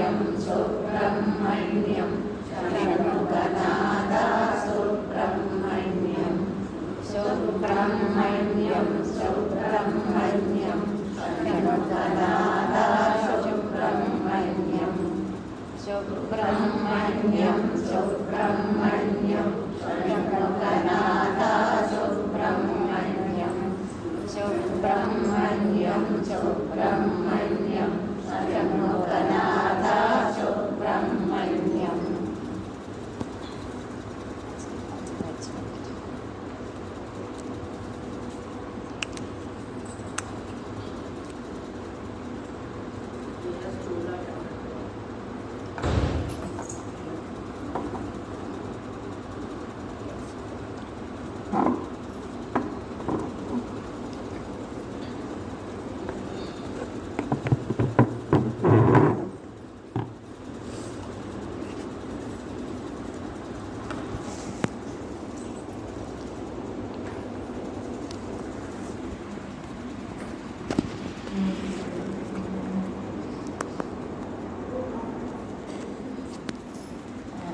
సుబ్రహ్మణ్యం సుబ్రహ్మణ్యం షణ్ముఖనాదా సుబ్రహ్మణ్యం సుబ్రహ్మణ్యం సుబ్రహ్మణ్యం షణ్ముఖనాదా సుబ్రహ్మణ్యం సుబ్రహ్మణ్యం సుబ్రహ్మణ్యం షణ్ముఖనాదా సుబ్రహ్మణ్యం సుబ్రహ్మణ్యం సుబ్రహ్మణ్యం షణ్ముఖనాదా సుబ్రహ్మణ్యం.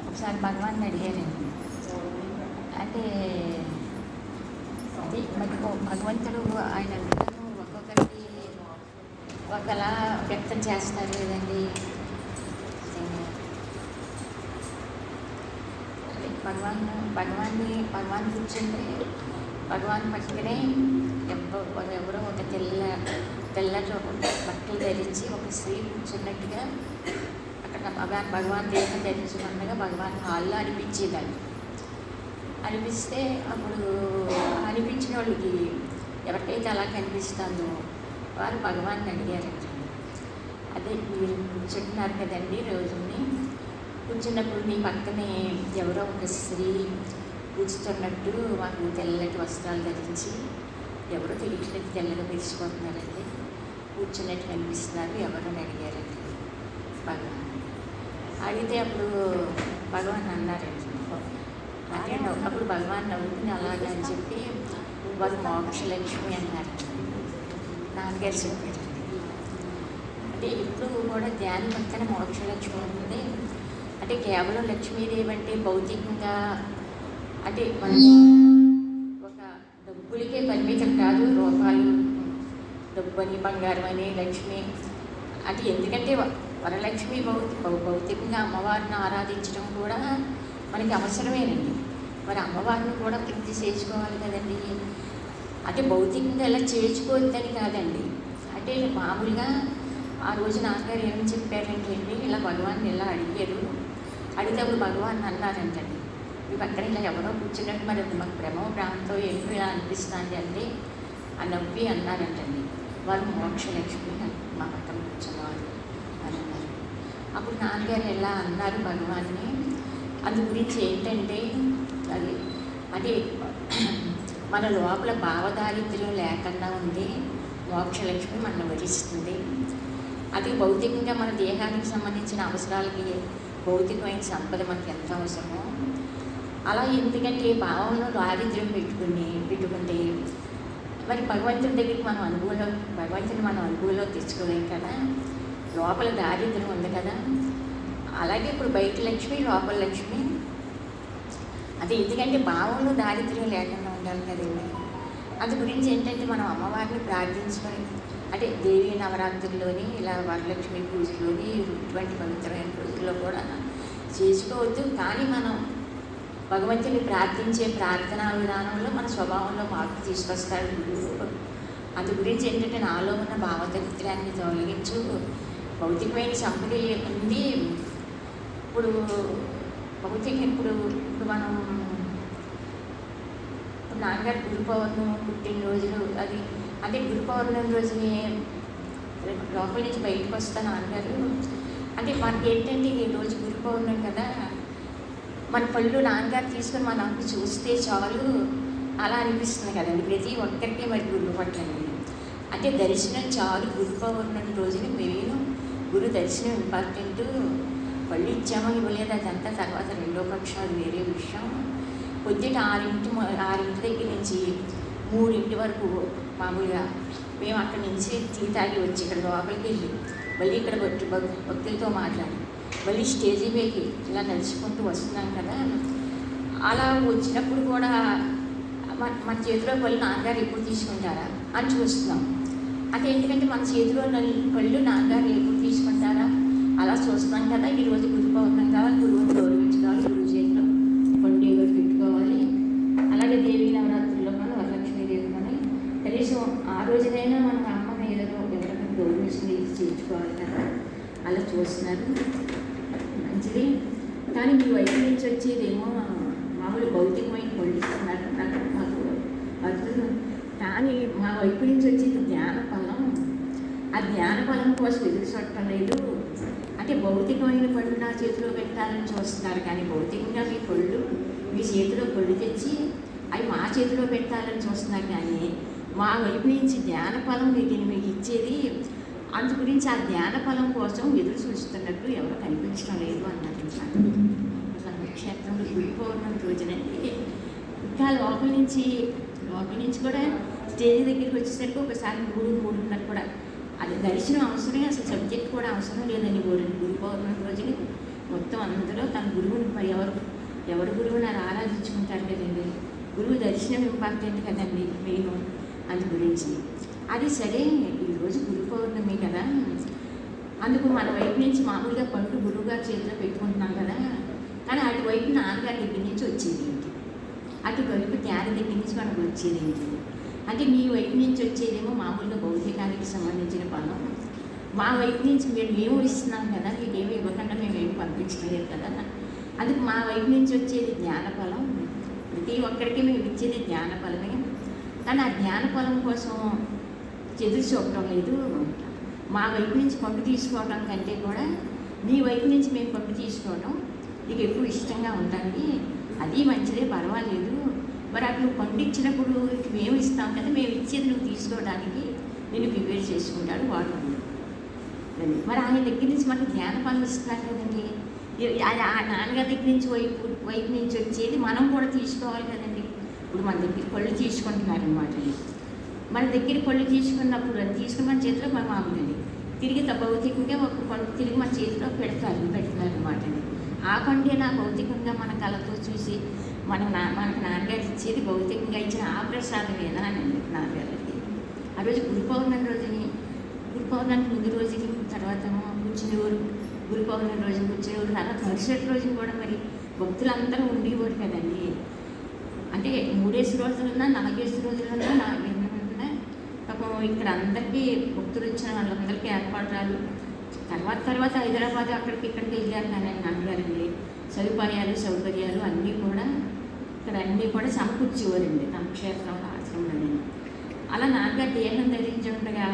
ఒకసారి భగవాన్ అడిగారండి, అంటే అది మరి భగవంతుడు ఆయన ఒక్కొక్కరికి ఒకలా వ్యక్తం చేస్తారు కదండి. భగవాన్ కూర్చుంటే భగవాన్ పక్కనే ఎవరో ఒక తెల్లటి బట్టలు ధరించి ఒక స్త్రీ కూర్చున్నట్టుగా అక్కడ భగవాన్ దేహం ధరించుకున్నగా భగవాన్ హాల్లో అనిపించేదాన్ని. అనిపిస్తే అప్పుడు అనిపించిన వాళ్ళకి ఎవరికైతే అలా కనిపిస్తుందో వారు భగవాన్ అడిగారండి, అదే మీరు కూర్చుంటున్నారు కదండి రోజుని, కూర్చున్నప్పుడు మీ పక్కనే ఎవరో ఒక స్త్రీ కూర్చున్నట్టు మాకు తెల్లటి వస్త్రాలు ధరించి ఎవరో తెలియట్లేదు తెల్లగా మెరిసిపోతున్నారండి, కూర్చున్నట్టు కనిపిస్తున్నారు ఎవరని అడిగారండి భగవాన్. అడిగితే అప్పుడు భగవాన్ అన్నారండి, అదే అప్పుడు భగవాన్ నవ్వుకుని అలాగా అని చెప్పి వారు మోక్షలక్ష్మి అన్నారు. నాన్నగారు చెప్పారండి, అంటే ఇప్పుడు కూడా ధ్యానం పక్కన మోక్షలక్ష్మి ఉంటుంది. అంటే కేవలం లక్ష్మీదేవి అంటే భౌతికంగా అంటే మనకి ఒక డబ్బులకే పరిమితం కాదు, రూపాలు డబ్బు అని బంగారం అని లక్ష్మి అంటే ఎందుకంటే వరలక్ష్మి భౌతికంగా అమ్మవారిని ఆరాధించడం కూడా మనకి అవసరమేనండి. మరి అమ్మవారిని కూడా తృప్తి చేసుకోవాలి కదండి. అంటే భౌతికంగా ఇలా చేసుకోవద్దని కాదండి, అంటే మామూలుగా ఆ రోజు నాన్నగారు ఏమని చెప్పారంటే అండి, ఇలా భగవాన్ ఇలా అడిగారు. అడిగినప్పుడు భగవాన్ అన్నారంటండి, మీ పక్కన ఇలా ఎవరో కూర్చున్నట్టు మరి మాకు భ్రమ ప్రాంతం ఏంటో ఇలా అనిపిస్తుంది అంటే ఆ నవ్వి అన్నారంటండి, వారు మోక్షలక్ష్మి మా పక్కన కూర్చున్నవారు అని అన్నారు. అప్పుడు నాన్నగారు ఎలా అన్నారు భగవాన్ని, అందు గురించి ఏంటంటే అది మన లోపల భావదారిద్ర్యం లేకుండా ఉంది మోక్షలక్ష్మి మనల్ని వరిస్తుంది. అది భౌతికంగా మన దేహానికి సంబంధించిన అవసరాలకి భౌతికమైన సంపద మనకి ఎంత అవసరమో అలా, ఎందుకంటే భావంలో దారిద్ర్యం పెట్టుకుంటే మరి భగవంతుడి దగ్గరికి భగవంతుని మనం అనుభవంలో తెచ్చుకోలేం కదా, లోపల దారిద్ర్యం ఉంది కదా. అలాగే ఇప్పుడు బయట లక్ష్మి లోపల లక్ష్మి, అది ఎందుకంటే భావంలో దారిద్ర్యం లేకుండా ఉండాలి కదండి. అందు గురించి ఏంటంటే మనం అమ్మవారిని ప్రార్థించుకొని అంటే దేవీ నవరాత్రుల్లోని ఇలా వరలక్ష్మి పూజలోని ఇటువంటి పవిత్రమైన పూజల్లో కూడా చేసుకోవద్దు. కానీ మనం భగవంతుని ప్రార్థించే ప్రార్థనా విధానంలో మన స్వభావంలో మార్పు తీసుకొస్తాడు గురువు. అందు గురించి ఏంటంటే నాలో ఉన్న భావదరిద్ర్యాన్ని తొలగించు, భౌతికమైన సంపద ఉంది. ఇప్పుడు మనం నాన్నగారు గురు పౌర్ణమి పుట్టినరోజులు అది అంటే గురు పౌర్ణమి రోజుని లోపల నుంచి బయటకు వస్తాను నాన్నగారు. అంటే మనకి ఏంటంటే ఈరోజు గురు పౌర్ణమి కదా, మన పళ్ళు నాన్నగారు తీసుకొని మన అంకు చూస్తే చాలు అలా అనిపిస్తుంది కదండి. ప్రతి ఒక్కరికి మరి గురువు పట్టండి అంటే దర్శనం చాలు. గురు పౌర్ణమి రోజుని మెయిన్ గురు దర్శనం ఇంపార్టెంట్. పళ్ళు ఇచ్చామో ఇవ్వలేదు అదంతా తర్వాత రెండో పక్షం, అది వేరే విషయం. పొద్దుట 6 దగ్గర నుంచి 3 వరకు మామూలుగా మేము అక్కడి నుంచి టీ తాగి వచ్చి ఇక్కడ లోపలికి వెళ్ళి మళ్ళీ ఇక్కడ భక్తులతో మాట్లాడి మళ్ళీ స్టేజీ మీదకి ఇలా నడుచుకుంటూ వస్తున్నాం కదా. అలా వచ్చినప్పుడు కూడా మన చేతిలో పళ్ళు నాన్నగారు ఎప్పుడు తీసుకుంటారా అని చూస్తున్నాం. అంటే ఎందుకంటే మన చేతిలో పళ్ళు నాన్నగారు ఎప్పుడు తీసుకుంటారా అలా చూస్తున్నాం కదా. ఈరోజు గురు పౌర్ణం కావాలి, గురువుని గౌరవించుకోవాలి, గురువు చేతిలో పళ్ళు ఏదో పెట్టుకోవాలి. అలాగే దేవీ నవరాత్రుల్లో మనం వరలక్ష్మీదేవి కానీ కనీసం ఆ రోజునైనా మన అమ్మని ఏదో ఎవరైనా గౌరవించి చేర్చుకోవాలి కదా. అలా చూస్తున్నారు, మంచిది. కానీ మీ వైపు నుంచి వచ్చేదేమో మామూలు భౌతికమైన పళ్ళు ఇస్తున్నారు మాకు అద్భుతం. కానీ మా వైపు నుంచి వచ్చేది జ్ఞాన ఫలం. ఆ జ్ఞాన ఫలం కోసం ఎదురు చూడటం లేదు. అంటే భౌతికమైన పళ్ళు నా చేతిలో పెట్టాలని చూస్తున్నారు, కానీ భౌతికంగా మీ పళ్ళు మీ చేతిలో పళ్ళు తెచ్చి అవి మా చేతిలో పెట్టాలని చూస్తున్నారు. కానీ మా వైపు నుంచి జ్ఞాన ఫలం మీకు ఇచ్చేది. అందు గురించి ఆ జ్ఞాన ఫలం కోసం ఎదురు చూస్తున్నట్టు ఎవరు కనిపించడం లేదు అన్నట్టు. క్షేత్రంలో గుడి పౌర్ణమి రోజునండి ఇంకా లోపల నుంచి కూడా స్టేజ్ దగ్గరికి వచ్చేసరికి ఒకసారి 3:30 కూడా అది దర్శనం అవసరమే, అసలు సబ్జెక్ట్ కూడా అవసరం లేదని గుడి పౌర్ణమి రోజుని మొత్తం అందరూ తన గురువుని ఎవరు గురువుని అలా ఆరాధించుకుంటారు కదండి. గురువు దర్శనం ఇంపార్టెంట్ కదండి మెయిన్. అందు గురించి అది సరే. ఈరోజు గురు పౌర్ణమి కదా, అందుకు మన వైపు నుంచి మామూలుగా పళ్ళు గురువుగారి చేతిలో పెట్టుకుంటున్నాం కదా. కానీ అటువైపు నాన్నగారి దగ్గర నుంచి వచ్చేది ఏంటి, అటువైపు ధ్యాన దగ్గర నుంచి మనకు వచ్చేది ఏంటి అంటే మీ వైపు నుంచి వచ్చేదేమో మామూలుగా భౌతికానికి సంబంధించిన ఫలం. మా వైపు నుంచి మేము ఇస్తున్నాం కదా, మీకు ఏమి ఇవ్వకుండా మేమేమి పంపించలేదు కదా. అందుకు మా వైపు నుంచి వచ్చేది జ్ఞాన ఫలం. ప్రతి ఒక్కరికి మేము ఇచ్చేది జ్ఞాన ఫలమే. కానీ ఆ జ్ఞాన ఫలం కోసం ఎదురు చూడటం లేదు. మా వైపు నుంచి పండు తీసుకోవడం కంటే కూడా మీ వైపు నుంచి మేము పండు తీసుకోవడం నీకు ఎక్కువ ఇష్టంగా ఉంటుంది. అది మంచిదే, పర్వాలేదు. మరి అటు పండు ఇచ్చినప్పుడు మేము ఇస్తాం కదా, మేము ఇచ్చేది నువ్వు తీసుకోవడానికి నేను ప్రిపేర్ చేసుకుంటాడు వాడు. మరి ఆయన దగ్గర నుంచి మనకు జ్ఞాన ఫలం ఇస్తున్నారు కదండి. ఆ నాన్నగారి దగ్గర నుంచి వైపు నుంచి వచ్చేది మనం కూడా తీసుకోవాలి కదండి. ఇప్పుడు మన దగ్గర పళ్ళు తీసుకుంటున్నారు అనమాట. మన దగ్గర పళ్ళు తీసుకున్నప్పుడు అది తీసుకుని మన చేతిలో మన మామూలండి తిరిగి భౌతికంగా ఒక పండు తిరిగి మన చేతిలో పెడుతున్నారు అనమాట. ఆ పండే నా భౌతికంగా మన కళతో చూసి మనకు నాన్నగారు ఇచ్చేది భౌతికంగా ఇచ్చిన ఆ ప్రసాదమేనా అని నాన్నగారికి. ఆ రోజు గురు పౌర్ణమికి ముందు రోజుకి తర్వాత కూర్చునేవారు, గురు పౌర్ణమి రోజు కూర్చునేవారు. అలా మరుసటి రోజున కూడా మరి భక్తులందరూ ఉండేవారు కదండి. అంటే 3 రోజులున్నా 4 రోజులున్నా పాపం ఇక్కడ అందరికీ భక్తులు వచ్చిన వాళ్ళందరికీ ఏర్పాట్లు తర్వాత హైదరాబాద్ అక్కడికి ఇక్కడికి వెళ్ళారు. కానీ నాన్నగారండి సౌకర్యాలు అన్నీ కూడా సమకూర్చేవారండి తమ క్షేత్రంలో ఆశ్రమంలో. అలా నాన్నగారు దేహం ధరించి ఉండగా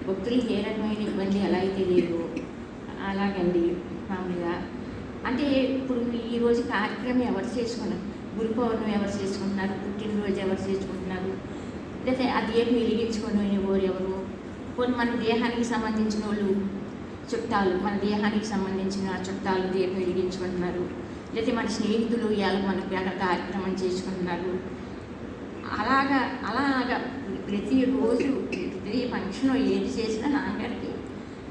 భక్తులకి ఏ రకమైన ఇబ్బంది ఎలా అయితే లేదు అలాగండి మామూలుగా. అంటే ఇప్పుడు ఈరోజు కార్యక్రమం ఎవరు చేసుకున్నారు, గురు పౌర్ణమి ఎవరు చేసుకుంటున్నారు, పుట్టినరోజు ఎవరు చేసుకుంటున్నారు, లేకపోతే ఆ దీపం వెలిగించుకొని ఎవరు కొన్ని మన దేహానికి సంబంధించిన వాళ్ళు చుట్టాలు, మన దేహానికి సంబంధించిన చుట్టాలు దీపం వెలిగించుకుంటున్నారు, లేకపోతే మన స్నేహితులు ఇవాళ మనకి అక్కడ కార్యక్రమం చేసుకుంటున్నారు. అలాగా ప్రతిరోజు ప్రతి ఫంక్షన్ ఏది చేసినా నాన్నగారికి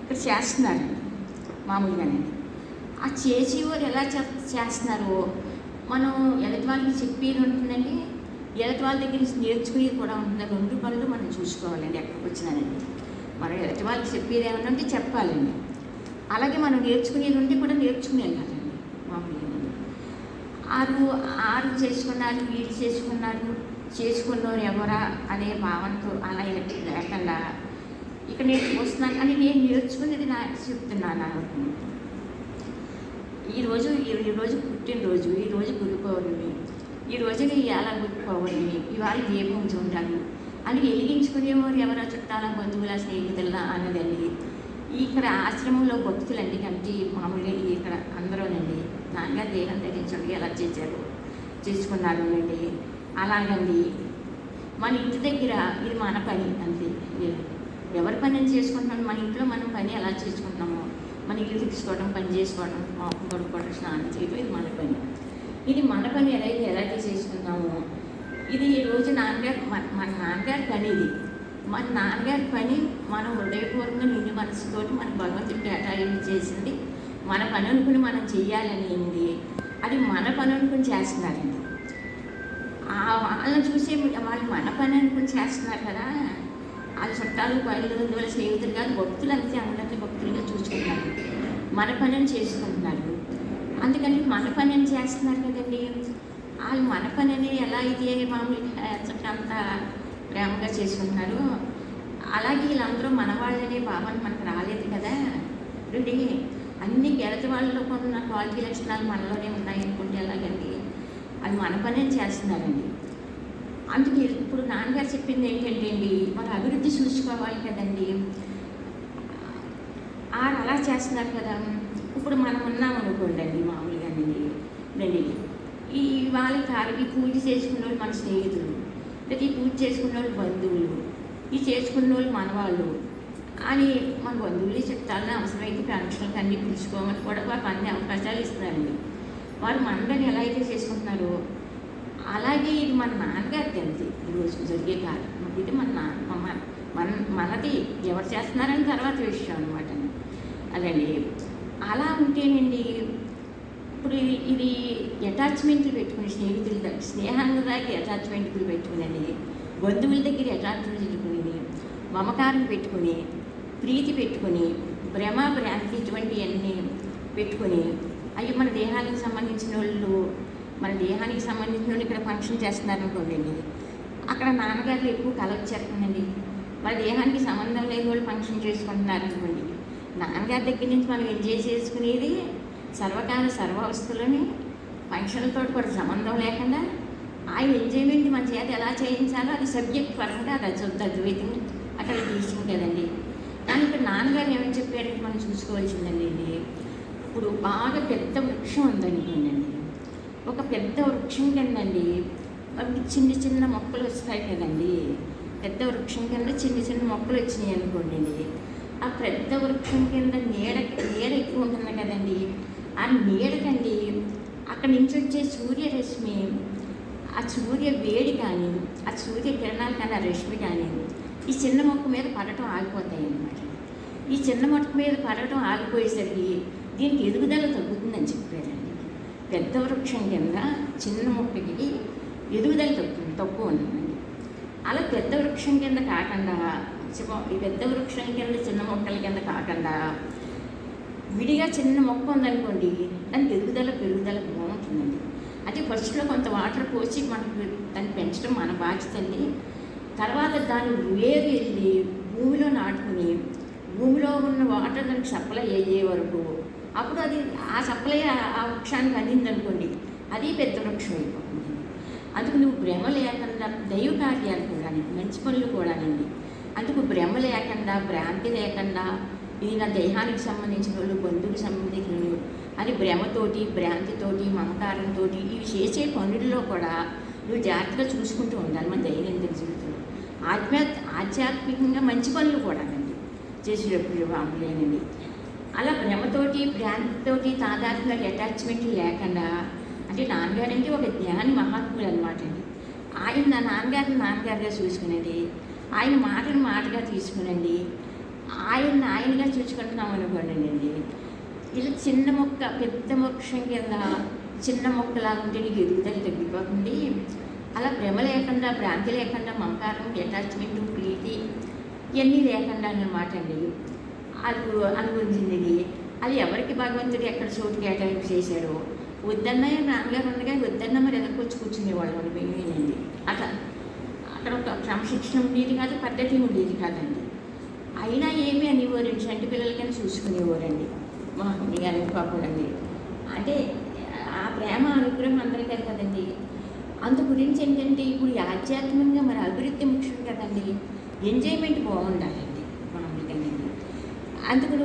ఇక్కడ చేస్తున్నారు మామూలుగానే. ఆ చేసేవారు ఎలా చేస్తున్నారో మనం ఎదుటి వాళ్ళకి చెప్పేది ఉంటుందండి, ఎదుటి వాళ్ళ దగ్గర నుంచి నేర్చుకునేది కూడా ఉంటుంది. 2 పనులు మనం చూసుకోవాలండి. ఎక్కడికి వచ్చినానండి మనం ఎదుటి వాళ్ళకి చెప్పేది ఏమన్నా ఉంటే చెప్పాలండి, అలాగే మనం నేర్చుకునేది ఉంటే కూడా నేర్చుకుని వెళ్ళాలండి మామూలుగా. ఆరు చేసుకున్నారు, వీళ్ళు చేసుకున్నారు ఎవరా అనే భావనతో అలా లేకుండా ఇక్కడ నేను వస్తున్నాను అని నేను నేర్చుకునేది చెప్తున్నాను. ఈరోజు పుట్టినరోజు, ఈరోజు గురు పౌర్ణమి, ఈ రోజున ఇవాళ గురు పౌర్ణమి, ఇవాళ దీపం చూడాలి అని వెలిగించుకునేవారు ఎవరో చుట్టాల బంధువుల స్నేహితుల అన్నదండి. ఇక్కడ ఆశ్రమంలో భక్తులండి కంటే మామూలుగా ఇక్కడ అందరూనండి నాన్నగారు దేహం ధరించండి ఎలా చేసుకున్నారు అండి. అలాగండి మన ఇంటి దగ్గర ఇది మన పని అంతే. ఎవరి పని అని చేసుకుంటున్నాం, మన ఇంట్లో మనం పని ఎలా చేసుకుంటున్నామో మన ఇల్లు తీసుకోవడం, పని చేసుకోవడం, మాపు కొడుకోవడం, స్నానం చేయడం ఇది మన పని. ఇది మన పని ఎలా చేసుకున్నామో ఇది ఈ రోజు మన నాన్నగారి పని. ఇది మన నాన్నగారి పని మనం హృదయపూర్వకంగా నిండు మనసుతోటి మన భగవంతుడు కేటాయింపు చేసింది మన పని అనుకుని మనం చెయ్యాలనేది అది మన పని అనుకుని చేస్తున్నారండి. వాళ్ళని చూసే వాళ్ళు మన పని అనుకుని చేస్తున్నారు కదా, వాళ్ళ చుట్టాలు బయలు వాళ్ళ స్నేహితులు కాదు, భక్తులు అంతే అందరినీ భక్తులుగా చూసుకుంటున్నారు, మన పనిని చేసుకుంటున్నారు. అందుకని మన పని అని చేస్తున్నారు కదండి. వాళ్ళు మన పని అని ఎలా అయితే మామూలుగా అంత ప్రేమగా చేసుకుంటున్నారు, అలాగే వీళ్ళందరూ మన వాళ్ళనే భావన మనకు రాలేదు కదా. ఇప్పుడు అన్ని గెలతి వాళ్ళలో కొన్న క్వాలిటీ లక్షణాలు మనలోనే ఉన్నాయి అనుకుంటే ఎలాగండి, అది మన పని చేస్తున్నారండి. అందుకే ఇప్పుడు నాన్నగారు చెప్పింది ఏంటంటే అండి, మన అభివృద్ధి చూసుకోవాలి కదండి. అలా చేస్తున్నారు కదా. ఇప్పుడు మనం ఉన్నాం అనుకోండి అండి, మామూలుగానండి రండి, ఈ వాళ్ళకి పూజ చేసుకున్న వాళ్ళు మన స్నేహితులు, లేదా ఈ పూజ చేసుకున్న వాళ్ళు బంధువులు, ఈ చేసుకున్న వాళ్ళు మనవాళ్ళు అని మన బంధువులు చుట్టాలని అవసరమైతే ఫంక్షన్కి అన్నీ పిలుచుకోమని కూడా వాళ్ళకి అన్ని అవకాశాలు ఇస్తున్నారండి. వాళ్ళు మనని ఎలా అయితే చేసుకుంటున్నారో అలాగే ఇది మన నాన్నగారికి తెలిసి ఈరోజు జరిగే కాలం ఇది మనది ఎవరు చేస్తున్నారని తర్వాత విషయం అనమాట. అలాగే అలా ఉంటేనండి ఇప్పుడు ఇది అటాచ్మెంట్లు పెట్టుకుని స్నేహాల దగ్గర అటాచ్మెంట్లు పెట్టుకునండి, బంధువుల దగ్గర అటాచ్మెంట్ పెట్టుకుని, మమకారం పెట్టుకుని, ప్రీతి పెట్టుకుని, భ్రమ భ్రాంతి ఇటువంటివన్నీ పెట్టుకుని, అవి మన దేహానికి సంబంధించిన వాళ్ళు ఇక్కడ ఫంక్షన్ చేస్తున్నారు అనుకోండి, అక్కడ నాన్నగారు ఎక్కువ కళ వచ్చేస్తుందండి. మన దేహానికి సంబంధం లేని వాళ్ళు ఫంక్షన్ చేసుకుంటున్నారు అనుకోండి, నాన్నగారి దగ్గర నుంచి మనం ఎంజాయ్ చేసుకునేది సర్వకాల సర్వవస్తులని ఫంక్షన్లతో కూడా సంబంధం లేకుండా ఆ ఎంజాయ్మెంట్ మన చేత ఎలా చేయించాలో అది సబ్జెక్ట్ పరంగా అది అద్వైతం అక్కడ తీసింది కదండి. కానీ ఇక్కడ నాన్నగారు ఏమని చెప్పారంటే మనం చూసుకోవాల్సిందండి, ఇప్పుడు బాగా పెద్ద వృక్షం ఉందనుకోండి, ఒక పెద్ద వృక్షం కిందండి చిన్న చిన్న మొక్కలు వస్తాయి కదండి. పెద్ద వృక్షం కింద చిన్న చిన్న మొక్కలు వచ్చినాయి అనుకోండి, ఆ పెద్ద వృక్షం కింద నీడ ఎక్కువ ఉంటుంది కదండి. ఆ నీడకండి అక్కడి నుంచి వచ్చే సూర్యరశ్మి, ఆ సూర్య వేడి కానీ, ఆ సూర్య కిరణాలు కానీ, ఆ రశ్మి కానీ ఈ చిన్న మొక్క మీద పడటం ఆగిపోతాయి అన్నమాట. ఈ చిన్న మొక్క మీద పడటం ఆగిపోయేసరికి దీనికి ఎదుగుదల తగ్గుతుందని చెప్పారండి. పెద్ద వృక్షం కింద చిన్న మొక్కకి ఎదుగుదల తక్కువ ఉంటుందండి. అలా పెద్ద వృక్షం కింద కాకుండా, ఈ పెద్ద వృక్షం కింద చిన్న మొక్కల కింద కాకుండా విడిగా చిన్న మొక్క ఉందనుకోండి, దానికి పెరుగుదల బాగుంటుందండి. అంటే ఫస్ట్లో కొంత వాటర్ పోసి మనకు దాన్ని పెంచడం మన బాధ్యత అండి. తర్వాత దాన్ని వేరు వెళ్ళి భూమిలో నాటుకుని, భూమిలో ఉన్న వాటర్ దానికి సప్లై అయ్యే వరకు, అప్పుడు అది ఆ సప్లై ఆ వృక్షానికి అందిందనుకోండి, అది పెద్ద వృక్షం అయిపోతుంది. అందుకు నువ్వు భ్రమ లేకుండా దైవ కార్యాలు కూడా మంచి పనులు కూడానండి, అందుకు భ్రమ లేకుండా భ్రాంతి లేకుండా, ఇది నా దేహానికి సంబంధించిన వాళ్ళు, బంధువులకు సంబంధించిన వాళ్ళు అని భ్రమతోటి భ్రాంతితోటి మమకారంతో ఇవి చేసే పనుల్లో కూడా నువ్వు జాగ్రత్తగా చూసుకుంటూ ఉండాలి. మన దైనందిన జీవితంలో ఆధ్యాత్మికంగా మంచి పనులు కూడానండి చేసేటప్పుడు బాగులేనండి. అలా భ్రమతోటి భ్రాంతితోటి తాదాత్మ్య అటాచ్మెంట్ లేకుండా, అంటే నాన్నగారంటే ఒక జ్ఞాని మహాత్ములు అనమాట అండి. ఆయన నా నాన్నగారిగా చూసుకునండి, ఆయన మాటగా తీసుకునండి, ఆయనగా చూసుకుంటున్నాం అనుకోండి. ఇలా చిన్న మొక్క పెద్ద వృక్షం కింద చిన్న మొక్కలాగా ఉంటే నీకు ఎదుగుదల తగ్గిపోతుంది. అలా భ్రమ లేకుండా భ్రాంతి లేకుండా మమకారం అటాచ్మెంట్ ప్రీతి ఇవన్నీ లేకుండా అన్నమాట అండి. అది అనుభవించింది. అది ఎవరికి భగవంతుడు ఎక్కడ చోటు కేటాయింపు చేశాడో, వద్దన్నా నాన్నగారు ఉండగా వద్దన్నా మరి ఎదరికొచ్చి కూర్చునేవాళ్ళు అని మేమేనండి. అట్లా అక్కడ ఒక క్రమశిక్షణ ఉండేది కాదు, పద్ధతి ఉండేది కాదండి. అయినా ఏమీ అనేవారండి, చంటి పిల్లలకైనా చూసుకునేవారండి మహాత్ముడి గారి పాపండి. అంటే ఆ ప్రేమ అనుగ్రహం అందరికీ కదండి. అందు గురించి ఏంటంటే ఇప్పుడు ఆధ్యాత్మికంగా మన అభివృద్ధి ముఖ్యం కదండి, ఎంజాయ్మెంట్ బాగుండాలండి మామూలుగానండి. అందుకు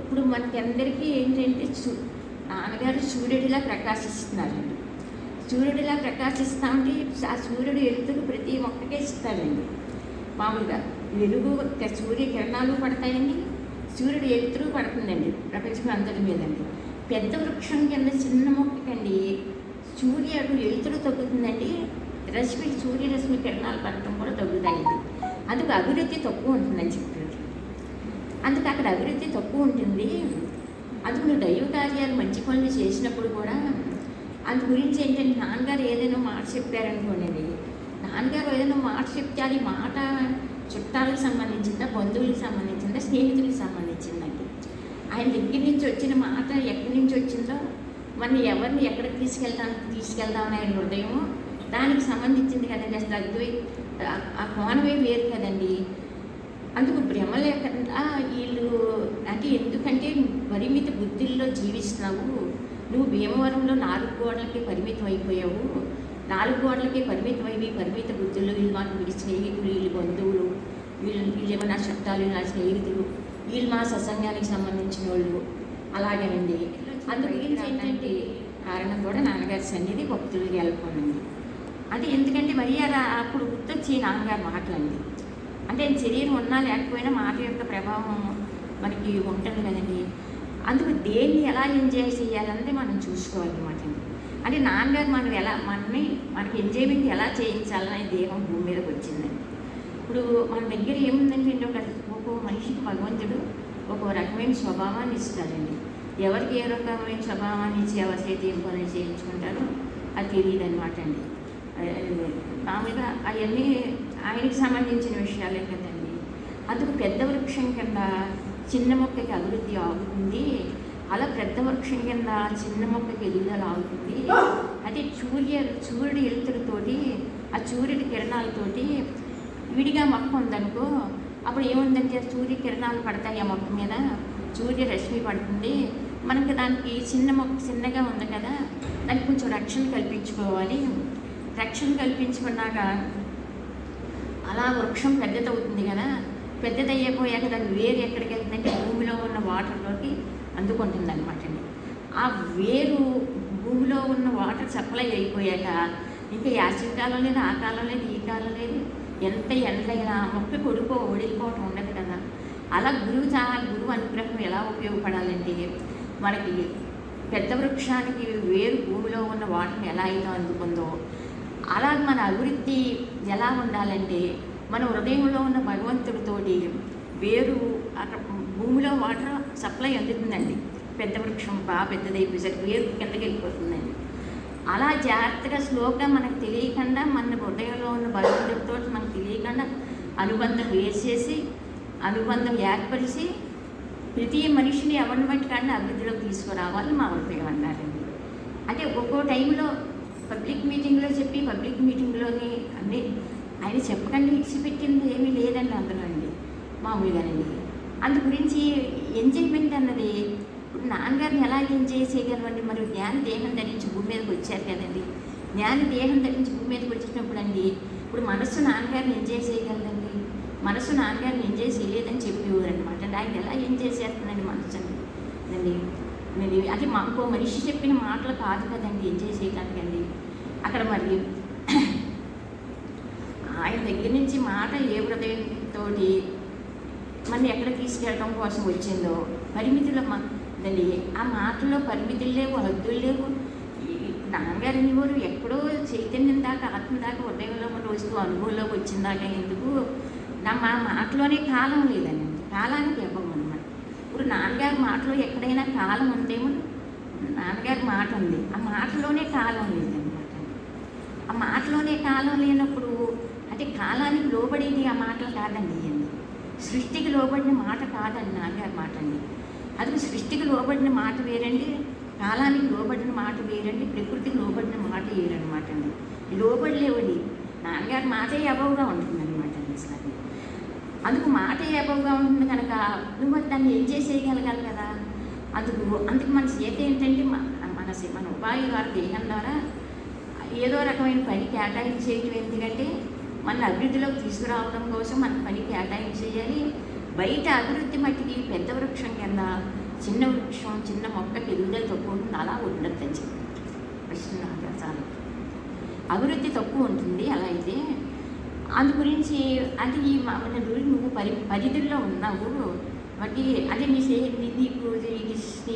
ఇప్పుడు మనకి అందరికీ ఏంటంటే నాన్నగారు సూర్యుడిలా ప్రకాశిస్తున్నారండి. సూర్యుడిలా ప్రకాశిస్తూ ఉంటే ఆ సూర్యుడు వెలుతురు ప్రతి మొక్కకే ఇస్తాడండి. మామూలుగా వెలుగు సూర్యకిరణాలు పడతాయండి, సూర్యుడు వెలుతురు పడుతుందండి ప్రపంచం అందరి మీదండి. పెద్ద వృక్షం కింద చిన్న మొక్కకండి సూర్యుడు వెలుతురు తగ్గుతుందండి, సూర్యరశ్మి కిరణాలు పడటం కూడా తగ్గుతాయండి. అందుకు అభివృద్ధి తక్కువ ఉంటుందని చెప్పారు. అందుకు అక్కడ అభివృద్ధి తక్కువ ఉంటుంది. అందుకు నువ్వు దైవ కార్యాలు మంచి పనులు చేసినప్పుడు కూడా అందు గురించి ఏంటంటే నాన్నగారు ఏదైనా మాట చెప్పారనుకోండి, నాన్నగారు ఏదైనా మాట చెప్తే అది మాట చుట్టాలకు సంబంధించిందా, బంధువులకు సంబంధించిందా, స్నేహితులకు సంబంధించిందండి. ఆయన దగ్గర నుంచి వచ్చిన మాట ఎక్కడి నుంచి వచ్చిందో, మన ఎవరిని ఎక్కడికి తీసుకెళ్దామని ఆయన హృదయము దానికి సంబంధించింది కదండి. అసలు అద్వై ఆ కోణమే వేరు కదండి. అందుకు భ్రమ లేకుండా వీళ్ళు అంటే ఎందుకంటే పరిమిత బుద్ధుల్లో జీవిస్తున్నావు. నువ్వు భీమవరంలో 4 గోడలకి పరిమితం అయిపోయావు. 4 గోడలకి పరిమితం అయ్యి పరిమిత బుద్ధుల్లో వీళ్ళు మాకు వీళ్ళ స్నేహితులు, వీళ్ళు బంధువులు, వీళ్ళేమో నా చుట్టాలు, నా స్నేహితులు, వీళ్ళు మా సత్సంగానికి సంబంధించిన వాళ్ళు అలాగేనండి. అందు గురించి ఏంటంటే కారణం కూడా నాన్నగారి సన్నిధి భక్తులకి వెళ్ళిపోయింది. అంటే ఎందుకంటే మరి అలా అప్పుడు గుర్తొచ్చి నాన్నగారు మాటలండి. అంటే శరీరం ఉన్నా లేకపోయినా మాట యొక్క ప్రభావం మనకి ఉంటుంది కదండి. అందుకు దేన్ని ఎలా ఎంజాయ్ చేయాలన్నది మనం చూసుకోవాలన్నమాట. అంటే నాన్నగారు మనకి ఎంజాయ్మెంట్ ఎలా చేయించాలనే దేహం భూమి మీదకి వచ్చిందండి. ఇప్పుడు మన దగ్గర ఏముందంటే ఒక్కో మనిషికి భగవంతుడు ఒక్కో రకమైన స్వభావాన్ని ఇస్తాడండి. ఎవరికి ఏ రకమైన స్వభావాన్ని ఇచ్చి ఎవరికైతే ఏం పనులు చేయించుకుంటారో అది తెలియదు అనమాట అండి. మామూలుగా అవన్నీ ఆయనకి సంబంధించిన విషయాలే కదండి. అందుకు పెద్ద వృక్షం కింద చిన్న మొక్కకి అభివృద్ధి ఆగుతుంది, అలా పెద్ద వృక్షం కింద చిన్న మొక్కకి ఎదుగుదల ఆగుతుంది. అదే సూర్యుడి ఎలుతులతోటి ఆ సూర్యుడి కిరణాలతోటి విడిగా మొక్క ఉందనుకో, అప్పుడు ఏముందంటే సూర్య కిరణాలు పడతాయి ఆ మొక్క మీద, సూర్యరశ్మి పడుతుంది. మనకి దానికి చిన్న మొక్క చిన్నగా ఉంది కదా, దానికి కొంచెం రక్షణ కల్పించుకోవాలి. రక్షణ కల్పించుకున్నాక అలా వృక్షం పెద్దదవుతుంది కదా, పెద్దదయ్యిపోయాక దాని వేరు ఎక్కడికి వెళ్తుందంటే భూమిలో ఉన్న వాటర్లోకి అందుకుంటుంది అనమాట అండి. ఆ వేరు భూమిలో ఉన్న వాటర్ సప్లై అయిపోయాక ఇంకా యాసవికాలం లేదు, ఆ కాలం లేదు, ఈ కాలం లేదు, ఎంత ఎండైనా మొక్క ఒడిలిపోవటం ఉండదు కదా. అలా గురువు అనుగ్రహం ఎలా ఉపయోగపడాలంటే మనకి పెద్ద వృక్షానికి వేరు భూమిలో ఉన్న వాటర్ని ఎలా అయితే అందుకుందో అలా మన అభివృద్ధి ఎలా ఉండాలంటే మన హృదయంలో ఉన్న భగవంతుడితోటి వేరు అక్కడ భూమిలో వాటర్ సప్లై అందుతుందండి. పెద్ద వృక్షం బాగా పెద్దదైపోయేసరికి వేరు కిందకి వెళ్ళిపోతుందండి. అలా జాగ్రత్తగా స్లోగా మనకు తెలియకుండా మన హృదయంలో ఉన్న భగవంతుడితో మనకు తెలియకుండా అనుబంధం వేసేసి అనుబంధం ఏర్పరిచి ప్రతి మనిషిని ఎవరిని బట్టి కానీ అభివృద్ధిలోకి తీసుకురావాలి మా హృదయం అన్నారండి. అంటే ఒక్కో టైంలో పబ్లిక్ మీటింగ్లో చెప్పి పబ్లిక్ మీటింగ్లోని అన్నీ ఆయన చెప్పకుండా ఇచ్చిపెట్టింది ఏమీ లేదండి అందులో అండి మామూలుగానండి. అందు గురించి ఎంజాయ్మెంట్ అన్నది ఇప్పుడు నాన్నగారిని ఎలా ఎంజాయ్ చేయగలమండి. మరి జ్ఞాన దేహం ధరించి భూమి మీదకి వచ్చారు కదండి. జ్ఞాన దేహం ధరించి భూమి మీదకి వచ్చినప్పుడు అండి ఇప్పుడు మనస్సు నాన్నగారిని ఎంజాయ్ చేయగలదండి. మనసు నాన్నగారిని ఎంజాయ్ చేయలేదని చెప్పేవారు అనమాట. ఆయన ఎలా ఎంజాయ్ చేస్తుందండి మనసు అండి. అది ఇంకో మనిషి చెప్పిన మాటలు కాదు కదండి ఎంజాయ్ చేయడానికి అండి. అక్కడ మరి ఆయన దగ్గర నుంచి మాట ఏ హృదయంతో మన ఎక్కడ తీసుకెళ్ళడం కోసం వచ్చిందో పరిమితులు దండి. ఆ మాటల్లో పరిమితులు లేవు, హద్దులు లేవు. నాన్నగారు అనేవారు ఎక్కడో చైతన్యం దాకా ఆత్మ దాకా హృదయంలో మన వస్తూ అనుభవంలోకి వచ్చిందాకా ఎందుకు మా మాటలోనే కాలం లేదండి. కాలానికి ఇవ్వము అనమాట. ఇప్పుడు నాన్నగారి మాటలో ఎక్కడైనా కాలం ఉందేమో, నాన్నగారి మాట ఉంది, ఆ మాటలోనే కాలం లేదనమాట. ఆ మాటలోనే కాలం లేనప్పుడు అంటే కాలానికి లోబడేది ఆ మాటలు కాదండి. అండి సృష్టికి లోబడిన మాట కాదండి నాన్నగారి మాట అండి. అది సృష్టికి లోబడిన మాట వేరండి, కాలానికి లోబడిన మాట వేరండి, ప్రకృతికి లోబడిన మాట వేరనమాట అండి. లోబడలేవండి. నాన్నగారి మాటే అభవుగా ఉంటుందన్నమాట అండి. అసలు అందుకు మాట అభవుగా ఉంటుంది కనుక నువ్వు దాన్ని ఎంజాయ్ చేయగలగాలి కదా. అందుకు మన చేత ఏంటంటే మన ఉపాధి ద్వారా దేహం ద్వారా ఏదో రకమైన పని కేటాయించేయటం. ఎందుకంటే మన అభివృద్ధిలోకి తీసుకురావడం కోసం మన పని కేటాయించేయాలి. బయట అభివృద్ధి మట్టికి పెద్ద వృక్షం కింద చిన్న వృక్షం చిన్న మొక్కకి ఎదుగుదల తక్కువ ఉంటుంది, అలా ఉండద్దని చెప్పి ప్రశ్న చాలా అభివృద్ధి తక్కువ ఉంటుంది. అలా అయితే అందు గురించి అంటే ఈ మన నువ్వు పరిధిలో ఉన్నావు బట్టి అంటే నీకు నీ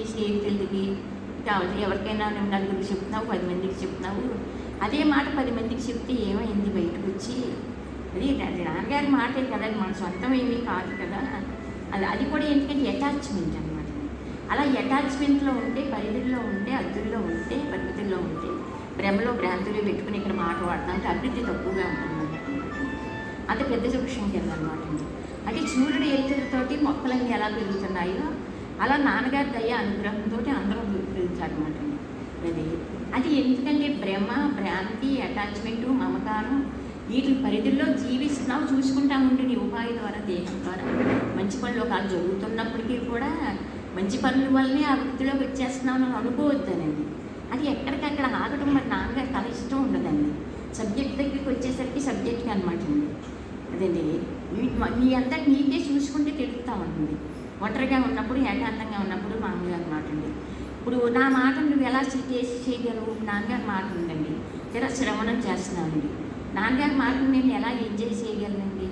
స్నేహితులకి కావాలి ఎవరికైనా నువ్వు నలుగురికి చెప్తున్నావు, 10 మందికి చెప్తున్నావు. అదే మాట 10 మందికి చెప్తే ఏమైంది బయటకు వచ్చి అది నాన్నగారి మాటే కదా, మన సొంతం ఏమీ కాదు కదా. అది కూడా ఎందుకంటే అటాచ్మెంట్ అనమాట. అలా అటాచ్మెంట్లో ఉంటే, పరిధుల్లో ఉంటే, అద్దుల్లో ఉంటే, పరిమితుల్లో ఉంటే, భ్రమలో భ్రాంతులు పెట్టుకుని ఇక్కడ మాట వాడడానికి అభివృద్ధి తక్కువగా ఉంటుందన్నమాట. అంత పెద్ద వృక్షం కింద అనమాట. అంటే సూర్యుడు ఎలుతులతోటి మొక్కలన్నీ ఎలా పెరుగుతున్నాయో అలా నాన్నగారి దయ అనుగ్రహంతో అందరూ పెరుగుతారనమాట. అది ఎందుకంటే భ్రమ, భ్రాంతి, అటాచ్మెంటు, మమకారం వీటి పరిధుల్లో జీవిస్తున్నావు, చూసుకుంటా ఉండి నీ ఉపాధి ద్వారా, దేశం ద్వారా మంచి పనులు ఒకళ్ళు జరుగుతున్నప్పటికీ కూడా మంచి పనుల వల్లనే ఆ వృత్తిలోకి వచ్చేస్తున్నావు అని అనుకోవద్దనండి. అది ఎక్కడికక్కడ ఆగటం మరి నాన్నగారికి అలా ఇష్టం ఉండదండి. సబ్జెక్ట్ దగ్గరికి వచ్చేసరికి సబ్జెక్ట్కి అనమాట అండి. అదండి నీ అంతా నీకే చూసుకుంటే తెలుస్తూ ఉంటుంది. ఒంటరిగా ఉన్నప్పుడు, ఏకాంతంగా ఉన్నప్పుడు మామూలుగా అనమాట అండి. ఇప్పుడు నా మాట నువ్వు ఎలా చేయగలవు? నాన్నగారి మాట ఉందండి, ఇలా శ్రవణం చేస్తున్నానండి. నాన్నగారి మాటను నేను ఎలా ఎంజాయ్ చేయగలనండి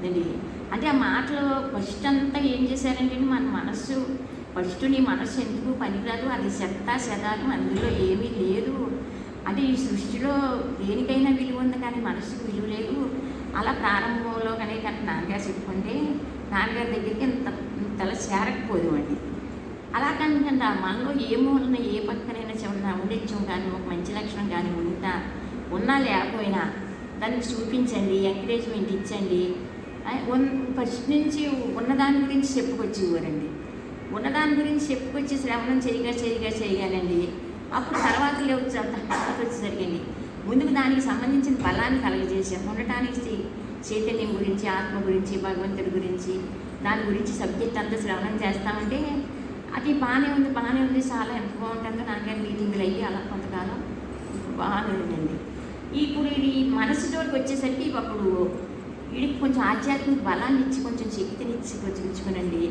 అండి. అంటే ఆ మాటలో ఫస్ట్ అంతా ఏం చేశారంటే మన మనస్సు, ఫస్ట్ నీ మనస్సు ఎందుకు పనికిరాదు, అది శతాలు అందులో ఏమీ లేదు. అంటే ఈ సృష్టిలో దేనికైనా విలువ ఉంది కానీ మనసుకు విలువ లేదు. అలా ప్రారంభంలో కానీ నాన్నగారు చెప్పుకుంటే నాన్నగారి దగ్గరికి ఇంతలా చేరకపోదు అండి. అలా కాకుండా మనలో ఏ మూలన ఏ పక్కనైనా చిన్న ఉండొచ్చం కానీ ఒక మంచి లక్షణం కానీ ఉన్నా లేకపోయినా దానికి చూపించండి, ఎంకరేజ్మెంట్ ఇచ్చండి. ఫస్ట్ నుంచి ఉన్నదాని గురించి చెప్పుకొచ్చేవారండి. ఉన్నదాని గురించి చెప్పుకొచ్చి శ్రవణం చేయగానండి. అప్పుడు తర్వాత వచ్చేసరికండి ముందుకు దానికి సంబంధించిన బలాన్ని కలగజేసాం. ఉండటానికి చైతన్యం గురించి, ఆత్మ గురించి, భగవంతుడి గురించి, దాని గురించి సబ్జెక్ట్ అంతా శ్రవణం చేస్తామంటే అది బాగానే ఉంది చాలా ఎంత బాగుంటుందో నాన్నగారి మీటింగ్లు అయ్యి అలా కొంతకాలం బాగుందండి. ఇప్పుడు ఇది మనసు జోలికి వచ్చేసరికి అప్పుడు వీడికి కొంచెం ఆధ్యాత్మిక బలాన్ని ఇచ్చి, కొంచెం శక్తిని ఇచ్చి ఉంచుకునండి.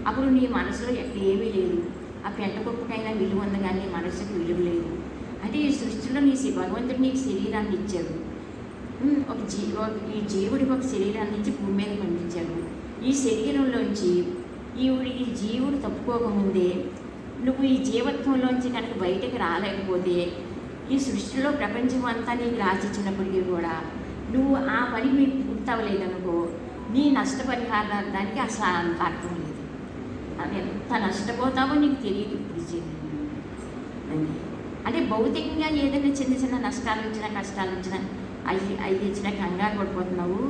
అప్పుడు నీ మనసులో ఎక్కడ ఏమీ లేదు. ఆ పెంటకొప్పుకైనా విలువ ఉంది కానీ మనసుకు విలువ లేదు. అంటే ఈ సృష్టిలో భగవంతుడు నీకు శరీరాన్ని ఇచ్చాడు. ఈ జీవుడికి ఒక శరీరాన్ని ఇచ్చి భూమి మీద పండించాడు. ఈ శరీరంలోంచి ఈ జీవుడు తప్పుకోకముందే నువ్వు ఈ జీవత్వంలోంచి కనుక బయటకు రాలేకపోతే ఈ సృష్టిలో ప్రపంచం అంతా నీకు రాసిచ్చినప్పటికీ కూడా నువ్వు ఆ పని మీకు పూర్తవలేదనుకో, నీ నష్టపరిహారానికి అసలు అంత అర్థం లేదు. అది ఎంత నష్టపోతావో నీకు తెలియదు. అంటే భౌతికంగా ఏదైనా చిన్న నష్టాలు వచ్చినా, కష్టాలు వచ్చినా, అవి ఇచ్చినా కంగారు పడిపోతున్నావు.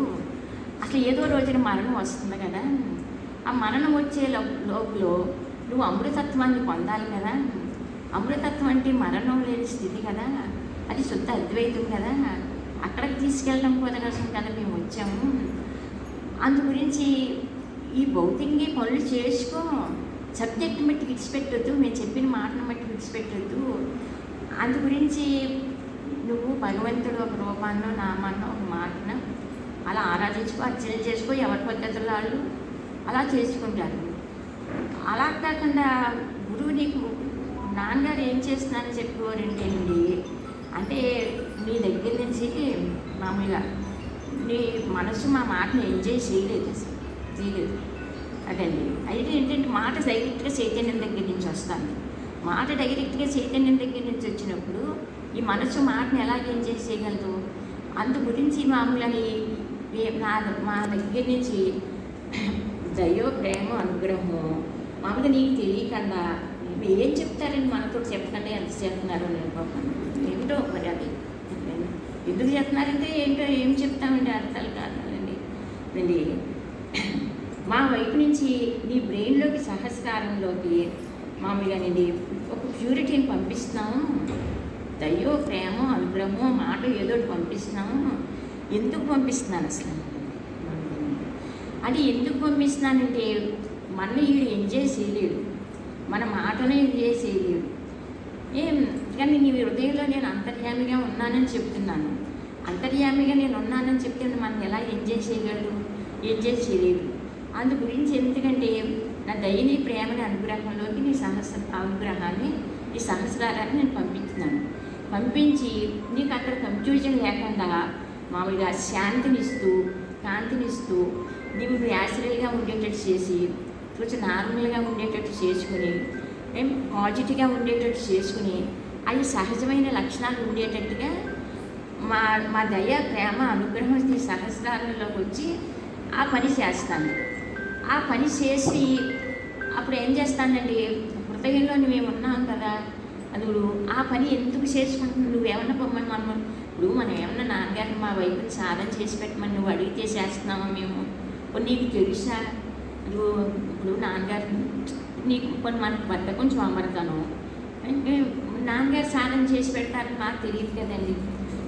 అసలు ఏదో రోజున మరణం వస్తుంది కదా. ఆ మరణం వచ్చే లోపల నువ్వు అమృతత్వాన్ని పొందాలి కదా. అమృతత్వం అంటే మరణం లేని స్థితి కదా, అది శుద్ధ అద్వైతం కదా. అక్కడికి తీసుకెళ్ళడం కోసం కదా మేము వచ్చాము. అందు గురించి ఈ భౌతికంగా పనులు చేసుకో, సబ్జెక్ట్ మట్టి విడిచిపెట్టొద్దు, నేను చెప్పిన మాటను మట్టి విడిచిపెట్టొద్దు. అందు గురించి నువ్వు భగవంతుడు ఒక రూపాన్నో, నామాన్నో, ఒక మాటను అలా ఆరాధించుకో, అర్చన చేసుకో. ఎవరి పద్ధతుల్లో వాళ్ళు అలా చేసుకుంటారు. అలా కాకుండా గురువు నీకు నాన్నగారు ఏం చేస్తున్నారని చెప్పుకోరంటేనండి, అంటే నీ దగ్గర నుంచి మామూలుగా నీ మనసు మా మాటను ఎంజాయ్ చేయలేదు. అదండి. అయితే ఏంటంటే మాట డైరెక్ట్గా చైతన్యం దగ్గర నుంచి వస్తుంది. మాట డైరెక్ట్గా చైతన్యం దగ్గర నుంచి వచ్చినప్పుడు ఈ మనసు మాటను ఎలాగ ఎంజాయ్ చేయగలదు? అందు గురించి మామూలుగా మా దగ్గర నుంచి దయో, ప్రేమ, అనుగ్రహము మామూలుగా నీకు తెలియకుండా ఏం చెప్తారని మనతో చెప్పకుండా ఎంత చెప్తున్నారో నేను ఏమిటో మరి అది ఎందుకు చెప్తున్నారంటే ఏంటో ఏం చెప్తామండి అర్థాలు కాదండి. అండి మా వైపు నుంచి నీ బ్రెయిన్లోకి, సహస్కారంలోకి మామూలుగానండి ఒక ప్యూరిటీని పంపిస్తున్నాము. దయ్యో, ప్రేమ, అనుగ్రహము, మాట ఏదో పంపిస్తున్నాము. ఎందుకు పంపిస్తున్నాను అసలు? అది ఎందుకు పంపిస్తున్నానంటే మన వీడు ఎంజాయ్ చేయలేడు, మన మాటనే ఎంజాయ్ చేయలేడు. కానీ నీ హృదయంలో నేను అంతర్యామిగా ఉన్నానని చెప్తున్నాను. అంతర్యామిగా నేను ఉన్నానని చెప్తే మనం ఎలా ఎంజాయ్ చేయగలడు? ఎంజాయ్ చేయలేడు. అందు గురించి ఎందుకంటే నా దయని, ప్రేమని, అనుగ్రహంలోకి నీ అనుగ్రహాన్ని, ఈ సహస్రారాన్ని నేను పంపించి నీకు అక్కడ కన్ఫ్యూజన్ లేకుండా మామూలుగా శాంతినిస్తూ, కాంతినిస్తూ, నీవు న్యాచురల్గా ఉండేటట్టు చేసి, కొంచెం నార్మల్గా ఉండేటట్టు చేసుకుని, పాజిటివ్గా ఉండేటట్టు చేసుకుని, అవి సహజమైన లక్షణాలు ఉండేటట్టుగా మా మా దయ ప్రేమ అనుగ్రహం ఈ సహస్రాలలోకి వచ్చి ఆ పని చేస్తాను. ఆ పని చేసి అప్పుడు ఏం చేస్తానండి, హృదయంలో మేము ఉన్నాం కదా, అందుకు ఆ పని ఎందుకు చేసుకుంటున్నావు, నువ్వేమన్నా పొమ్మని ఇప్పుడు మనం ఏమన్నా నాన్నగారిని మా వైపుని సాధన చేసి పెట్టమని నువ్వు అడిగితే చేస్తున్నామా మేము? నీకు తెలుసా, నువ్వు ఇప్పుడు నాన్నగారు నీకు కొన్ని మనకు బద్దకం సోమరతనం అంటే నాన్నగారు సాధన చేసి పెడతారని నాకు తెలియదు కదండి.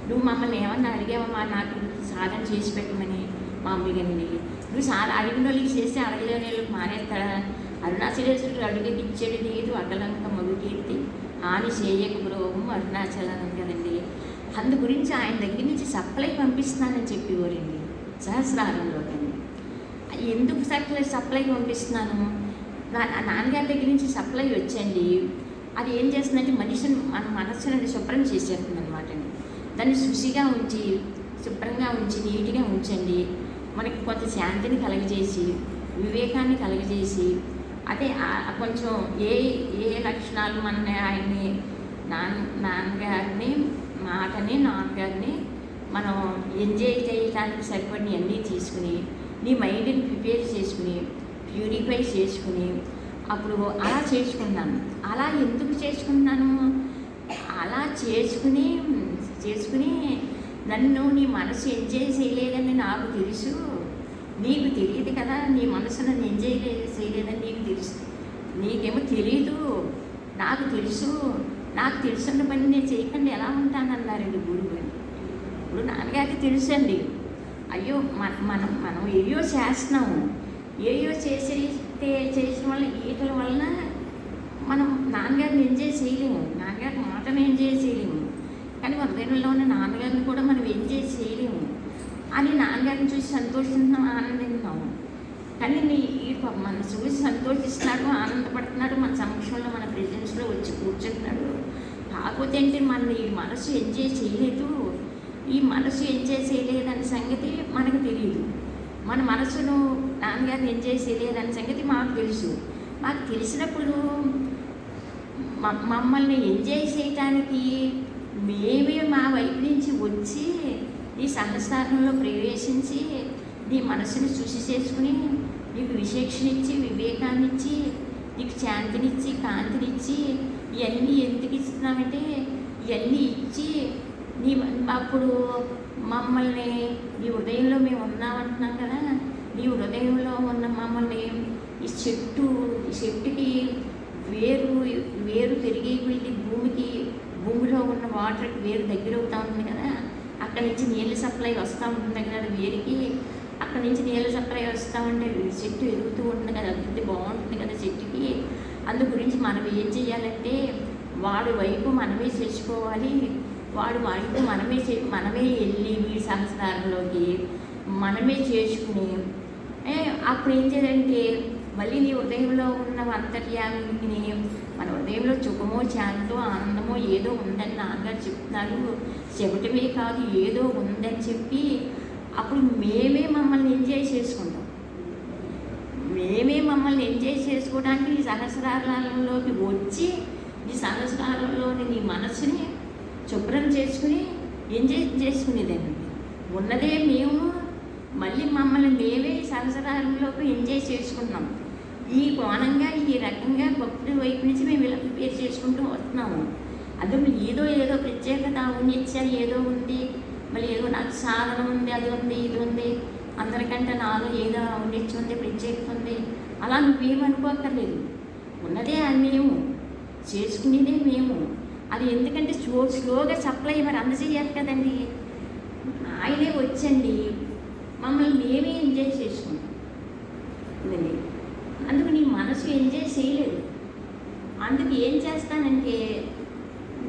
నువ్వు మమ్మల్ని ఏమన్నా అడిగావమ్మా నాకు సాధన చేసి పెట్టమని మా అమ్మ గారిని? నువ్వు అడిగిన వాళ్ళకి చేసి అడగలేని వాళ్ళకి మానేస్తాడా? అరుణాచలేశ్వరుడు అడుగుకి ఇచ్చేది లేదు అగలంక మగు కీర్తి హాని చేయక బ్రోహం అరుణాచలం కదండి. అందు గురించి ఆయన దగ్గర నుంచి సప్లై పంపిస్తున్నానని చెప్పేవారండి సహస్రారంలోకి. ఎందుకు సప్లై పంపిస్తున్నాను, నాన్నగారి దగ్గర నుంచి సప్లై వచ్చండి. అది ఏం చేస్తుందంటే మనిషిని మన మనస్సుని శుభ్రం చేసేస్తుంది అనమాట అండి. దాన్ని శుచిగా ఉంచి శుభ్రంగా ఉంచి నీట్గా ఉంచండి. మనకి కొంత శాంతిని కలగజేసి వివేకాన్ని కలగజేసి అదే కొంచెం ఏ ఏ లక్షణాలు మన ఆయన్ని నాన్నగారిని నాన్నగారిని మనం ఎంజాయ్ చేయడానికి సరిపడిన అన్నీ తీసుకుని నీ మైండ్ని ప్రిపేర్ చేసుకుని ప్యూరిఫై చేసుకుని అప్పుడు అలా చేసుకున్నాను. అలా ఎందుకు చేసుకున్నాను, అలా చేసుకుని నన్ను నీ మనసు ఎంజాయ్ చేయలేదని నాకు తెలుసు, నీకు తెలియదు కదా, నీ మనసు నన్ను ఎంజాయ్ చేయలేదని నీకు తెలుసు, నీకేమో తెలీదు, నాకు తెలుసు, నాకు తెలుసున్న పని నేను చేయకుండా ఎలా ఉంటానన్నారండి గురువు. ఇప్పుడు నాన్నగారికి తెలుసండి, అయ్యో మనం ఏయో చేస్తున్నాము, ఏయో చేసిన వల్ల ఈటల వలన మనం నాన్నగారిని ఎంజాయ్ చేయలేము, నాన్నగారి మాటను ఎంజాయ్ చేయలేము, కానీ హృదయంలో ఉన్న నాన్నగారిని కూడా మనం ఎంజాయ్ చేయలేము అని నాన్నగారిని చూసి సంతోషిస్తున్నాం, ఆనందిస్తున్నాము. కానీ మన చూసి సంతోషిస్తున్నాడు, ఆనందపడుతున్నాడు, మన సమక్షంలో మన ప్రెజెన్స్లో వచ్చి కూర్చుంటున్నాడు. కాకపోతే ఏంటి ఈ మనసు ఎంజాయ్ చేయలేదు, ఈ మనసు ఎంజాయ్ చేయలేదనే సంగతి మనకు తెలియదు. మన మనసును నాన్నగారిని ఎంజాయ్ చేయలేదనే సంగతి మాకు తెలుసు. మాకు తెలిసినప్పుడు మమ్మల్ని ఎంజాయ్ చేయటానికి మేమే మా వైపు నుంచి వచ్చి ఈ సహస్రంలో ప్రవేశించి నీ మనసుని శుచి చేసుకుని నీకు విశేషణ ఇచ్చి వివేకాన్ని ఇచ్చి నీకు శాంతినిచ్చి కాంతినిచ్చి ఇవన్నీ ఎందుకు ఇస్తున్నామంటే ఇవన్నీ ఇచ్చి అప్పుడు మమ్మల్ని నీ హృదయంలో మేము ఉన్నామంటున్నాం కదా, నీ హృదయంలో ఉన్న మమ్మల్ని ఈ చెట్టుకి వేరు పెరిగి వెళ్ళి భూమిలో ఉన్న వాటర్కి వేరు దగ్గర అవుతూ ఉంటుంది కదా, అక్కడి నుంచి నీళ్ళ సప్లై వస్తూ ఉంటుంది కదా వేరికి, అక్కడి నుంచి నీళ్ళ సప్లై వస్తూ ఉంటే చెట్టు ఎదుగుతూ ఉంటుంది కదా, అభివృద్ధి బాగుంటుంది కదా చెట్టుకి. అందు గురించి మనం ఏం చేయాలంటే వాడి వైపు మనమే చేసుకోవాలి, వాడి వైపు మనమే వెళ్ళి వీడి సహస్రారంలోకి మనమే చేసుకుని అప్పుడు ఏం చేయాలంటే మళ్ళీ నీ హృదయంలో ఉన్న అంతర్యామిని మన హృదయంలో సుఖమో శాంతో ఆనందమో ఏదో ఉందని నాన్నగారు చెప్తున్నారు, చెబుటమే కాదు ఏదో ఉందని చెప్పి అప్పుడు మేమే మమ్మల్ని ఎంజాయ్ చేసుకుంటాం. మేమే మమ్మల్ని ఎంజాయ్ చేసుకోవడానికి ఈ సహస్రాలలోకి వచ్చి ఈ సహస్రాలలోని నీ మనసుని శుభ్రం చేసుకుని ఎంజాయ్ చేసుకునేదండి. ఉన్నదే మేము మళ్ళీ మమ్మల్ని మేమే సహస్రాలలోకి ఎంజాయ్ చేసుకుంటున్నాం. ఈ కోణంగా ఈ రకంగా భక్తుడి వైపు నుంచి మేము ఇలా ప్రిపేర్ చేసుకుంటూ వస్తున్నాము. అందులో ఏదో ప్రత్యేకత ఉన్నిచ్చా ఏదో ఉంది, మళ్ళీ ఏదో నాకు సాధన ఉంది, అది ఉంది, ఇది ఉంది, అందరికంటే నాలో ఏదో ఉన్నిచ్చి ఉంది, ప్రత్యేకత ఉంది, అలా నువ్వేమనుకోక్కర్లేదు. ఉన్నదే మేము చేసుకునేదే మేము. అది ఎందుకంటే స్లోగా సప్లై మరి అందజేయాలి కదండి. ఆయనే వచ్చండి మమ్మల్ని మేమే ఎంజాయ్ చేసుకుంటాం ఇదండి. అందుకు నీ మనసు ఎంజాయ్ చేయలేదు. అందుకు ఏం చేస్తానంటే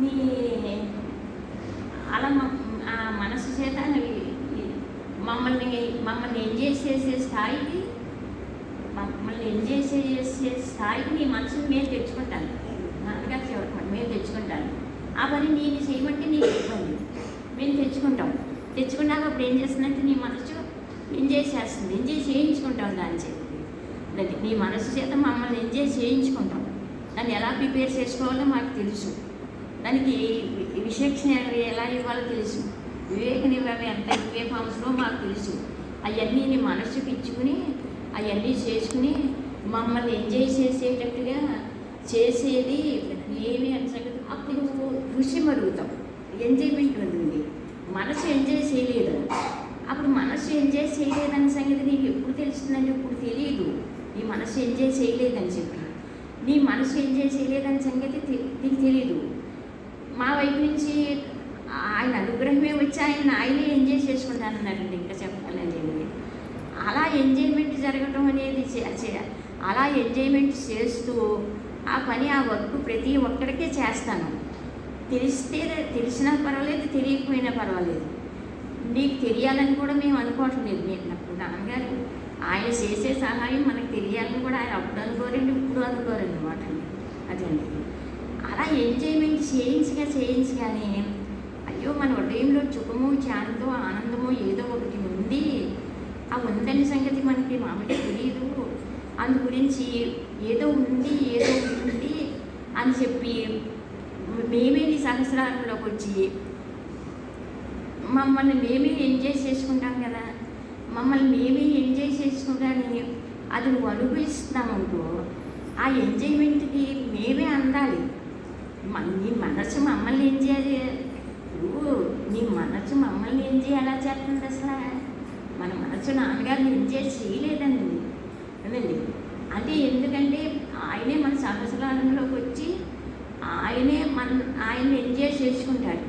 నీ అలా ఆ మనసు చేత మమ్మల్ని ఎంజాయ్ చేసే స్థాయికి నీ మనసుని మేము తెచ్చుకుంటాను. నాన్నగారు చెప్పమండి మేము తెచ్చుకుంటాను. ఆ పని నేను చేయమంటే నీకు ఇబ్బంది, మేము తెచ్చుకున్నాక అప్పుడు ఏం చేస్తుందంటే నీ మనసు ఎంజాయ్ చేస్తుంది, ఎంజాయ్ చేయించుకుంటాం. దాని చేత నీ మనసు చేత మమ్మల్ని ఎంజాయ్ చేయించుకుంటాం. దాన్ని ఎలా ప్రిపేర్ చేసుకోవాలో మాకు తెలుసు, దానికి విశేషణ ఎలా ఇవ్వాలో తెలుసు. వివేకనివ్వవి ఎంత వివేకం అవసరమో మాకు తెలుసు. అవన్నీ నీ మనసుకి ఇచ్చుకుని అవన్నీ చేసుకుని మమ్మల్ని ఎంజాయ్ చేసేటట్టుగా చేసేది ఏమి అని సంగతి. అప్పుడు ఋషి మరుగుతాం, ఎంజాయ్మెంట్ ఉంటుంది. మనసు ఎంజాయ్ చేయలేదు. అప్పుడు మనసు ఎంజాయ్ చేయలేదన్న సంగతి నీకు ఎప్పుడు తెలుస్తుందని ఇప్పుడు తెలియదు. నీ మనసు ఎంజాయ్ చేయలేదని చెప్పి నీ మనసు ఎంజాయ్ చేయలేదని సంగతి నీకు తెలియదు. మా వైపు నుంచి ఆయన అనుగ్రహమే వచ్చి ఆయనే ఎంజాయ్ చేసుకుంటానన్నారండి. ఇంకా చెప్పాలండి, అలా ఎంజాయ్మెంట్ జరగటం అనేది అలా ఎంజాయ్మెంట్ చేస్తూ ఆ పని ఆ వర్క్ ప్రతి ఒక్కడికే చేస్తాను. తెలిసినా పర్వాలేదు, తెలియకపోయినా పర్వాలేదు. నీకు తెలియాలని కూడా మేము అనుకోవటం లేదు. నేను నాకు నాన్నగారు ఆయన చేసే సహాయం మనకు తెలియాలని కూడా ఆయన అప్పుడు అనుకోరండి, ఇప్పుడు అనుకోరండి అన్నమాట అండి. అదండి అలా ఎంజాయ్మెంట్ చేయించగానే అయ్యో మన హృదయంలో సుఖము, శాంతో, ఆనందము ఏదో ఒకటి ఉంది. ఆ ఉందని సంగతి మనకి మామూలుగా తెలియదు. అందు గురించి ఏదో ఉంది అని చెప్పి మేమే నీ సహస్రారంలోకి వచ్చి మమ్మల్ని మేమే ఎంజాయ్ చేసుకుంటాం కదా. మమ్మల్ని మేమే ఎంజాయ్ చేసుకుంటాని అది నువ్వు అనుభవిస్తున్నామనుకో, ఆ ఎంజాయ్మెంట్కి మేమే అందాలి. నీ మనసు మమ్మల్ని ఎంజాయ్ నీ మనసు మమ్మల్ని ఎంజాయ్ ఎలా చేస్తుంది? అసలు మన మనసు నాన్నగారిని ఎంజాయ్ చేయలేదండి అదండి. అంటే ఎందుకంటే ఆయనే మన సహస్రారంలోకి వచ్చి ఆయన ఎంజాయ్ చేసుకుంటాడు.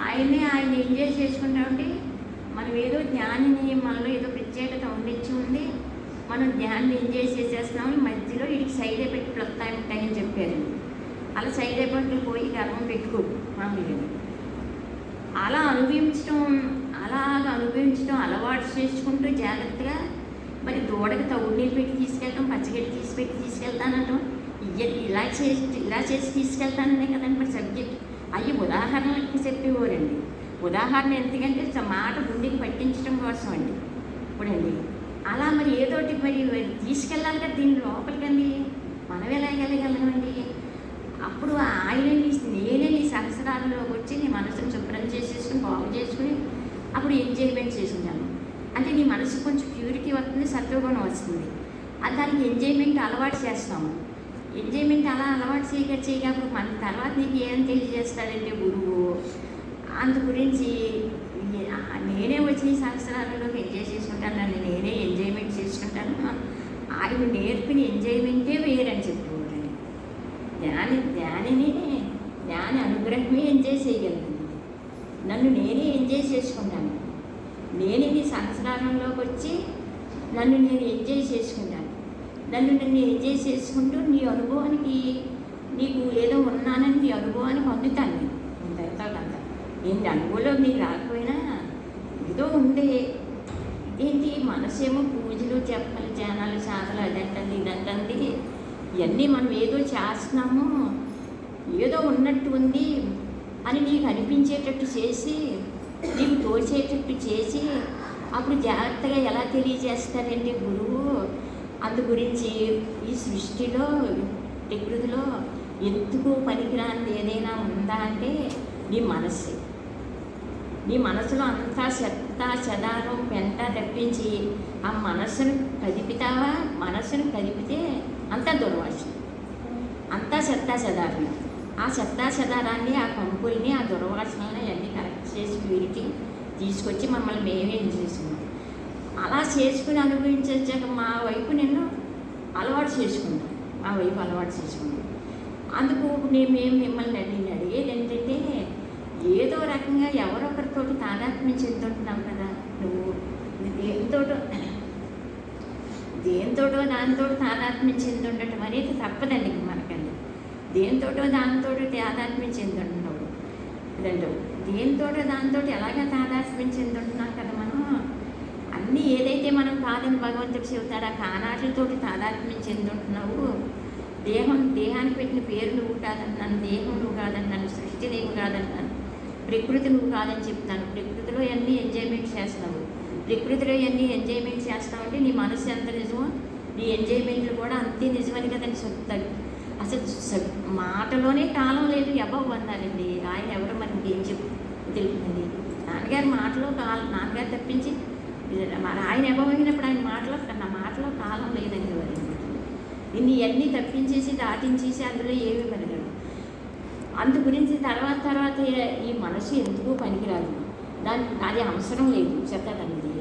ఆయన ఎంజాయ్ చేసుకుంటా ఉంటే మనం ఏదో జ్ఞానిని మనలో ఏదో ప్రత్యేకత ఉండి మనం జ్ఞాన్ని ఎంజాయ్ చేసేస్తున్నామని మధ్యలో వీడికి సైడ్ ఎఫెక్ట్లు ఉంటాయని చెప్పారండి. అలా సైడ్ ఎఫెక్ట్లు పోయి గర్వం పెట్టుకో మామూలుగా. అలాగ అనుభవించడం అలవాటు చేసుకుంటూ జాగ్రత్తగా మరి దూడకి తౌడు నీళ్ళు పెట్టి తీసుకెళ్ళటం, పచ్చగడ్డి తీసుకెళ్తానటం, ఇలా చేసి తీసుకెళ్తాననే కదండి మరి సబ్జెక్ట్. అవి ఉదాహరణలకి చెప్పేవారండి. ఉదాహరణ ఎందుకంటే మాట గుండెకి పట్టించడం కోసం అండి. ఇప్పుడండి అలా మరి ఏదోటి మరి తీసుకెళ్ళాలి కదా దీని లోపలికండి. మనం ఎలా వెళ్ళగలమండి? అప్పుడు నేనే నీ సహస్రాలలోకి వచ్చి నీ మనసును శుభ్రం చేసేసుకుని బాగు చేసుకుని అప్పుడు ఎంజాయ్మెంట్ చేసుకుంటాను. అంటే నీ మనసు కొంచెం ప్యూరిటీ వస్తుంది, సత్వగుణం వస్తుంది. దానికి ఎంజాయ్మెంట్ అలవాటు చేస్తాము. ఎంజాయ్మెంట్ అలా అలవాటు చేయగా అప్పుడు మన తర్వాత నీకు ఏం తెలియజేస్తాడంటే గురువు. అందు గురించి నేనే వచ్చి సహస్రాలలోకి ఎంజాయ్ చేసుకుంటాను, నేనే ఎంజాయ్మెంట్ చేసుకుంటాను. ఆయన నేర్పిన ఎంజాయ్మెంటే వేరని చెప్పుకోవాలి. జ్ఞాని అనుగ్రహమే ఎంజాయ్ చేయగలను. నన్ను నేనే ఎంజాయ్ చేసుకుంటాను. నేనే నీ సహస్రారంలోకి వచ్చి నన్ను నేను ఎంజాయ్ చేసుకుంటాను. నన్ను ఎంజాయ్ చేసుకుంటూ నీ అనుభవానికి నీకు ఏదో ఉన్నానని నీ అనుభవానికి అందుతాను. నేను తర్వాత ఏంటి అనుభవంలో నీకు రాకపోయినా ఏదో ఉండే. ఇదేంటి మనసేమో పూజలు, చెప్పలు, ధ్యానాలు, సాధలు అదంటండి ఇదంటండి ఇవన్నీ మనం ఏదో చేస్తున్నాము, ఏదో ఉన్నట్టు ఉంది అని నీకు అనిపించేటట్టు చేసి, నీకు తోచేటట్టు చేసి అప్పుడు జాగ్రత్తగా ఎలా తెలియజేస్తాడంటే గురువు. అందు గురించి ఈ సృష్టిలో, ప్రకృతిలో ఎందుకు పనికిరానిది ఏదైనా ఉందా అంటే నీ మనస్సు. నీ మనసులో అంతా చెత్త చెదారం పెంట తప్పించి ఆ మనస్సును కదిపితావా? మనస్సును కదిపితే అంతా దుర్వాసన, అంతా చెత్త చెదారం. ఆ చెత్త చెదారాన్ని, ఆ కంపుల్ని, ఆ దుర్వాసనని అన్నీ కరెక్ట్ చేసి వీరికి తీసుకొచ్చి మమ్మల్ని మేమే చేసుకున్నాం. అలా చేసుకుని అనుభవించాక మా వైపు నేను అలవాటు చేసుకున్నాను. అందుకు మేము మిమ్మల్ని అడిగేది ఏంటంటే ఏదో రకంగా ఎవరొకరితో తాదాత్మ్యం చెందుంటున్నాం కదా. నువ్వు దేనితోటో దానితో తాదాత్మ్యం చెందుండటం అనేది తప్పదండి మనకండి. దేనితోటో దానితో తాదాత్మ్యం చెందుంటున్నావు రెండో దేనితోటో దానితో ఎలాగ తాదాత్మ్యం చెందుంటున్నాం కదా. మనం అన్నీ ఏదైతే మనం కాదని భగవంతుడు చెబుతాడు ఆ కానాట్లతోటి తాదాత్మ్యం చెందుంటున్నావు. దేహానికి పెట్టిన పేరు నువ్వు కాదన్నాను, దేహం నువ్వు కాదన్నాను, సృష్టి నువ్వు కాదన్నాను, ప్రకృతి నువ్వు కాదని చెప్తాను. ప్రకృతిలో అన్నీ ఎంజాయ్మెంట్ చేస్తున్నావు. ప్రకృతిలో అన్నీ ఎంజాయ్మెంట్ చేస్తామంటే నీ మనసు ఎంత నిజమో నీ ఎంజాయ్మెంట్లు కూడా అంతే నిజమని కదని చెప్తాడు. అసలు మాటలోనే కాలం లేదు. ఎవరు అన్నారండి. ఆయన ఎవరో మనకి ఏం తెలుపుతుంది. నాన్నగారు మాటలో నాన్నగారు తప్పించి మరి ఆయన అభమైనప్పుడు ఆయన మాటలో నా మాటలో కాలం లేదండి వారి ఇన్ని తప్పించేసి దాటించేసి అందులో ఏమీ పనిగలరు. అందు గురించి తర్వాత ఈ మనసు ఎందుకు పనికిరాదు, అది అవసరం లేదు చెత్తదన్నది.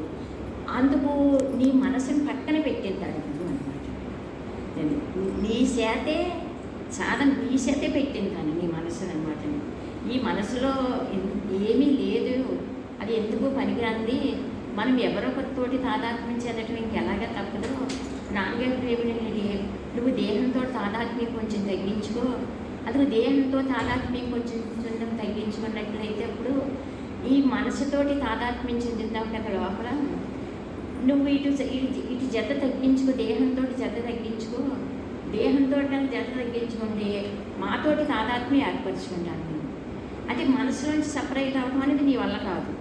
అందుకు నీ మనసుని పక్కన పెట్టేద్దాడు అనమాట. నీ చేతే సాధన నీ చేతే పెట్టిందాను నీ మనసుని అనమాట. ఈ మనసులో ఏమీ లేదు, అది ఎందుకు పనికిరాంది. మనం ఎవరొకరితోటి తాదాత్మ్యం చెందటం ఇంకెలాగా తప్పదు. నాన్నగారు ప్రేమిని నువ్వు దేహంతో తాదాత్మ్యం కొంచెం తగ్గించుకో, అది దేహంతో తాదాత్మ్యం కొంచెం తగ్గించుకున్నట్లయితే అప్పుడు ఈ మనసుతోటి తాదాత్మ్యం చెందుతాం కదా లోపల. నువ్వు ఇటు జత తగ్గించుకో, దేహంతో జత తగ్గించుకో, దేహంతో జత తగ్గించుకోండి, మాతోటి తాదాత్మ్యం ఏర్పరచుకుంటాను. అంటే మనసులోంచి సపరేట్ అవ్వడం అనేది నీ వల్ల కాదు,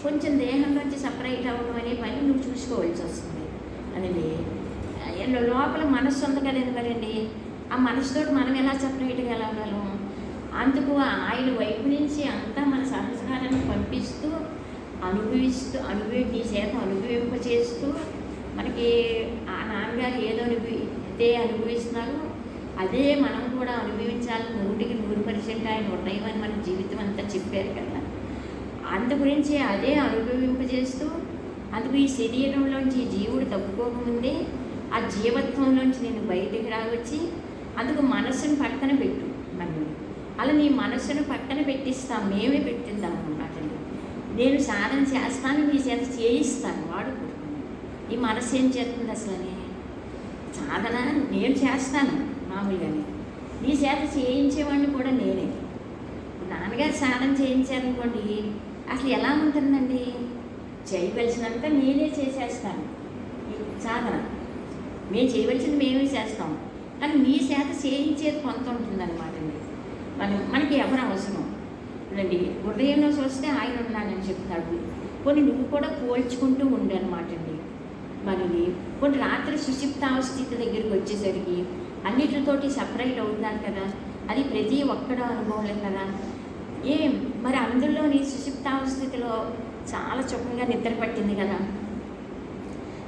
కొంచెం దేహంలోంచి సపరేట్ అవ్వడం అనే పని నువ్వు చూసుకోవాల్సి వస్తుంది అనేది. లోపల మనస్సు ఉంది కదండి మరండి, ఆ మనసుతో మనం ఎలా సపరేట్గా వెళ్ళగలం. అందుకు ఆయన వైపు నుంచి అంతా మన సహస్రాలను పంపిస్తూ నీ చేత అనుభవింపచేస్తూ మనకి ఆ నాన్నగారు ఏదో అనుభవిస్తున్నారు, అదే మనం కూడా అనుభవించాలి. 100% ఆయన ఉన్నాయని మన జీవితం అంతా చెప్పారు కదా. అందు గురించి అదే అనుభవింపజేస్తూ అందుకు ఈ శరీరంలోంచి ఈ జీవుడు తప్పుకోకముందే ఆ జీవత్వంలోంచి నేను బయటికి రావచ్చి అందుకు మనస్సును పక్కన పెట్టు. మనం అలా నీ మనస్సును పక్కన పెట్టిస్తాం, మేమే పెట్టిద్దాం అన్నమాట. నేను సాధన చేస్తాను, నీ చేత చేయిస్తాను వాడుకుంటున్నాను. ఈ మనస్సు ఏం చేస్తుంది అసలని? సాధన నేను చేస్తాను మామూలుగానే, నీ చేత చేయించేవాడిని కూడా నేనే. నాన్నగారు సాధన చేయించారనుకోండి, అసలు ఎలా ఉంటుందండి? చేయవలసినంత నేనే చేసేస్తాను. సాధన మేము చేయవలసింది మేమే చేస్తాం, కానీ నీ చేత చేయించేది కొంత ఉంటుందన్నమాట అండి. మనకి ఎవరు అవసరం అండి? హృదయంలో చూస్తే ఆయన ఉన్నానని చెప్తాడు. కొన్ని నువ్వు కూడా పోల్చుకుంటూ ఉండే అనమాట అండి. మరి కొన్ని రాత్రి సుషిప్తావస్థితి దగ్గరికి వచ్చేసరికి అన్నిటితోటి సపరేట్ అవుతున్నారు కదా, అది ప్రతి ఒక్కడో అనుభవం కదా. మరి అందులోని సుషిప్తావస్థితిలో చాలా సుఖంగా నిద్ర పట్టింది కదా,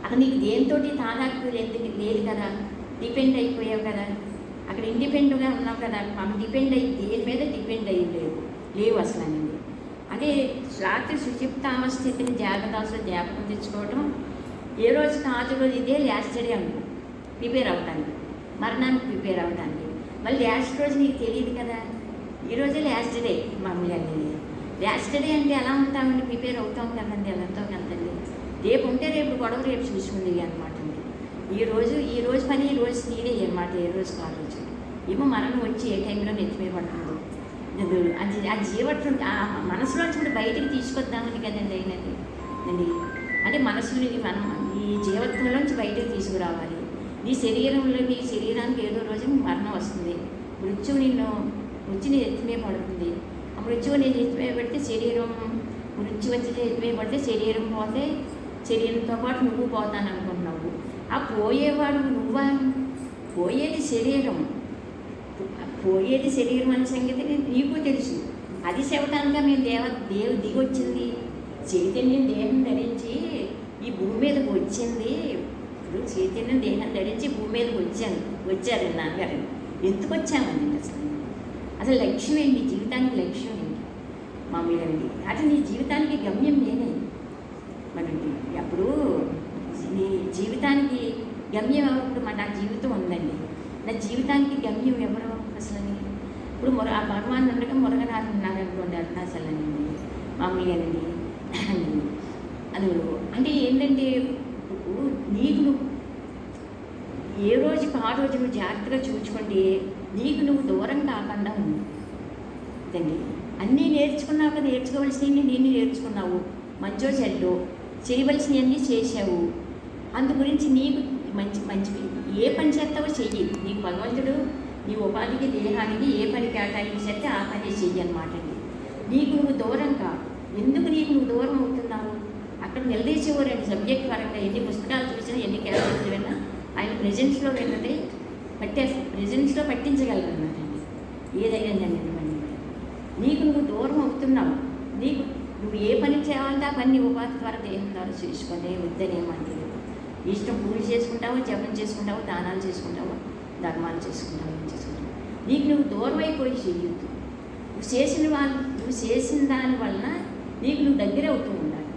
అక్కడ నీకు దేనితోటి తాదాత్మ్యం లేదు కదా, డిపెండ్ అయిపోయావు కదా, అక్కడ ఇండిపెండెంట్గా ఉన్నావు కదా. మనం డిపెండ్ అయ్యి దేని మీద డిపెండ్ అయ్యి లేవు అసలు అనేది. అదే రాత్రి సుషిప్తావస్థితిని జాగ్రత్త జ్ఞాపకం తెచ్చుకోవడం. ఏ రోజు కాదు రోజు ఇదే లాస్ట్ డే అనుకో ప్రిపేర్ అవ్వడానికి, మరణానికి ప్రిపేర్ అవ్వడానికి. మళ్ళీ లాస్ట్ రోజు నీకు తెలియదు కదా, ఈరోజే లాస్ట్ డే మామూలుగా అనేది. లాస్ట్ డే అంటే ఎలా ఉంటామండి? ప్రిపేర్ అవుతాం కదండి, ఎంతో కంతండి. రేపు ఉంటే రేపు గొడవ రేపు చూసుకుంది అనమాట అండి. ఈ రోజు పని ఈ రోజు తీరే అనమాట, ఏ రోజు కావచ్చు. ఏమో మరణం వచ్చి ఏ టైంలో నెత్తిమీ పడుతుందో అది ఆ జీవత్వం ఆ మనసులోంచి కూడా బయటికి తీసుకొద్దామని కదండి అయినది అండి. అంటే మనసుని మనం ఈ జీవత్వంలోంచి బయటకు తీసుకురావాలి. నీ శరీరానికి ఏదో రోజు మరణం వస్తుంది, మృత్యువు నీ ఎత్తిమే పడుతుంది. ఆ మృత్యువు నేను ఎత్తిమే పడితే శరీరం, మృత్యు వచ్చి ఎత్తిమే పడితే శరీరం పోతే శరీరంతో పాటు నువ్వు పోతాను అనుకుంటున్నావు. ఆ పోయేవాడు నువ్వా? పోయేది శరీరం అనే సంగతి నీకు తెలుసు. అది చెవటానిగా మేము దేవుడు దిగొచ్చింది, చైతన్యం దేహం ధరించి ఈ భూమి మీదకి వచ్చింది. ఇప్పుడు చైతన్యం దేహం ధరించి భూమి మీదకి వచ్చారు నాన్నగారు. ఎందుకు వచ్చామండి అసలు లక్ష్యం ఏంటి? జీవితానికి లక్ష్యం ఏంటి మామూలుగా అండి? అంటే నీ జీవితానికి గమ్యం నేనే మనండి. అప్పుడు నీ జీవితానికి గమ్యం ఎవరు? నా జీవితం ఉందండి, నా జీవితానికి గమ్యం ఎవరు అసలు? ఇప్పుడు ఆ భగవాన్ ఉండగా మురగనాథ్ ఉన్నారనుకోండి అరుణాచలండి మామూలుగానండి. అది అంటే ఏంటంటే నీకు ఏ రోజుకి ఆ రోజు నువ్వు జాగ్రత్తగా చూసుకుంటే నీకు నువ్వు దూరం కాకుండా ఉందండి. అన్నీ నేర్చుకున్నావు కదా, నేర్చుకోవాల్సినవి నేను నేర్చుకున్నావు, మంచో చెడ్డో చేయవలసినవన్నీ చేసావు. అందు గురించి నీకు మంచివి ఏ పని చేస్తావో చెయ్యి. నీకు భగవంతుడు నీ ఉపాధికి దేహానికి ఏ పని కేటాయించేస్తే ఆ పని చెయ్యి అనమాట అండి. నీకు నువ్వు దూరం కా. ఎందుకు నీకు నువ్వు దూరం అవుతున్నావు? అక్కడ నిలదీసేవారండి సబ్జెక్ట్ పరంగా. ఎన్ని పుస్తకాలు చూసినా ఎన్ని క్యారెక్టర్స్ విన్నా ఆయన ప్రెజెన్స్లో వెళ్ళినది ప్రెజెన్స్లో పట్టించగలరు అన్నమాట అండి. ఏదైందండి నీకు నువ్వు దూరం అవుతున్నావు. నీకు నువ్వు ఏ పని చేయాలంటే ఆ పని ఉపాధి ద్వారా దేహం ద్వారా చేసుకునే వద్దనేమంటే ఇష్టం పూజ చేసుకుంటావో, జపం చేసుకుంటావో, దానాలు చేసుకుంటావో, ధర్మాలు చేసుకుంటావో, ఏం చేసుకుంటావు. నీకు నువ్వు దూరం అయిపోయి చేయొద్దు. నువ్వు చేసిన దాని వలన నీకు నువ్వు దగ్గర అవుతూ ఉండాలి.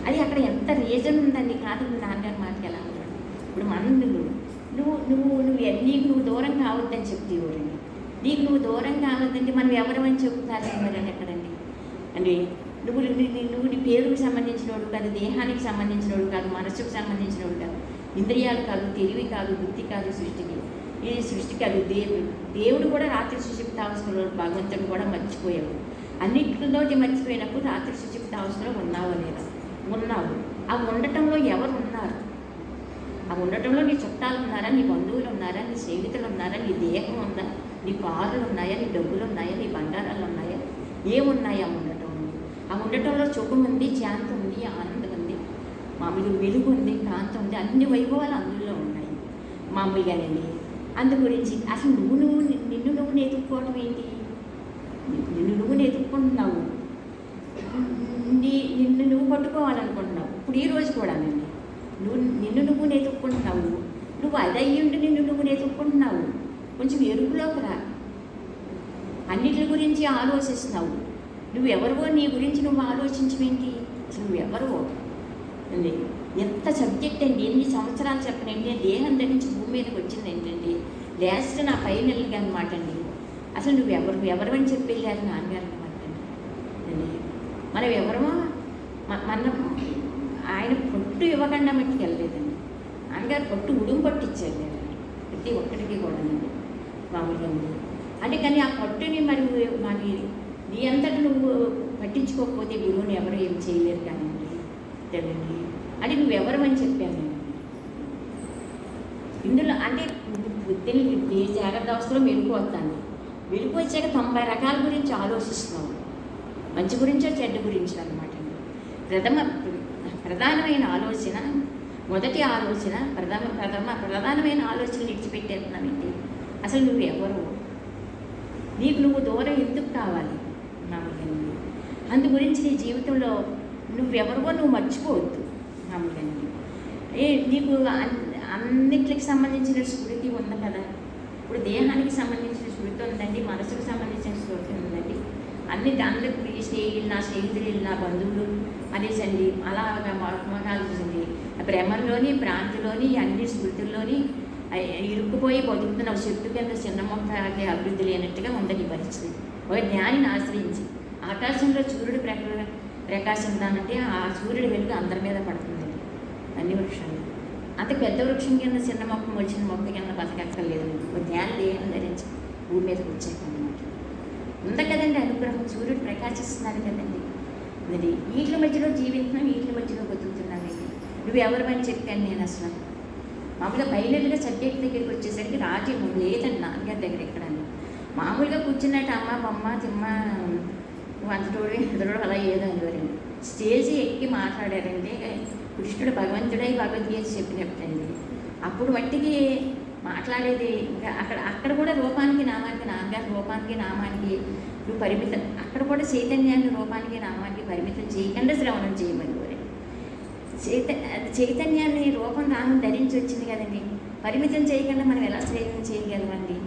అది అక్కడ ఎంత రీజన్ ఉందండి. కాదు నాన్నగారి మాటకి ఎలా ఉంటాడు. ఇప్పుడు మనం నీకు నువ్వు దూరం కావద్దని చెప్తే ఎవరండి? నీకు నువ్వు దూరం కావద్దంటే మనం ఎవరమని చెప్తారు మరి ఎక్కడండి అంటే నువ్వు నీ పేరుకు సంబంధించినోడు కాదు, దేహానికి సంబంధించినోడు కాదు, మనసుకు సంబంధించినోడు కాదు, ఇంద్రియాలు కాదు, తెలివి కాదు, బుద్ధి కాదు, ఈ సృష్టి కాదు. దేవుడు కూడా రాత్రి సుషుప్తావస్థలో భగవంతుడు కూడా మర్చిపోయావు. అన్నింటిలోకి మర్చిపోయినప్పుడు రాత్రి సుషుప్తావస్థలో ఉన్నావో లేదా? ఉన్నావు. ఆ ఉండటంలో ఎవరు ఉన్నారు? ఆ ఉండటంలో నీ చుట్టాలు ఉన్నారా, నీ బంధువులు ఉన్నారా, నీ స్నేహితులు ఉన్నారా, నీ దేహం ఉందా, నీ పారులు ఉన్నాయా, నీ డబ్బులు ఉన్నాయా, నీ బంగారాలు ఉన్నాయా, ఏమున్నాయి ఆ ఉండటంలో? ఆ ఉండటంలో సుఖం ఉంది, శాంతి ఉంది, ఆనందం ఉంది, మామూలుగా వెలుగు ఉంది, కాంతి ఉంది, అన్ని వైభవాలు అందులో ఉన్నాయి మామూలుగానండి. అందు గురించి అసలు నిన్ను నువ్వు నెతుక్కోవటం ఏంటి? నిన్ను నువ్వు నెతుక్కుంటున్నావు, నిన్ను నువ్వు పట్టుకోవాలనుకుంటున్నావు. ఇప్పుడు ఈ రోజు కూడానండి నిన్ను నువ్వు నెతుక్కుంటున్నావు. నువ్వు అది అయ్యుండి నిన్ను నువ్వు నెతుక్కుంటున్నావు. కొంచెం ఎరుపులోకి రా. అన్నిటి గురించి ఆలోచిస్తున్నావు. నువ్వెవరివో నీ గురించి నువ్వు ఆలోచించవేంటి? అసలు నువ్వెవరివో అండి. ఎంత సబ్జెక్ట్ అండి. ఎన్ని సంవత్సరాలు చెప్పనండి. దేహం ధరించి భూమి మీదకి వచ్చింది ఏంటండి లాస్ట్ నా 5 నెలలుగా అనమాట అండి. అసలు ఎవరని చెప్పి వెళ్ళారు నాన్నగారు అనమాట అండి. మనం ఎవరమో మన ఆయన పొట్టు ఇవ్వకుండా మట్టికి వెళ్ళలేదండి. నాన్నగారు పొట్టు ఉడుము పట్టించారు లేదండి ప్రతి ఒక్కరికి కూడానండి మామూలుగా. అంటే కానీ ఆ పొట్టుని మరి నీ అంతటి నువ్వు పట్టించుకోకపోతే గురువుని ఎవరు ఏం చేయలేరు కానివ్వండి తెలియండి. అంటే నువ్వెవరమని చెప్పాను నేను ఇందులో. అంటే బుద్ధిని జాగ్రత్త అవస్థలో మెరుగు వస్తాను. మెరుగు వచ్చాక 90 రకాల గురించి ఆలోచిస్తున్నావు. మంచి గురించో చెడ్డ గురించి అనమాట. ప్రధానమైన ఆలోచన, మొదటి ఆలోచన, ప్రధానమైన ఆలోచనలు విడిచిపెట్టేస్తున్నానండి. అసలు నువ్వెవరు? నీకు నువ్వు దూరం ఎందుకు కావాలి? మామూలుగా అందు గురించి నీ జీవితంలో నువ్వెవరివో నువ్వు మర్చిపోవద్దు మామూలుగా. నీకు అన్నిటికి సంబంధించిన స్మృతి ఉంది కదా. ఇప్పుడు దేహానికి సంబంధించిన స్మృతి ఉందండి, మనసుకు సంబంధించిన స్మృతి ఉందండి. అన్ని దానిలో నా స్నేహితులు, నా బంధువులు అనేసండి అలాగా ఆలోచించింది. భ్రమంలోని, భ్రాంతిలోని, అన్ని స్మృతుల్లోని ఇరుక్కుపోయి బతుకుతున్న చెట్టు కింద చిన్న మొక్కకి అభివృద్ధి లేనట్టుగా ఉందని పరిస్థితి. ఒక జ్ఞానిని ఆశ్రయించి ఆకాశంలో సూర్యుడు ప్రకాశిందానంటే ఆ సూర్యుడి వెలుగు అందరి మీద పడుతుందండి. అన్ని వృక్షాలు అంత పెద్ద వృక్షం కింద చిన్న మొక్క మొలిచిన మొక్క కింద బతకక్కర్లేదు. ఒక జ్ఞాని దేహం ధరించి భూమి మీదకి వచ్చాకన్నమాట. ఉంది కదండి అనుగ్రహం. సూర్యుడు ప్రకాశిస్తున్నాడు కదండి. అది వీటి మధ్యలో జీవిస్తున్నాం, వీటి మధ్యలో బతుకుతున్నానండి. నువ్వెవరమని చెప్పాను నేను అసలు. మామూలుగా ఫైనల్గా సబ్జెక్ట్ దగ్గరికి వచ్చేసరికి రాజ్యం లేదండి నాన్నగారి దగ్గర ఎక్కడ. మామూలుగా కూర్చున్నట్టు అమ్మ బొమ్మ తిమ్మ వంతటోడు ఇద్దరు అలా ఏదో అనేవారండి. స్టేజ్ ఎక్కి మాట్లాడారంటే కృష్ణుడు భగవంతుడై భగవద్గీత చెప్పినట్టండి. అప్పుడు మట్టికి మాట్లాడేది ఇంకా అక్కడ కూడా రూపానికి నామానికి, నాన్నగారి రూపానికి నామానికి నువ్వు పరిమితం. అక్కడ కూడా చైతన్యాన్ని రూపానికి నామానికి పరిమితం చేయకుండా శ్రవణం చేయమని వారు. చైతన్యాన్ని రూపం నామం ధరించి వచ్చింది కదండి. పరిమితం చేయకుండా మనం ఎలా శ్రవణం చేయగలమండి?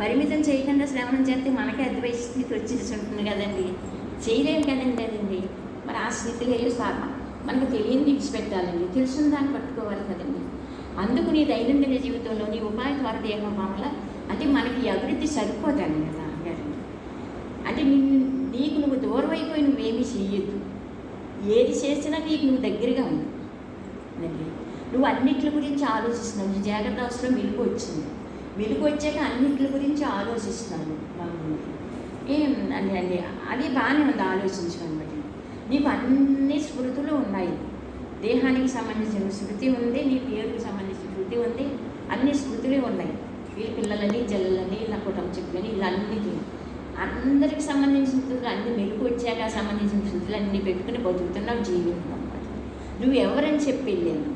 పరిమితం చేయకుండా శ్రవణం చేస్తే మనకే అద్వైత స్థితి వచ్చేసి ఉంటుంది కదండి. చేయలేము కదండి అదండి. మరి ఆ స్థితిలో మనకు తెలియని విడిచిపెట్టాలండి, తెలుసున్న దాన్ని పట్టుకోవాలి కదండి. అందుకు నీ దైనందిన జీవితంలో నీ ఉపాయ ద్వారా దేహం వల్ల అంటే మనకి అభివృద్ధి సరిపోతాను కదా గారు. అంటే నీకు నువ్వు దూరం అయిపోయి నువ్వేమీ చెయ్యొద్దు. ఏది చేసినా నీకు నువ్వు దగ్గరగా ఉంది. నువ్వు అన్నిట్ల గురించి ఆలోచిస్తున్నావు. నీ జాగ్రత్త అవసరం వెలుగు వచ్చింది. వెలుగు వచ్చాక అన్నిట్ల గురించి ఆలోచిస్తున్నాను ఏం అండి. అది బాగానే ఉంది ఆలోచించమన్నమాట. నీకు అన్ని స్మృతులు ఉన్నాయి. దేహానికి సంబంధించిన స్మృతి ఉంది, నీ పేరుకి సంబంధించిన స్మృతి ఉంది, అన్ని స్మృతులే ఉన్నాయి. వీళ్ళ పిల్లలని, జల్లని, ఇలా కుటుంబ చెప్పులని ఇలా అన్నిటి అందరికి సంబంధించిన స్మృతులు అన్ని మెరుగు వచ్చాక సంబంధించిన స్మృతులు అన్నీ పెట్టుకుని బతుకుతున్నావు, జీవితం అన్నమాట. నువ్వు ఎవరని చెప్పి వెళ్ళాను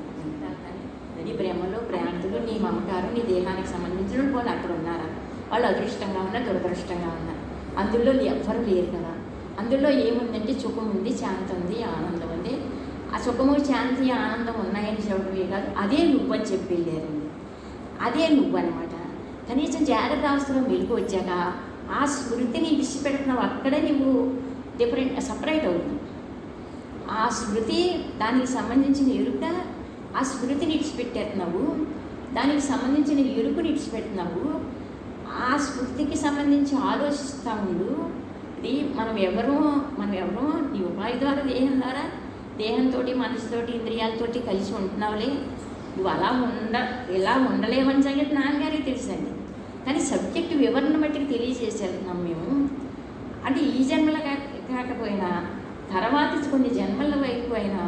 నీ ప్రేమలో ప్రాంతులు, నీ మమకారం, నీ దేహానికి సంబంధించిన వాళ్ళు అక్కడ ఉన్నారా? వాళ్ళు అదృష్టంగా ఉన్నా దురదృష్టంగా ఉన్నారు. అందులో ఎవ్వరు లేరు కదా. అందులో ఏముందంటే సుఖం ఉంది, శాంతి ఉంది, ఆనందం ఉంది. ఆ సుఖము, శాంతి, ఆనందం ఉన్నాయని చెప్పడమే కాదు, అదే నువ్వు అని చెప్పి వెళ్ళారండి. అదే నువ్వు అనమాట. కనీసం జాగ్రత్త అవస్థలో మెలకు వచ్చాక ఆ స్మృతిని విడిచిపెడుతున్నావు, అక్కడే నువ్వు సపరేట్ అవుతున్నావు. ఆ స్మృతి, దానికి సంబంధించిన ఎరుక, ఆ స్మృతిని విడిచిపెట్టేస్తున్నావు, దానికి సంబంధించిన ఎరుకుని విడిచిపెడుతున్నావు. ఆ స్మృతికి సంబంధించి ఆలోచిస్తూ ఉండు. ఇది మనం ఎవరో నీ ఉపాధి ద్వారా, దేహంతో, మనసుతోటి, ఇంద్రియాలతోటి కలిసి ఉంటున్నావులే. నువ్వు ఇలా ఉండలేవని సంగతి నాన్నగారికి తెలుసండి. కానీ సబ్జెక్టు వివరణ బట్టి తెలియజేసేస్తున్నాం మేము. అంటే ఈ జన్మల కాకపోయినా తర్వాత కొన్ని జన్మల వైపు అయినా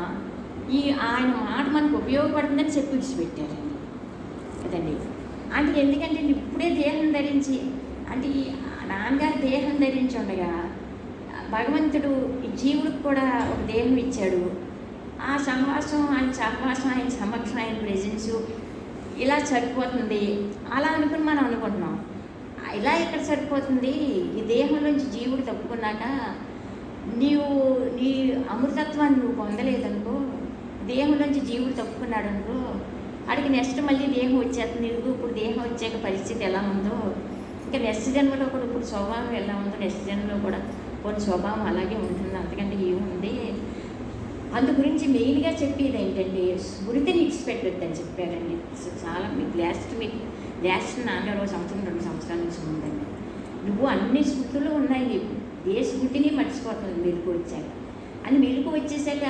ఆయన మాట మనకు ఉపయోగపడుతుందని చెప్పి విడిచిపెట్టారండి కదండి. అంటే ఎందుకంటే ఇప్పుడే దేహం ధరించి, అంటే నాన్నగారు దేహం ధరించి ఉండగా భగవంతుడు ఈ జీవుడికి కూడా ఒక దేహం ఇచ్చాడు. ఆ సహవాసం, ఆయన సమక్షం, ఆయన ప్రెజెన్సు ఇలా సరిపోతుంది అలా అనుకుని మనం అనుకుంటున్నాం. ఇలా ఎక్కడ సరిపోతుంది? ఈ దేహంలోంచి జీవుడు తప్పుకున్నాక నీ అమృతత్వాన్ని నువ్వు పొందలేదనుకో, దేహంలోంచి జీవుడు తప్పుకున్నాడు అనుకో, అడిగి నెక్స్ట్ మళ్ళీ దేహం వచ్చేస్తుంది. ఇప్పుడు దేహం వచ్చాక పరిస్థితి ఎలా ఉందో, ఇంకా నెక్స్ట్ జన్మలో కూడా ఇప్పుడు స్వభావం ఎలా ఉందో, నెక్స్ట్ జన్మలో కూడా కొన్ని స్వభావం అలాగే ఉంటుంది. అంతకంటే ఏముంది? అందు గురించి మెయిన్గా చెప్పేది ఏంటంటే స్మృతిని విడిచిపెట్టొద్దని చెప్పారండి. చాలా మీకు లాస్ట్ నాన్నగారు 1 సంవత్సరం 2 సంవత్సరాల నుంచి ఉందండి. నువ్వు అన్ని స్మృతులు ఉన్నాయి, ఏ స్మృతిని మర్చిపోతుంది మెలకు వచ్చాక. అని మెలకు వచ్చేసాక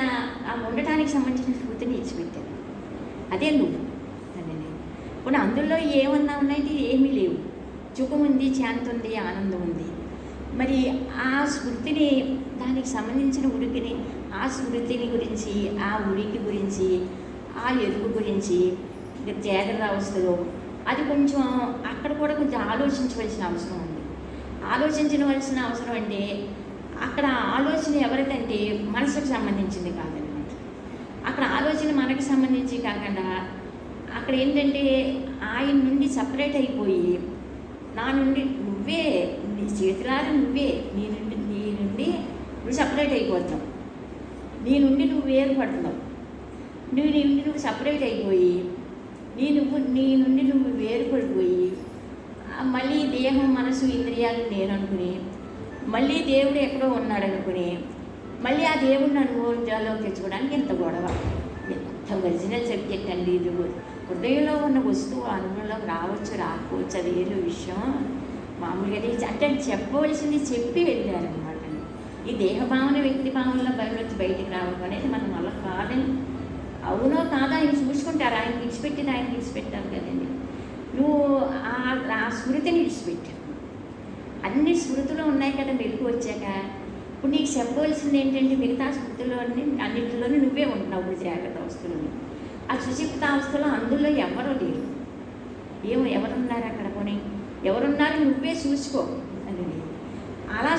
ఆ ఉండటానికి సంబంధించిన స్మృతిని విడిచిపెట్టాను. అదే నువ్వు అన్నీ. ఇప్పుడు అందులో ఏమన్నా ఉన్నాయంటే ఏమీ లేవు. సుఖం ఉంది, శాంతి ఉంది, ఆనందం ఉంది. మరి ఆ స్మృతిని, దానికి సంబంధించిన ఉనికిని, ఆ స్మృతిని గురించి, ఆ ఉనికి గురించి, ఆ ఎరుపు గురించి జాగ్రత్త అవస్థలో అది కొంచెం అక్కడ కూడా కొంచెం ఆలోచించవలసిన అవసరం ఉంది. ఆలోచించవలసిన అవసరం అంటే అక్కడ ఆలోచన ఎవరికంటే మనసుకు సంబంధించింది కాదనమాట. అక్కడ ఆలోచన మనకు సంబంధించి కాకుండా అక్కడ ఏంటంటే ఆయన నుండి సపరేట్ అయిపోయి నా నుండి నువ్వే, నీ చేతులారా నువ్వే, నీ నుండి నువ్వు సపరేట్ అయిపోతావు. నీ నుండి నువ్వు వేరుపడుతున్నావు. నీ నుండి నువ్వు సపరేట్ అయిపోయి నీ నుండి నువ్వు వేరుపడిపోయి మళ్ళీ దేహం, మనసు, ఇంద్రియాలు నేను అనుకుని, మళ్ళీ దేవుడు ఎక్కడో ఉన్నాడు అనుకుని, మళ్ళీ ఆ దేవుడిని అనుభవంలోకి తెచ్చుకోవడానికి ఎంత గొడవ. ఎంత ఒరిజినల్ సబ్జెక్ట్ అండి ఇది. హృదయంలో ఉన్న వస్తువు అనుభవంలోకి రాకపోవచ్చు, అది వేరే విషయం. మామూలుగా అంటే చెప్పవలసింది చెప్పి వెళ్ళారనమాట. ఈ దేహభావన, వ్యక్తి భావనలో బయటికి రావడం అనేది మనం వల్ల కాదని, అవునో కాదో ఆయన చూసుకుంటారు. ఆయన విడిచిపెట్టారు కదండి. నువ్వు ఆ స్మృతిని విడిచిపెట్టావు. అన్ని స్మృతులు ఉన్నాయి కదా మెలకు వచ్చాక. ఇప్పుడు నీకు చెప్పవలసింది ఏంటంటే మిగతా స్మృతుల్లోని అన్నింటిలోనూ నువ్వే ఉంటున్నావు. ఇప్పుడు జాగ్రత్త అవస్థలోని, ఆ సుషిప్త అవస్థలో అందులో ఎవరో లేరు. ఎవరున్నారు అక్కడ? పోనీ ఎవరున్నారు నువ్వే చూసుకో అని. అలా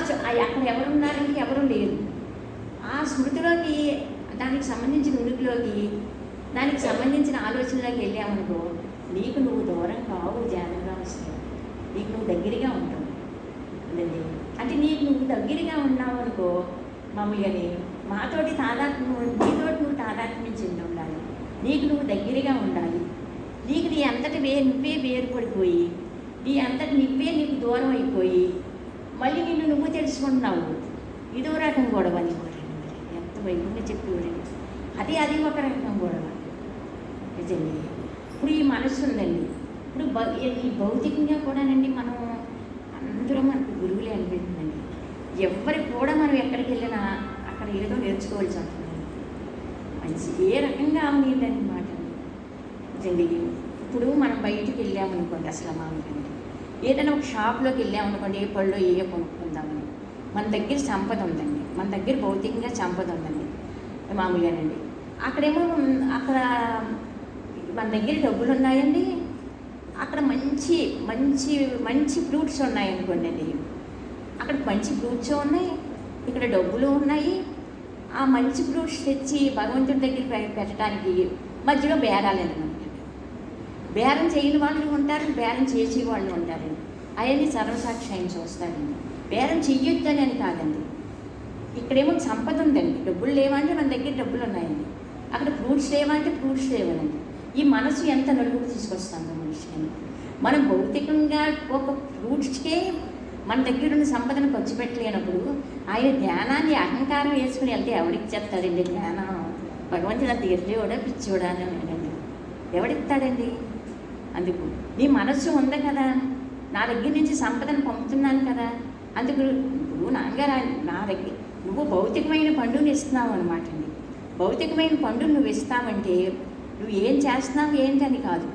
అక్కడ ఎవరున్నారంటే ఎవరు లేరు. ఆ స్మృతిలోకి, దానికి సంబంధించిన ఉనికిలోకి, దానికి సంబంధించిన ఆలోచనలోకి వెళ్ళామనుకో, నీకు నువ్వు దూరం కావు. జాగ్రత్తగా వస్తావు, నీకు నువ్వు దగ్గరగా ఉంటావు కదండి. అంటే నీకు నువ్వు దగ్గరగా ఉన్నావు అనుకో, మామూలుగానే నీతోటి నువ్వు తాదాత్మ్యం చెంది ఉండాలి. నీకు నువ్వు దగ్గరగా ఉండాలి. నీకు నీ అంతటి నువ్వే వేరుపడిపోయి, నీ అంతటి నీకు దూరం అయిపోయి, మళ్ళీ నిన్ను నువ్వు తెలుసుకుంటున్నావు. ఇదో రకం గొడవ అని కూడా ఎంత వైపుగా చెప్పేవాడండి. అది ఒక రకం గొడవ నిజండి. ఇప్పుడు ఈ మనసు ఉందండి. ఇప్పుడు ఈ భౌతికంగా కూడానండి మనం అందరం మనకు గురువులే అనిపిస్తుందండి. ఎవరికి కూడా మనం ఎక్కడికి వెళ్ళినా అక్కడ ఏదో నేర్చుకోవాల్సి ఉంటుందండి. మంచి ఏ రకంగా అవనీదన్నమాట నిజండి. ఇప్పుడు మనం బయటికి వెళ్ళామనుకోండి, అసలు మామూలుగా ఏదైనా ఒక షాప్లోకి వెళ్ళామనుకోండి, ఏ పళ్ళు ఏ కొనుక్కుందామని, మన దగ్గర సంపద ఉందండి, మన దగ్గర భౌతికంగా సంపద ఉందండి మామూలుగానండి. అక్కడేమో మన దగ్గర డబ్బులు ఉన్నాయండి, అక్కడ మంచి మంచి మంచి ఫ్రూట్స్ ఉన్నాయనుకోండి అండి, అక్కడ మంచి ఫ్రూట్స్ ఉన్నాయి, ఇక్కడ డబ్బులు ఉన్నాయి. ఆ మంచి ఫ్రూట్స్ తెచ్చి భగవంతుడి దగ్గర పెట్టడానికి మధ్యలో బేరాలు అనమాట. బేరం చేయని వాళ్ళు ఉంటారు, బేరం చేసే వాళ్ళు ఉంటారండి. అవన్నీ సర్వసాక్షి ఆయన చూస్తాడండి. బేరం చెయ్యొద్దని అని కాదండి, ఇక్కడేమో సంపద ఉందండి, డబ్బులు లేవంటే మన దగ్గర డబ్బులు ఉన్నాయండి, అక్కడ ఫ్రూట్స్ లేవంటే ఫ్రూట్స్ లేవనండి. ఈ మనసు ఎంత నలుగురు తీసుకొస్తుందో మనిషిని. మనం భౌతికంగా ఒక ఫ్రూట్స్కే మన దగ్గర ఉన్న సంపదను ఖర్చు పెట్టలేనప్పుడు ఆయన జ్ఞానాన్ని అహంకారం వేసుకుని వెళ్తే ఎవరికి చెప్తాడండి జ్ఞానం? భగవంతుడు అంత ఎర్రేవాడా పిచ్చోడా అని అన్నాడండి. ఎవడిస్తాడండి? అందుకు నీ మనస్సు ఉంది కదా, నా దగ్గర నుంచి సంపదను పంపుతున్నాను కదా, అందుకు నువ్వు నాన్నగారు నా దగ్గర నువ్వు భౌతికమైన పండుని ఇస్తున్నావు అనమాట అండి. భౌతికమైన పండును నువ్వు ఇస్తావంటే నువ్వు ఏం చేస్తున్నావు ఏంటని కాదు,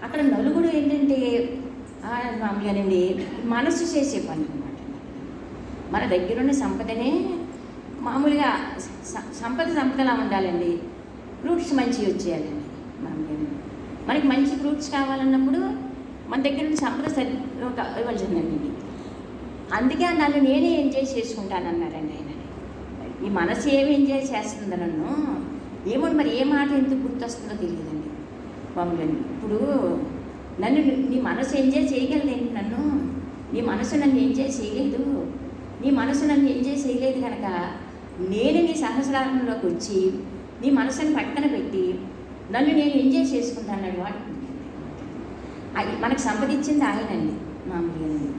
అక్కడ నలుగురు ఏంటంటే మామూలుగానండి మనసు చేసే పని అనమాట. మన దగ్గరున్న సంపదనే మామూలుగా సంపదలా ఉండాలండి, ఫ్రూట్స్ మంచివి వచ్చేయాలండి. మామూలుగానండి మనకి మంచి ఫ్రూట్స్ కావాలన్నప్పుడు మన దగ్గర ఉన్న సంపద ఇవ్వాల్సిందండి. అందుకే నన్ను నేనే ఎంజాయ్ చేసుకుంటానన్నారండి ఆయన. ఈ మనసు ఏమి ఎంజాయ్ చేస్తుందో నన్ను ఏమో మరి ఏ మాట ఎందుకు గుర్తొస్తుందో తెలియదండి మామూలుగా. ఇప్పుడు నన్ను నీ మనసు ఎంజాయ్ చేయగలదేంటి? నీ మనసు నన్ను ఎంజాయ్ చేయలేదు. నీ మనసు నన్ను ఎంజాయ్ చేయలేదు కనుక నేను నీ సహస్రారంలోకి వచ్చి నీ మనసుని పక్కన పెట్టి నన్ను నేను ఎంజాయ్ చేసుకుంటాను వాడు. అది మనకు సంపాదించింది ఆయనండి మామూలుగానండి.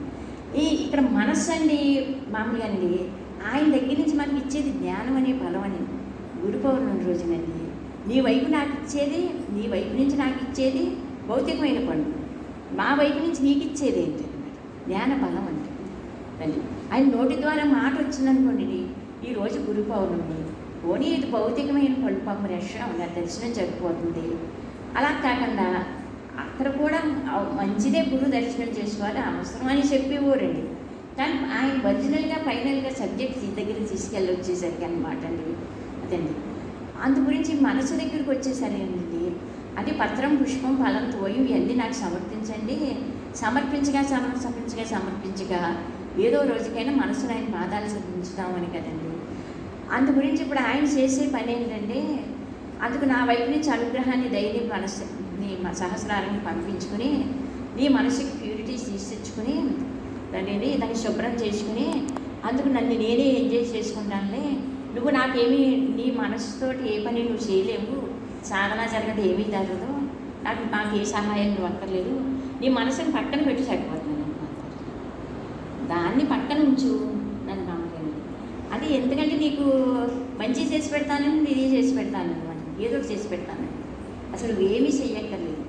ఇక్కడ మనస్సు అండి మామూలుగానండి ఆయన దగ్గర నుంచి మనకి ఇచ్చేది జ్ఞానం అనే బలం అని. గురు పౌర్ణమి రోజునండి నీ వైపు నాకు ఇచ్చేది, నీ వైపు నుంచి నాకు ఇచ్చేది భౌతికమైన పండు, మా వైపు నుంచి నీకు ఇచ్చేది ఏంటన్నమాట జ్ఞాన బలం అంటే. రండి ఆయన నోటి ద్వారా మాట వచ్చిందనుకోండి, ఈరోజు గురు పౌర్ణమి పోనీ ఇది భౌతికమైన పళ్ళు పాపం రష్గా ఉన్నారు, దర్శనం జరిగిపోతుంది. అలా కాకుండా అక్కడ కూడా మంచిదే గురు దర్శనం చేసుకోవాలి అవసరం అని చెప్పేవారండి. కానీ ఆయన ఒరిజినల్గా ఫైనల్గా సబ్జెక్ట్ దగ్గర తీసుకెళ్ళి వచ్చేసరికి అనమాట అండి అదండి. అందు గురించి మనసు దగ్గరికి వచ్చేసరేనండి అది పత్రం పుష్పం ఫలం తోయం ఇవన్నీ నాకు సమర్పించండి. సమర్పించగా ఏదో రోజుకైనా మనసును ఆయన పాదాలు సమర్పించుతామని కదండి. అందు గురించి ఇప్పుడు ఆయన చేసే పని ఏంటంటే అందుకు నా వైపు నుంచి అనుగ్రహాన్ని ధైర్యం మనసు నీ సహస్రారాన్ని పంపించుకుని నీ మనసుకి ప్యూరిటీస్ తీసిచ్చుకుని దాన్ని శుభ్రం చేసుకుని అందుకు నన్ను నేనే ఎంజాయ్ చేసుకుంటానులే. నువ్వు నాకేమీ నీ మనసుతోటి ఏ పని నువ్వు చేయలేవు, సాధన జరగదు ఏమీ జరగదు, నాకు ఏ సహాయం నువ్వు అక్కర్లేదు, నీ మనసుని పక్కన పెట్టి సరిపోతున్నాను దాన్ని పక్కన ఉంచు నన్ను నమ్మకండి. అది ఎందుకంటే నీకు మంచి చేసి పెడతానని నేను చేసి పెడతాను అనమాట, ఏదో ఒకటి చేసి పెడతాను. అసలు ఏమీ చెయ్యక్కర్లేదు.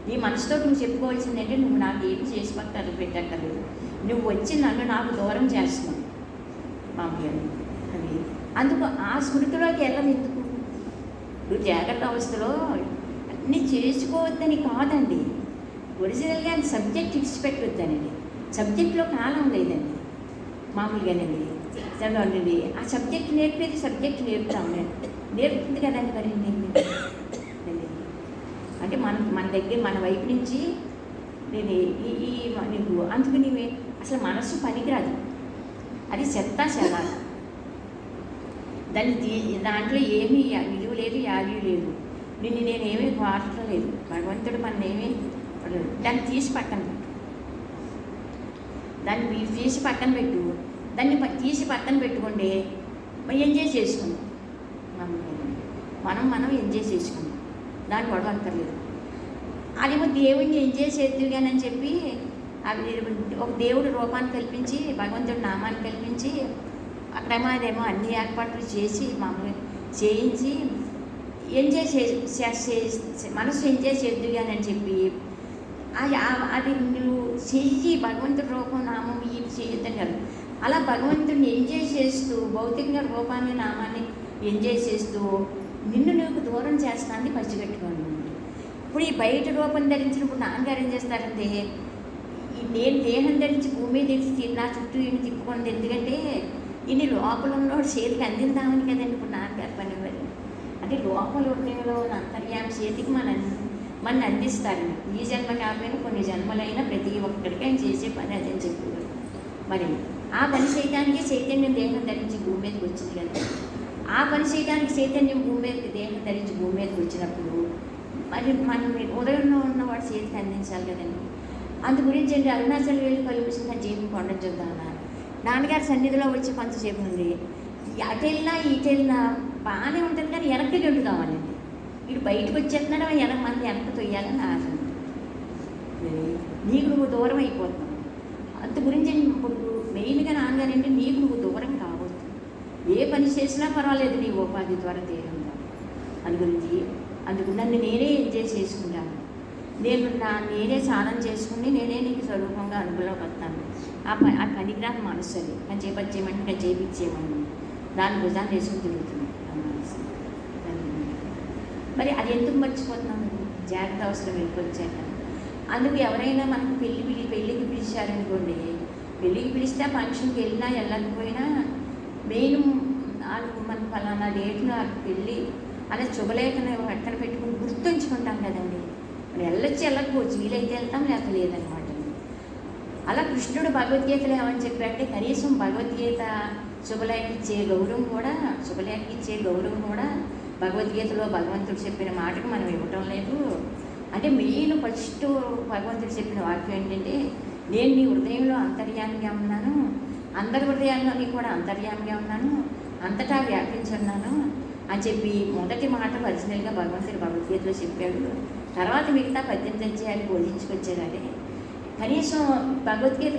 నీ మనసుతో నువ్వు చెప్పుకోవాల్సింది అంటే నువ్వు నాకు ఏమి చేసి పెట్టక్కర్లేదు, నువ్వు వచ్చి నన్ను నాకు దూరం చేస్తున్నావు మామూలుగా అది. అందుకు ఆ స్మృతిలోకి వెళ్ళదు ఎందుకు? ఇప్పుడు జాగ్రత్త అవస్థలో అన్నీ చేసుకోవద్దని కాదండి, ఒరిజినల్గా సబ్జెక్ట్ ఇచ్చిపెట్టొద్దనండి. సబ్జెక్ట్లో కాలం లేదండి మామూలుగానండి. చదవండి ఆ సబ్జెక్ట్ నేర్పేది సబ్జెక్ట్ నేర్పుతుంది కదండి. మరి అంటే మన దగ్గర మన వైపు నుంచి నేను నీకు అందుకు నీవే అసలు మనస్సు పనికిరాదు, అది చెత్త చెదాలి. దాంట్లో ఏమీ విలువ లేదు, వాల్యూ లేదు. నేనేమీ వాడటం లేదు, భగవంతుడు మననేమీ దాన్ని తీసి పక్కన పెట్టు, దాన్ని తీసి పక్కన పెట్టు, దాన్ని తీసి పక్కన పెట్టుకుంటే ఎంజాయ్ చేసుకుందాం. మనం ఎంజాయ్ చేసుకుందాం, దాన్ని గొడవ అక్కర్లేదు. అదేమో దేవుడిని ఎంజాయ్ చేద్దుగానని చెప్పి అవి ఒక దేవుడు రూపాన్ని కల్పించి భగవంతుడి నామాన్ని కల్పించి అక్కడేమో అదేమో అన్ని ఏర్పాట్లు చేసి మామూలుగా చేయించి ఎంజాయ్ మనసు ఎంజాయ్ చేద్దుగానని చెప్పి అది నువ్వు చెయ్యి భగవంతుడి రూపం నామం ఇవి చేయొద్దని కాదు. అలా భగవంతుడిని ఎంజాయ్ చేస్తూ భౌతికంగా రూపాన్ని నామాన్ని ఎంజాయ్ చేస్తూ నిన్ను నీకు దూరం చేస్తానని పచ్చిపెట్టుకోండి. ఇప్పుడు ఈ బయట రూపం ధరించినప్పుడు నాన్నగారు ఏం చేస్తారంటే నేను దేహం ధరించి భూమి తెరిచి నా చుట్టూ ఈయన తిప్పుకోండి, ఎందుకంటే ఇన్ని లోపల ఉన్నవాడు చేతికి అందిద్దామని కదండి ఇప్పుడు నాన్నగారు పని. అంటే లోపల ఉండేలో అంతర్యామి చేతికి మన అందిస్తారండి. ఈ జన్మ కాకపోయినా కొన్ని జన్మలైనా ప్రతి ఒక్కరికి ఆయన చేసే పని అదని చెప్పేవారు. మరి ఆ పని చేయడానికి చైతన్యం దేహం ధరించి భూమి మీదకి వచ్చింది కదా. ఆ పని చేయడానికి చైతన్యం భూమి మీదకి దేహం ధరించి భూమి మీదకి వచ్చినప్పుడు మరి మనం ఉదయంలో ఉన్నవాడు చేతికి అందించాలి కదండి. అందు గురించి అండి అరుణాచల్ వెళ్ళి కలుపుసిన జీవి కొండ చూద్దామన్నారు. నాన్నగారి సన్నిధిలో వచ్చి కొంతసేపు నుండి అటు వెళ్ళినా ఇటు వెళ్ళినా బాగానే ఉంటుంది, కానీ వెనక్కి గెంటుదామని వీడు బయటకు వచ్చేస్తున్నాడు, మన వెనక్కి తొయ్యాలని ఆశ ఉంటుంది. నీకు నువ్వు దూరం అయిపోతున్నావు. అంత గురించి ఇప్పుడు మెయిన్గా నాన్నగారు ఏంటి, నీకు నువ్వు దూరం కావద్దు. ఏ పని చేసినా పర్వాలేదు నీ ఉపాధి ద్వారా తీరంగా. అందుకు నన్ను నేనే ఎంజాయ్ చేసుకున్నాను. నేనే స్నానం చేసుకుని నేనే నీకు స్వరూపంగా అనుభవంలోకి వస్తాను. ఆ పనికిరాని మనసు అది. కానీ చేపచ్చేయమంటే ఇంకా చేపించేయమని దాని భుజాన్ని వేసుకుని తిరుగుతుంది ఆ మనసు. మరి అది ఎందుకు మర్చిపోతున్నాము? జాగ్రత్త అవసరం వెళ్ళిపోవచ్చాక. అందుకు ఎవరైనా మనకు పెళ్ళికి పిలిచారనుకోండి, పెళ్ళికి పిలిస్తే ఆ ఫంక్షన్కి వెళ్ళినా వెళ్ళకపోయినా మెయిన్ మన ఫలానా డేట్ను ఆ పెళ్ళి అనే శుభలేఖను పక్కన పెట్టుకుని గుర్తుంచుకుంటాం కదండి. మనం వెళ్ళకపోవచ్చు, వీలైతే వెళ్తాం, లేక లేదనమాట. అలా కృష్ణుడు భగవద్గీతలో ఏమని చెప్పారంటే, కనీసం భగవద్గీత శుభలేఖ ఇచ్చే గౌరవం కూడా భగవద్గీతలో భగవంతుడు చెప్పిన మాటకు మనం ఇవ్వటం లేదు. అంటే మెయిన్ ఫస్ట్ భగవంతుడు చెప్పిన వాక్యం ఏంటంటే, నేను నీ హృదయంలో అంతర్యామిగా ఉన్నాను, అందరి హృదయాల్లోని కూడా అంతర్యామిగా ఉన్నాను, అంతటా వ్యాపించున్నాను అని చెప్పి మొదటి మాట ఒరిజినల్గా భగవంతుడు భగవద్గీతలో చెప్పాడు. తర్వాత మిగతా 18 అధ్యాయాలు బోధించుకొచ్చారు. అదే కనీసం భగవద్గీత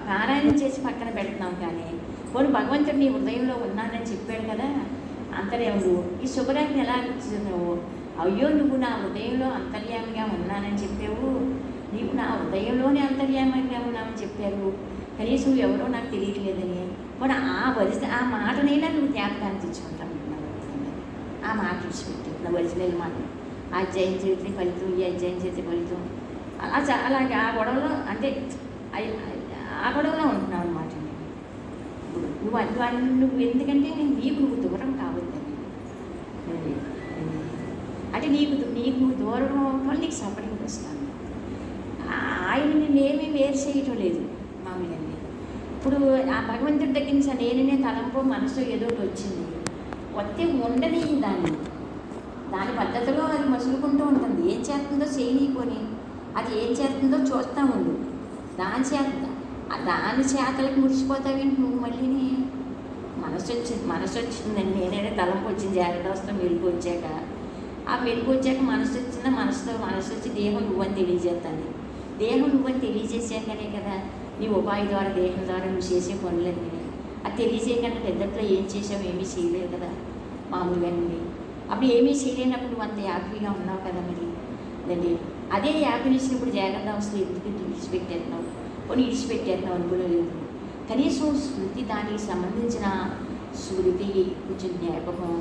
పారాయణం చేసి పక్కన పెడుతున్నాం, కానీ పోనీ భగవంతుడు నీ హృదయంలో ఉన్నానని చెప్పాడు కదా. అంతర్యాముడు ఈ శుభరాజ్ని ఎలా అనిపిస్తున్నావు? అయ్యో నువ్వు నా హృదయంలో అంతర్యామిగా ఉన్నానని చెప్పావు, నీవు నా హృదయంలోనే అంతర్యామిగా ఉన్నామని చెప్పారు, కనీసం ఎవరో నాకు తెలియట్లేదని కూడా ఆ మాటనైనా నువ్వు జ్ఞాపకాన్ని తెచ్చుకుంటాను. ఆ మాట విడిచిపెట్టావు, నా ఒరిజినల్ మాట. ఆ అధ్యాయం చేతి ఫలితం, ఈ అధ్యాయం చేతి ఫలితం, అలాగే ఆ గొడవలో అంటే ఆ గొడవలో ఉంటున్నావు అనమాట. నువ్వు ఎందుకంటే నీకు నువ్వు దూరం కావద్దని, అంటే నీకు దూరం వల్ల నీకు సఫరింగ్ వస్తాను. ఆయన నేనేమీ వేరు చేయటం లేదు మామూలుగా. ఇప్పుడు ఆ భగవంతుడి దగ్గర నుంచి నేనే తలంపు మనసు ఏదో ఒకటి వచ్చింది, వస్తే ఉండని దాని పద్ధతిలో అది మసులుకుంటూ ఉంటుంది. ఏం చేస్తుందో చేయనీకొని అది ఏం చేస్తుందో చూస్తూ ఉండు. దాని చేతలకు ముడిచిపోతావేంటి నువ్వు? మళ్ళీ మనసు వచ్చిందండి, నేనే తలంపు వచ్చింది, జాగ్రత్త వస్తాం మెరుగు వచ్చాక. ఆ మెరుగు వచ్చాక మనసు వచ్చిందా, మనసు వచ్చి దేహం నువ్వని తెలియజేస్తాను. దేహం నువ్వని తెలియజేసాకనే కదా నీ ఉపాధి ద్వారా దేహం ద్వారా నువ్వు చేసే పనులన్నీ. అది తెలియజేయకుండా పెద్దట్లో ఏం చేసావు, ఏమీ చేయలేవు కదా మామూలుగా. అప్పుడు ఏమీ చేయలేనప్పుడు నువ్వు అంత హ్యాపీగా ఉన్నావు కదా. మరి అదండి అదే హ్యాపీనెస్ ఇప్పుడు జాగ్రత్త అవస్థలు ఎందుకు విడిచిపెట్టేస్తున్నావు? కొన్ని విడిచిపెట్టేస్తున్నావు అనుకోలేదు. కనీసం స్మృతి, దానికి సంబంధించిన స్మృతి, కొంచెం జ్ఞాపకం,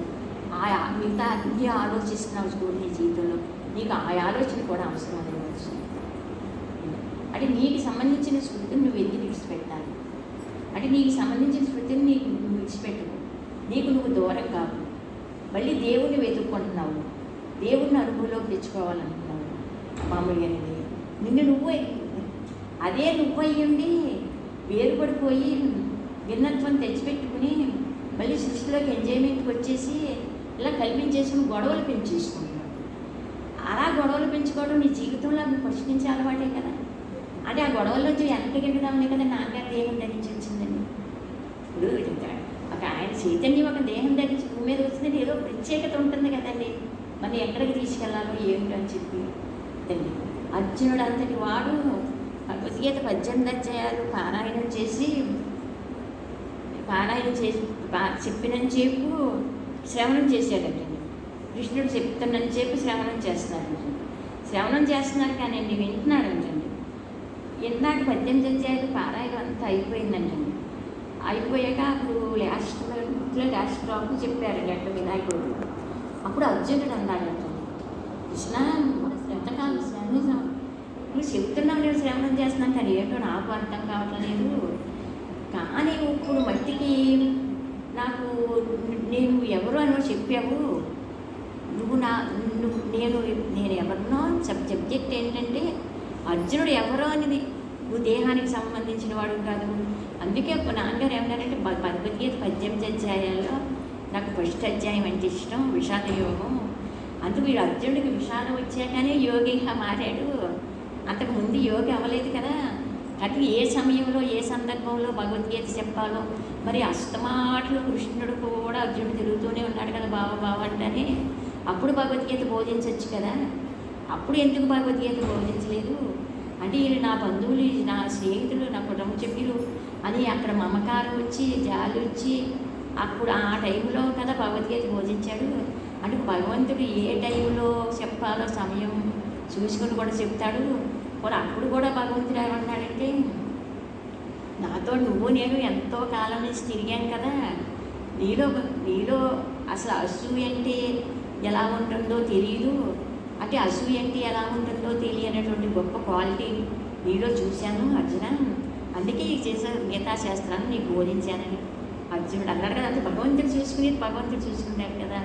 మిగతా అన్ని ఆలోచిస్తున్నావు చూడు నీ జీవితంలో, నీకు ఆ ఆలోచన కూడా అవసరం అనేది. అంటే నీకు సంబంధించిన స్మృతిని నువ్వు ఎందుకు విడిచిపెట్టాలి? అంటే నీకు సంబంధించిన స్మృతిని నువ్వు విడిచిపెట్టవు, నీకు నువ్వు దూరం కాదు. మళ్ళీ దేవుణ్ణి వెతుక్కుంటున్నావు, దేవుణ్ణి అనుభవంలోకి తెచ్చుకోవాలనుకున్నావు మామూలుగా. నువ్వు అదే నువ్వు అయ్యండి వేరుపడిపోయి భిన్నత్వం తెచ్చిపెట్టుకుని మళ్ళీ సృష్టిలోకి ఎంజాయ్మెంట్కి వచ్చేసి ఇలా కల్పించేసుకుని గొడవలు పెంచేసుకుంటున్నావు. అలా గొడవలు పెంచుకోవడం నీ జీవితంలో అవి ఫస్ట్ నుంచి అలవాటే కదా. అంటే ఆ గొడవల్లోంచి వెనక్కి గెలుదామనే కదా నాన్నగారు దేహం ధరించి వచ్చిందని. ఇప్పుడు ఒక ఆయన చైతన్యం ఒక దేహం ధరించి భూమి మీద వచ్చిందంటే ఏదో ప్రత్యేకత ఉంటుంది కదండి. మరి ఎక్కడికి తీసుకెళ్లాలో ఏమిటో అని చెప్పి అర్జునుడు అంతటి వాడు భగవద్గీత 18 అధ్యాయాలు పారాయణం చేసి చెప్పినంతసేపు శ్రవణం చేశాడండి. కృష్ణుడు చెప్తున్నంతసేపు శ్రవణం చేస్తున్నారు కానీ వింటున్నాడంటండి. ఇందాక 18 అధ్యాయాలు పారాయణం అంతా అయిపోయిందంటండి. అయిపోయాక అప్పుడు లాస్ట్ డ్రాప్ చెప్పారు గట్ల వినాయకుడు. అప్పుడు అర్జునుడు అన్నాడంటండి, కృష్ణ ఎంతకాలం నువ్వు చెప్తున్నావు, నేను శ్రవణం చేస్తున్నాను కానీ ఏంటో నాకు అర్థం కావట్లేదు. కానీ ఇప్పుడు మట్టికి నాకు నేను ఎవరు అని చెప్పావు, నేను ఎవరినో సబ్జెక్ట్ ఏంటంటే అర్జునుడు ఎవరో అనేది, నువ్వు దేహానికి సంబంధించిన వాడు కాదు. అందుకే నాన్నగారు ఏమన్నారంటే భగవద్గీత 18 అధ్యాయాల్లో నాకు ఫస్ట్ అధ్యాయం అంటే ఇష్టం, విషాద యోగం. అందుకు వీడు అర్జునుడికి విషాదం వచ్చాకనే యోగిగా మారాడు, అంతకుముందు యోగి అవ్వలేదు కదా. అది ఏ సమయంలో ఏ సందర్భంలో భగవద్గీత చెప్పాలో మరి అస్తమాట్లు కృష్ణుడు కూడా అర్జునుడు తిరుగుతూనే ఉన్నాడు కదా బావ బావ అంటేనే అప్పుడు భగవద్గీత బోధించవచ్చు కదా. అప్పుడు ఎందుకు భగవద్గీత బోధించలేదు అంటే వీళ్ళు నా బంధువులు, నా స్నేహితులు, నా కుటుంబ సభ్యులు అని అక్కడ మమకారం వచ్చి జాలి వచ్చి అప్పుడు ఆ టైంలో కదా భగవద్గీత బోధించాడు. అంటే భగవంతుడు ఏ టైంలో చెప్పాలో సమయం చూసుకొని కూడా చెప్తాడు. మరి అప్పుడు కూడా భగవంతుడు ఏమన్నాడంటే నాతో నువ్వు నేను ఎంతో కాలం నుంచి తిరిగాం కదా, నీలో అసలు అసూయ అంటే ఎలా ఉంటుందో తెలియదు, అంటే అసూయ అంటే ఎలా ఉంటుందో తెలియనటువంటి గొప్ప క్వాలిటీ నీలో చూశాను అర్జున, అందుకే ఈ చేసే గీతా శాస్త్రాన్ని నీకు బోధించానని అర్జునుడు అన్నాడు కదా. అంటే భగవంతుడు చూసుకునేది భగవంతుడు చూసుకుంటాడు కదా,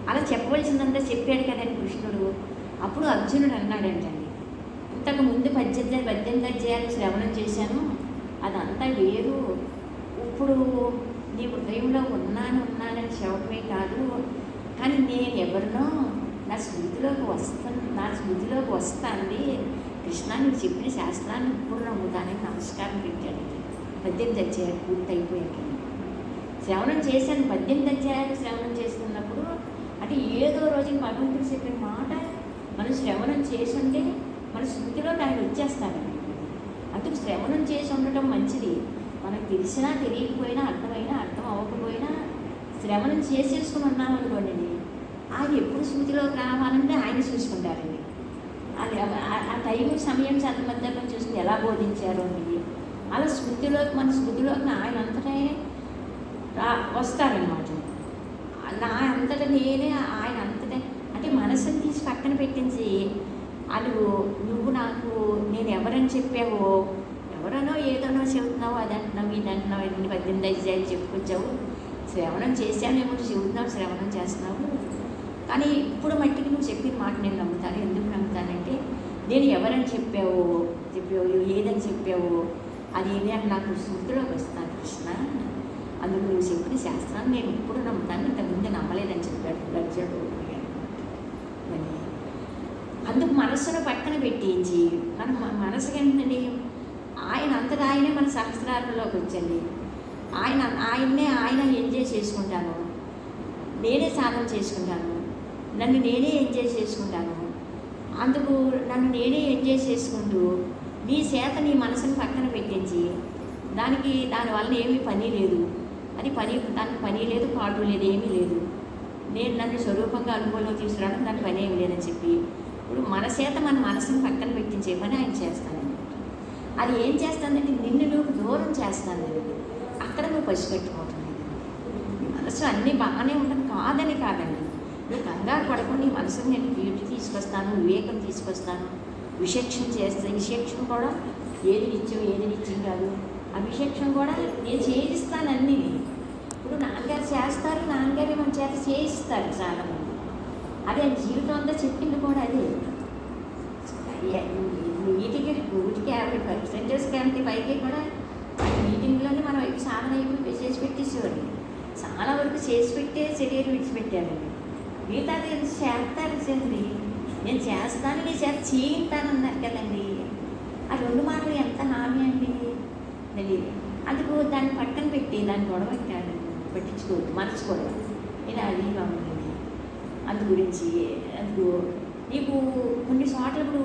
అలా చెప్పవలసిందంతా చెప్పాడు కదండి కృష్ణుడు. అప్పుడు అర్జునుడు అన్నాడంటండి ఇంతకుముందు 18 అధ్యాయాలు శ్రవణం చేశాను, అదంతా వేరు, ఇప్పుడు నీ హృదయంలో ఉన్నానని చెప్పడమే కాదు, కానీ నేను ఎవరినో నా స్మృతిలోకి వస్తాంది కృష్ణ, నువ్వు చెప్పిన శాస్త్రాన్ని ఇప్పుడు నమ్ముతానని నమస్కారం పెట్టాడు. 18 అధ్యాయాలు పూర్తయిపోయాక శ్రవణం చేశాను. 18 అధ్యాయాలు శ్రవణం చేస్తున్నప్పుడు అంటే ఏదో రోజు భగవంతుడు చెప్పిన మాట మనం శ్రవణం చేసి ఉంటే మన స్మృతిలో ఆయన వచ్చేస్తాడండి. అందుకు శ్రవణం చేసి ఉండటం మంచిది. మనకు తెలిసినా తెలియకపోయినా అర్థం అవ్వకపోయినా శ్రవణం చేసేసుకుని ఉన్నామనుకోండి, ఆయన ఎప్పుడు స్మృతిలోకి రావాలంటే ఆయన చూసుకుంటారండి. అది ఆ టైం సమయం సందర్భం చూసుకుని ఎలా బోధించారు అండి, అలా మన స్మృతిలోకి ఆయన అంతటే వస్తారనమాట. నా అంతటా నేనే ఆయన అంతటే అంటే మనసుని తీసి పక్కన పెట్టించి నువ్వు నాకు నేను ఎవరని చెప్పావో, ఎవరనో ఏదోనో చెబుతున్నావు, అది అంటున్నావు, ఇది అంటున్నావు, 18 అధ్యాయాలు చెప్పుకొచ్చావు, శ్రవణం చేశానేమో చెబుతున్నావు, శ్రవణం చేస్తున్నావు, కానీ ఇప్పుడు మట్టికి నువ్వు చెప్పిన మాట నేను నమ్ముతాను. ఎందుకు నమ్ముతానంటే నేను ఎవరని చెప్పావో ఏదని చెప్పావో అది ఏమి అని నాకు స్మృతిలోకి వస్తాను కృష్ణ, అందుకు నువ్వు చెప్పిన శాస్త్రాన్ని నేను ఇప్పుడు నమ్ముతాను, ఇంతకుముందు నమ్మలేదని చెప్పాడు అర్జునుడు. అందుకు మనస్సును పక్కన పెట్టించి మన మనసుకి ఏంటండి ఆయన అంతటా ఆయనే మన సహస్రాలలోకి వచ్చండి. ఆయన ఎంజాయ్ చేసుకుంటాను, నేనే సాధన చేసుకుంటాను, నన్ను నేనే ఎంజాయ్ చేసుకుంటాను. అందుకు నన్ను నేనే ఎంజాయ్ చేసుకుంటూ నీ చేత నీ మనసుని పక్కన పెట్టించి దానివల్ల ఏమీ పని లేదు, దానికి పని లేదు, పాటు లేదు, ఏమీ లేదు, నేను నన్ను స్వరూపంగా అనుభవంలో తీసుకురావడం దానికి పని ఏమి లేదని చెప్పి ఇప్పుడు మన చేత మన మనసుని పక్కన పెట్టించే పని ఆయన చేస్తానండి. అది ఏం చేస్తానంటే నిన్ను నువ్వు దూరం చేస్తానండి, అక్కడ నువ్వు పసిగట్టుకోవటం. మనసు అన్నీ బాగానే ఉంటుంది కాదండి, నువ్వు కంగారు పడకుండా నీ మనసుని నేను బ్యూటీ తీసుకొస్తాను, వివేకం తీసుకొస్తాను, విశేషం కూడా ఏది నిత్యం కాదు, ఆ విశేషం కూడా నేను చేయిస్తాను అన్నీ. ఇప్పుడు నాన్నగారు చేస్తారు, నాన్నగారు మన చేత చేయిస్తారు చాలామంది, అదే జీవితం అంతా చెప్పింది కూడా అదే. వీటికి 50% కంటే పైకి కూడా మీటింగ్లోనే మనం సాధన అయిపోయి చేసి పెట్టేసేవారు, చాలా వరకు చేసి పెట్టే శరీరం విడిచిపెట్టారండి. మిగతా చేస్తారు చంద్రి, నేను చేస్తాను నీ చేత చేయిస్తానన్నారు కదండి, ఆ 2 మాటలు ఎంత హామీ అండి తెలియదు. అందుకు దాన్ని పక్కన పెట్టి దాన్ని గొడవ పట్టించుకోవద్దు, మర్చిపోవద్దు. నేను అది బాగుంది అందు గురించి. అందుకు నీకు కొన్ని చోట్ల ఇప్పుడు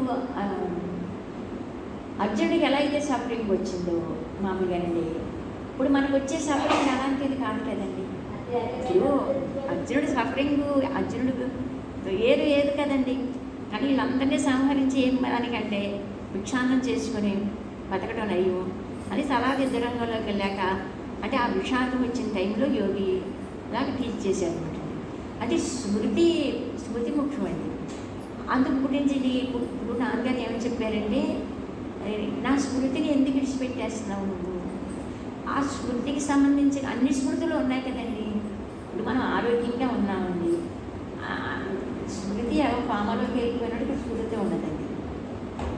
అర్జునుడికి ఎలా అయితే సఫరింగ్ వచ్చిందో మామూలుగానండి, ఇప్పుడు మనకు వచ్చే సఫరింగ్ అలాంటిది కాదు కదండి. ఇప్పుడు అర్జునుడు ఏదు కదండి, కానీ వీళ్ళందరినీ సంహరించి ఏం దానికంటే భిక్షాన్నం చేసుకొని బతకడం అయ్యో అని యుద్ధరంగంలోకి వెళ్ళాక అంటే ఆ విషాదం వచ్చిన టైంలో యోగి లాగా టీచ్ చేశారు అనమాట. అంటే స్మృతి ముఖ్యమండి. అందుకు గురించి ఇప్పుడు నాన్నగారు ఏమని చెప్పారంటే నా స్మృతిని ఎందుకు విడిచిపెట్టేస్తున్నావు నువ్వు, ఆ స్మృతికి సంబంధించిన అన్ని స్మృతులు ఉన్నాయి కదండి. ఇప్పుడు మనం ఆరోగ్యంగా ఉన్నామండి, స్మృతి పామలోకి వెళ్ళిపోయినట్టు స్మృతి ఉన్నదండి,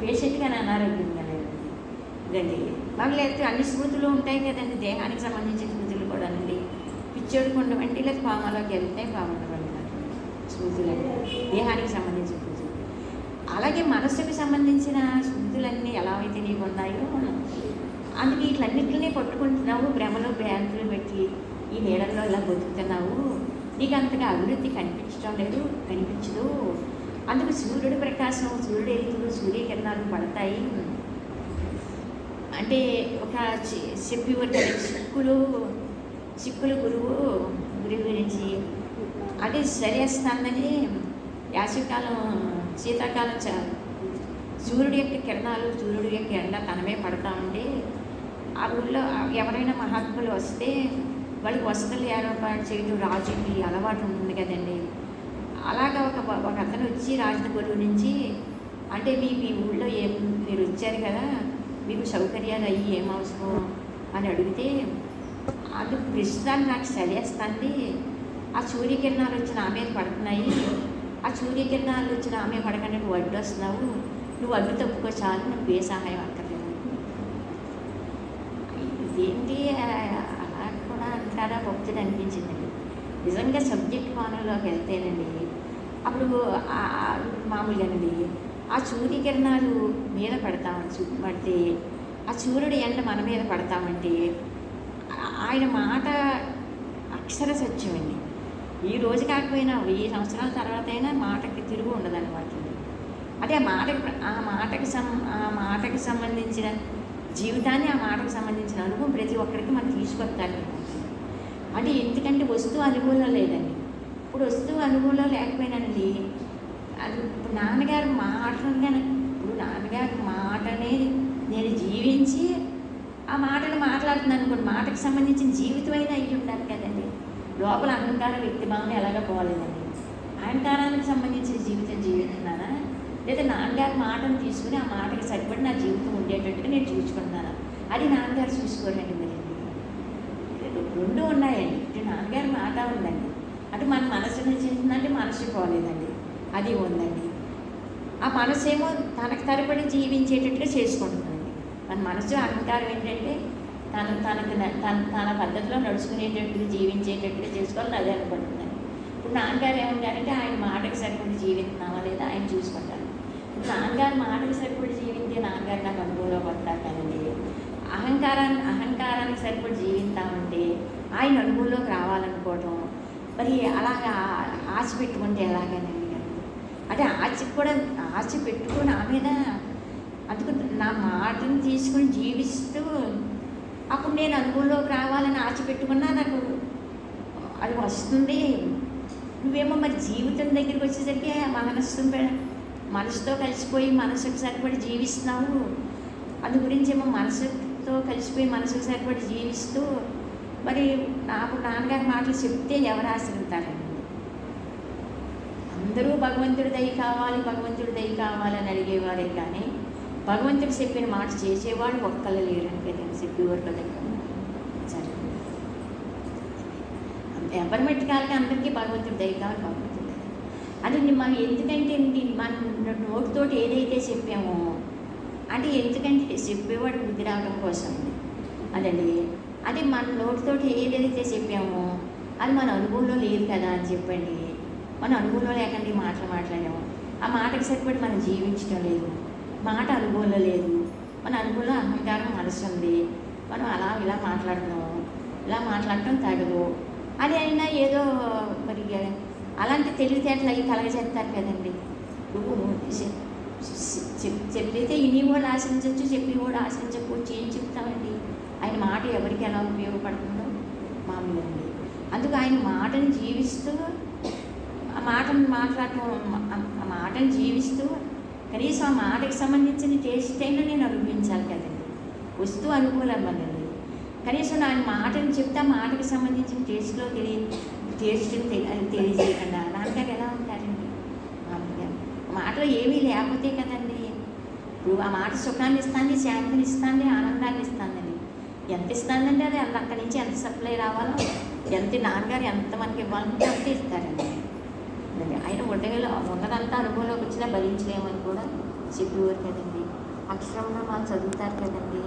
పేషెంట్గా అనారోగ్యంగా ఇదండి. బాగా లేకపోతే అన్ని స్మృతులు ఉంటాయి కదండి, దేహానికి సంబంధించిన స్మృతులు కూడా అండి. పిచ్చోడికి ఉండవండి, లేదా పామలోకి వెళ్తే పామలో స్మృతులు అండి, దేహానికి సంబంధించిన స్మృతులు. అలాగే మనస్సుకు సంబంధించిన శుద్ధులన్నీ ఎలా అయితే నీకు ఉన్నాయో అందుకే వీటిలన్నింటినీ పట్టుకుంటున్నావు, భ్రమలో బ్యాంకులు పెట్టి ఈ నీళ్ళల్లో ఇలా బతుకుతున్నావు, నీకు అంతగా అభివృద్ధి కనిపించడం లేదు, కనిపించదు. అందుకు సూర్యుడి ప్రకాశం, సూర్యుడు ఎదురు సూర్యకిరణాలు పడతాయి అంటే ఒక చెప్పేవారు కదా చిక్కులు గురువు గురించి అది సరేస్తుందని యాసవికాలం శీతాకాలం సూర్యుడి యొక్క కిరణాలు, సూర్యుడి యొక్క ఎండ తనమే పడతా ఉంటే ఆ ఊళ్ళో ఎవరైనా మహాత్ములు వస్తే వాళ్ళకి వసతులు ఏర్పాటు చేయడం రాజుకి అలవాటు ఉంటుంది కదండి. అలాగా ఒక అతను వచ్చి రాజుల నుంచి అంటే మీ ఊళ్ళో మీరు వచ్చారు కదా, మీకు సౌకర్యాలు అయ్యి ఏం అవసరం అని అడిగితే అది ప్రస్తుతాన్ని నాకు చలివేస్తుంది, ఆ సూర్యకిరణాలు వచ్చి నా మీద పడుతున్నాయి, ఆ సూర్యకిరణాలు వచ్చి నా మీద పడకుండా నువ్వు అడ్డు వస్తున్నావు, నువ్వు అడ్డు తప్పుకో చాలు, నువ్వు ఏ సహాయం అక్కర్లేదు. ఇదేంటి అలా కూడా అంటారా భక్తుడు అనిపించిందండి. నిజంగా సబ్జెక్ట్ కోణంలోకి వెళ్తేనండి అప్పుడు మామూలుగానండి ఆ సూర్యకిరణాలు మీద పడితే ఆ సూర్యుడు ఎండ మన మీద పడతామంటే ఆయన మాట అక్షర సత్యమండి. ఈ రోజు కాకపోయినా 1000 సంవత్సరాల తర్వాత అయినా మాటకి తిరుగు ఉండదన్నమాట. అంటే ఆ మాటకి సంబంధించిన జీవితాన్ని, ఆ మాటకు సంబంధించిన అనుభవం ప్రతి ఒక్కరికి మనం తీసుకొస్తాను. అంటే ఎందుకంటే వస్తువు అనుభవంలో లేదండి. ఇప్పుడు వస్తువు అనుభవంలో లేకపోయినానండి అది ఇప్పుడు నాన్నగారి మాటనే నేను జీవించి ఆ మాటలు మాట్లాడుతున్నాను అనుకోండి, మాటకు సంబంధించిన జీవితం అయినా అయ్యి ఉండాలి కదండి. లోపల అహంకార వ్యక్తిభావన ఎలాగ పోలేదండి. అహంకారానికి సంబంధించిన జీవితం జీవిస్తున్నానా, లేదా నాన్నగారి మాటను తీసుకుని ఆ మాటకి సరిపడి నా జీవితం ఉండేటట్టుగా నేను చూసుకుంటున్నాను. అది నాన్నగారు చూసుకోరండి. మీరు రెండు ఉన్నాయండి. ఇటు నాన్నగారి మాట ఉందండి, అటు మన మనసు నచ్చిందంటే మనసు పోలేదండి, అది ఉందండి. ఆ మనసు ఏమో తనకు తరపడి జీవించేటట్టుగా చేసుకుంటుందండి. మన మనసు అహంకారం ఏంటంటే తన పద్ధతిలో నడుచుకునేటట్టుగా జీవించేటట్టుగా చేసుకోవాలని అదే అనుకుంటుందండి. ఇప్పుడు నాన్నగారు ఏమంటారంటే ఆయన మాటకి సరిపడి జీవిస్తున్నామా లేదా ఆయన చూసుకుంటారు. ఇప్పుడు నాన్నగారు మాటకి సరిపడి జీవించే నాన్నగారు నాకు అనుభవంలో పడతారు కదండి. అహంకారానికి సరిపడి జీవిస్తామంటే ఆయన అనుభవంలోకి రావాలనుకోవటం, మరి అలాగా ఆశ పెట్టుకుంటే ఎలాగనండి. అంటే ఆశ పెట్టుకుని నా మీద అందుకు నా మాటను తీసుకుని జీవిస్తూ అప్పుడు నేను అనుభవంలోకి రావాలని ఆశ పెట్టుకున్నా నాకు అది వస్తుంది. నువ్వేమో మరి జీవితం దగ్గరికి వచ్చేసరికి మనసుతో కలిసిపోయి మనసుకు సరిపడి జీవిస్తున్నావు. అందు గురించి ఏమో మనసుతో కలిసిపోయి మనసుకు సరిపడి జీవిస్తూ మరి నాకు నాన్నగారి మాటలు చెప్తే ఎవరు ఆశ్రయిస్తారండి. అందరూ భగవంతుడి దయ కావాలని అడిగేవారే కానీ భగవంతుడు చెప్పిన మాట చేసేవాడు ఒక్కళ్ళు లేరంటే నేను చెప్పేవారు కదండి. సరే ఎవరి మట్టికాలకి అందరికీ భగవంతుడి దయ కావాలి, భగవంతుడి దయ. అది మనం ఎందుకంటే మన నోటితోటి ఏదైతే చెప్పామో అంటే ఎందుకంటే చెప్పేవాడు బుద్ధి రావడం కోసం అదండి. అది మన నోటితోటి ఏదైతే చెప్పామో అది మన అనుభవంలో లేదు కదా అని చెప్పండి. మన అనుభవంలో లేకండి మాట్లాడాము, ఆ మాటకి సరిపడి మనం జీవించడం లేదు, మాట అనుభవంలో లేదు, మన అనుభవంలో అహంకారం మనసు ఉంది, మనం ఇలా మాట్లాడటం తగదు. అది అయినా ఏదో మరి అలాంటి తెలివితేటలు అవి కలగజేస్తారు కదండి. చెప్పితే ఇని కూడా ఆశించవచ్చు, చెప్పి కూడా ఆశించకపోవచ్చు. ఏం చెప్తామండి? ఆయన మాట ఎవరికి ఎలా ఉపయోగపడుతుందో మామూలు అండి. అందుకు ఆయన మాటను జీవిస్తూ ఆ మాటను జీవిస్తూ కనీసం ఆ మాటకి సంబంధించిన టేస్ట్ అయినా నేను అనుభవించాలి కదండి. వస్తువు అనుకూలం అన్నది కనీసం నా మాటను చెప్తే ఆ మాటకి సంబంధించిన టేస్ట్ని తెలియజేయకుండా నాన్నగారు ఎలా ఉంటారండి? మామూలుగా మాటలో ఏమీ లేకపోతే కదండి. ఇప్పుడు ఆ మాట సుఖాన్ని ఇస్తుంది, శాంతిని ఇస్తుంది, ఆనందాన్ని ఇస్తుందండి. ఎంత ఇస్తుందండి అది అక్కడి నుంచి ఎంత సప్లై రావాలో, ఎంత నాన్నగారు ఎంత మనకి ఇవ్వాలంటే అంతే ఇస్తారండి. ఆయన ఉన్నదంతా అనుభవంలోకి వచ్చినా భరించలేమని కూడా చెప్పేవారు కదండి. అక్షరంలో వాళ్ళు చదువుతారు కదండి.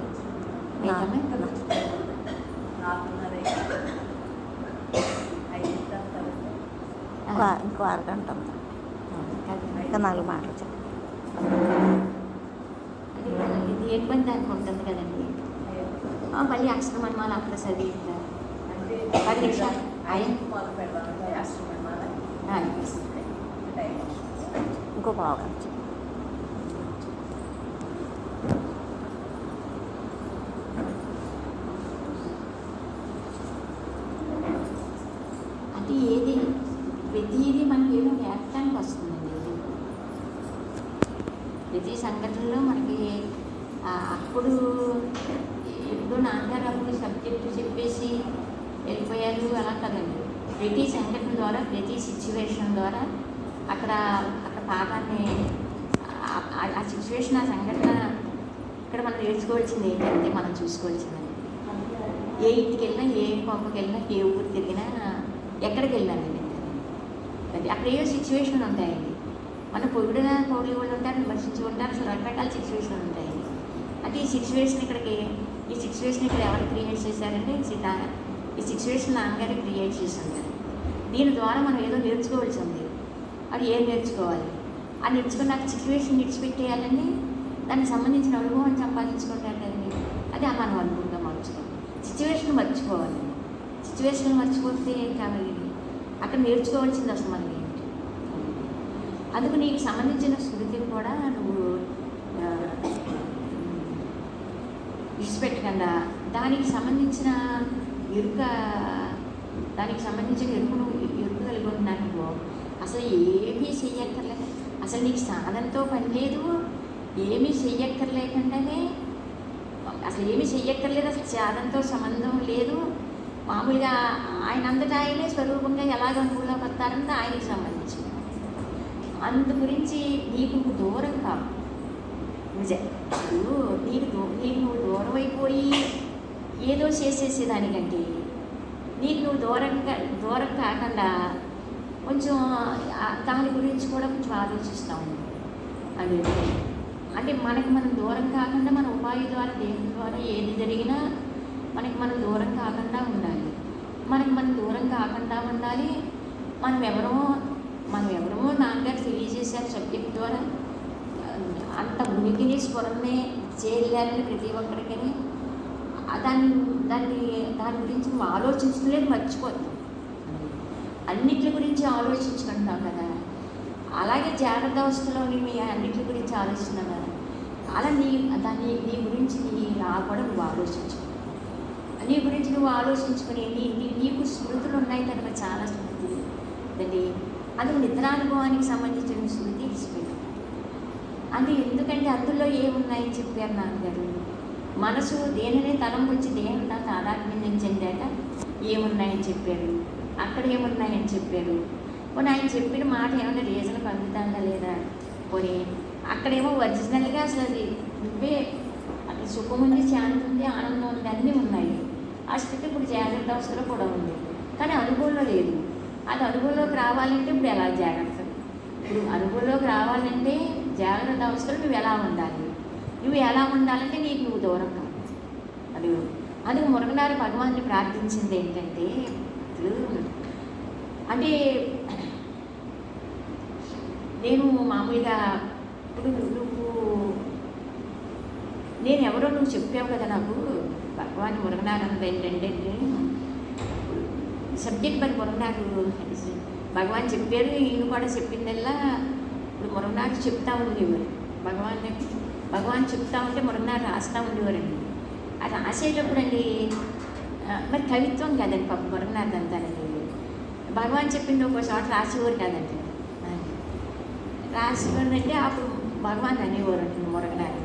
ఇంకో అరగంట ఇంకా 4 మాటలు చెప్పండి. ఇది ఏ పని దానికి ఉంటుంది కదండి. మళ్ళీ అక్షరమణమాల అక్కడ చదివింటారు. 10 నిమిషాలు ఇంకో పావు ఖర్చు. అంటే ఏది ప్రతిదీ మనకి ఏదో నేర్పడానికి వస్తుందండి. ప్రతి సంఘటనలో మనకి అప్పుడు ఎప్పుడో నాన్నగారు అప్పుడు సబ్జెక్టు చెప్పేసి వెళ్ళిపోయారు అలా కదండి. ప్రతి సంఘటన ద్వారా, ప్రతి సిచ్యువేషన్ ద్వారా అక్కడ పాఠాన్ని ఆ సిచ్యువేషన్, ఆ సంఘటన ఇక్కడ మనం నేర్చుకోవాల్సింది ఏంటంటే మనం చూసుకోవాల్సిందండి. ఏ ఇంటికి వెళ్ళినా, ఏ పంపకి వెళ్ళినా, ఏ ఊరికి తిరిగినా, ఎక్కడికి వెళ్ళినానండి అది అక్కడ ఏ సిచ్యువేషన్ ఉంటాయండి. మనం పొగిడే వాళ్ళు ఉంటారు, విమర్శించి ఉంటారు, అసలు రకరకాల సిచ్యువేషన్ ఉంటాయండి. అంటే ఈ సిచ్యువేషన్ ఇక్కడ ఎవరు క్రియేట్ చేశారంటే ఈ సిచ్యువేషన్ నాన్నగారే క్రియేట్ చేసి ఉంటారు. దీని ద్వారా మనం ఏదో నేర్చుకోవాల్సి ఉంది. అది ఏం నేర్చుకోవాలి? ఆ నేర్చుకున్నాక సిచ్యువేషన్ విడిచిపెట్టేయాలని దానికి సంబంధించిన అనుభవాన్ని సంపాదించుకుంటారు కదండి. అది మనం అనుభవంగా మార్చుకోవాలి. సిచ్యువేషన్ మర్చిపోవాలి. సిచ్యువేషన్ మర్చిపోతే ఏం కావాలి? అక్కడ నేర్చుకోవాల్సింది అసలు మనకి ఏంటి. అందుకు నీకు సంబంధించిన స్మృతిని కూడా నువ్వు విడిచిపెట్టకుండా దానికి సంబంధించిన ఎరుకు కలిగి ఉన్నాను. అసలు ఏమీ చెయ్యక్కర్లేదు. అసలు నీకు సాధనతో పని లేదు, ఏమీ చెయ్యక్కర్లేకుండానే అసలు ఏమీ చెయ్యక్కర్లేదు. అసలు సాధనతో సంబంధం లేదు. మామూలుగా ఆయన అంతటా ఆయనే స్వరూపంగా ఎలాగ అనుకూలంగా వస్తారంటే ఆయనకి సంబంధించి అందు గురించి నీకు దూరం కాదు. నిజం నీకు నువ్వు దూరం అయిపోయి ఏదో చేసేసేదానికంటే నీకు నువ్వు దూరం కాకుండా కొంచెం దాని గురించి కూడా కొంచెం ఆలోచిస్తాము. అది అంటే మనకి మనం దూరం కాకుండా మన ఉపాధి ద్వారా, దేవుని ద్వారా ఏది జరిగినా మనకి మనం దూరం కాకుండా ఉండాలి. మనం దూరం కాకుండా ఉండాలి. మనం ఎవరమో నాన్నగారు తెలియజేశారు సబ్జెక్ట్ ద్వారా. అంత ఉనికిని స్వరమే చేయాలని ప్రతి ఒక్కరికని దాని గురించి నువ్వు ఆలోచించలేదు, మర్చిపోతావు. అన్నిటి గురించి ఆలోచించుకుంటున్నావు కదా. అలాగే జాగ్రత్త అవస్థలోని మీ అన్నిటి గురించి ఆలోచిస్తున్నావు కదా. అలా నీ గురించి కూడా నువ్వు ఆలోచించు. నీ గురించి నువ్వు ఆలోచించుకుని నీకు స్మృతులు ఉన్నాయి కనుక, చాలా స్మృతులు అండి. అది నిద్రానుభవానికి సంబంధించిన స్మృతి ఇచ్చిపెట్టు. అది ఎందుకంటే అందులో ఏమున్నాయని చెప్పారు నాన్నగారు. మనసు దేనినే తలం వచ్చి దేనితో తాదాత్మ్యం చెందాక ఏమున్నాయని చెప్పారు, అక్కడ ఏమున్నాయని చెప్పారు. పోనీ ఆయన చెప్పిన మాట ఏమైనా రీజన్ పొందుతుందా లేదా? పోనీ అక్కడేమో ఒరిజినల్గా అసలు అది నువ్వే అక్కడ సుఖం ఉంది, శాంతి ఉంది, ఆనందం ఉంది, అన్నీ ఉన్నాయి. ఆ స్థితి ఇప్పుడు జాగ్రత్త అవస్థలో కూడా ఉంది, కానీ అనుభవంలో లేదు. అది అనుభవంలోకి రావాలంటే ఇప్పుడు ఎలా జాగ్రత్త? ఇప్పుడు అనుభవంలోకి రావాలంటే జాగ్రత్త అవస్థలో నువ్వు ఎలా ఉండాలి? నువ్వు ఎలా ఉండాలంటే నీకు నువ్వు దూరం కాదు. అది మురగనారు భగవాన్ని ప్రార్థించింది ఏంటంటే, అంటే నేను మామూలుగా ఇప్పుడు నేనెవరో నువ్వు చెప్పావు కదా నాకు. భగవాన్ మురగనారంద ఏంటంటే సబ్జెక్ట్ మరి మురగనారు భగవాన్ చెప్పారు. ఈయన కూడా చెప్పిందల్లా ఇప్పుడు మురగనారు చెప్తా ఉండేవారు. భగవాన్ చెప్తా ఉంటే మురగనారు రాస్తూ ఉండేవారండి. అది రాసేటప్పుడు అండి మరి కవిత్వం కదండి పాప మురగనారు అంతానండి. భగవాన్ చెప్పింది ఒక చోట రాసేవారు కదండి. రాసేవారంటే అప్పుడు భగవాన్ అనేవారు అంటుంది మురగనారు.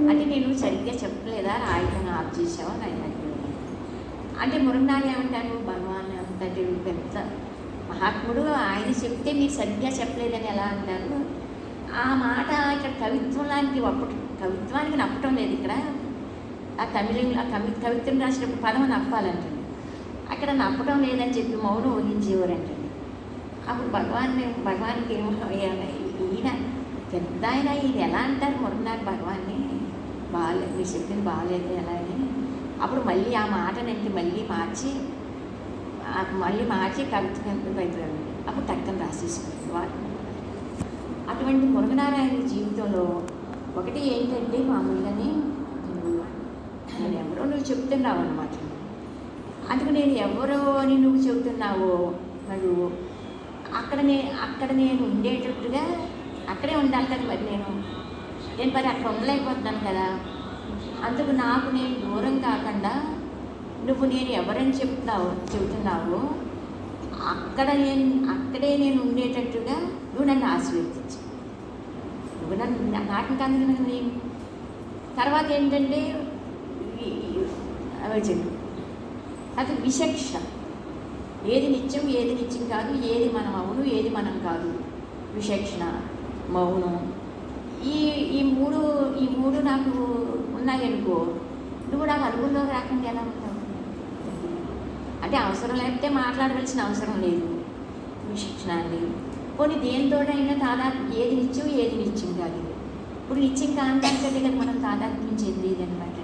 అంటే నేను సరిగ్గా చెప్పలేదా, రాయటం ఆఫ్ చేసావా అని ఆయన అంటే మురగనారు ఏమంటాను, భగవాన్ అంటే పెద్ద మహాత్ముడు, ఆయన చెప్తే మీరు సరిగ్గా చెప్పలేదని ఎలా అంటారు? ఆ మాట ఇక్కడ కవిత్వం లాంటి కవిత్వానికి నప్పటం లేదు. ఇక్కడ ఆ తమిళంలో కవిత్వం రాసినప్పుడు పదం నప్పాలంటండి. అక్కడ నప్పటం లేదని చెప్పి మౌనం ఊహించేవారంటండి. అప్పుడు భగవాన్కి ఏమో ఈయన పెద్ద ఆయన ఇది ఎలా అంటారు మురగనారు భగవాన్ని, బాగాలేదు మీరు చెప్పింది బాగాలేదు ఎలా అని. అప్పుడు మళ్ళీ ఆ మాటనంటే మళ్ళీ మార్చి కవిత్వం అయిపోయాడు. అప్పుడు టక్కన రాసేసుకుంటారు. అటువంటి మురగనారాయణ జీవితంలో ఒకటి ఏంటంటే మామూలుగానే నేను ఎవరో నువ్వు చెప్తున్నావు అనమాట. అందుకు నేను ఎవరో అని నువ్వు చెబుతున్నావో మరి అక్కడ నేను ఉండేటట్టుగా అక్కడే ఉండాలి కదా. మరి నేను మరి అక్కడ ఉండలేకపోతున్నాను కదా. అందుకు నాకు నేను దూరం కాకుండా నువ్వు నేను ఎవరని చెబుతున్నావో అక్కడే నేను ఉండేటట్టుగా నువ్వు నన్ను ఆశీర్వదించు. నువ్వు నన్ను నాటం కాదు. తర్వాత ఏంటంటే చెప్పు అది విచక్షణ. ఏది నిత్యం ఏది నిత్యం కాదు, ఏది మనం అవును ఏది మనం కాదు, విచక్షణ, మౌనం, ఈ మూడు నాకు ఉన్నాయనుకో, నువ్వు నాకు అనుగుణంలో రాకుండా ఎలా ఉంటావు? అంటే అవసరం లేకపోతే మాట్లాడవలసిన అవసరం లేదు. విచక్షణ అండి. పోనీ దేనితోటైనా ఏది నిత్యం ఏది నిత్యం కాదు. ఇప్పుడు నిత్యం కాంటే కదా మనం తాదాత్మ్యం చెందేది అనమాట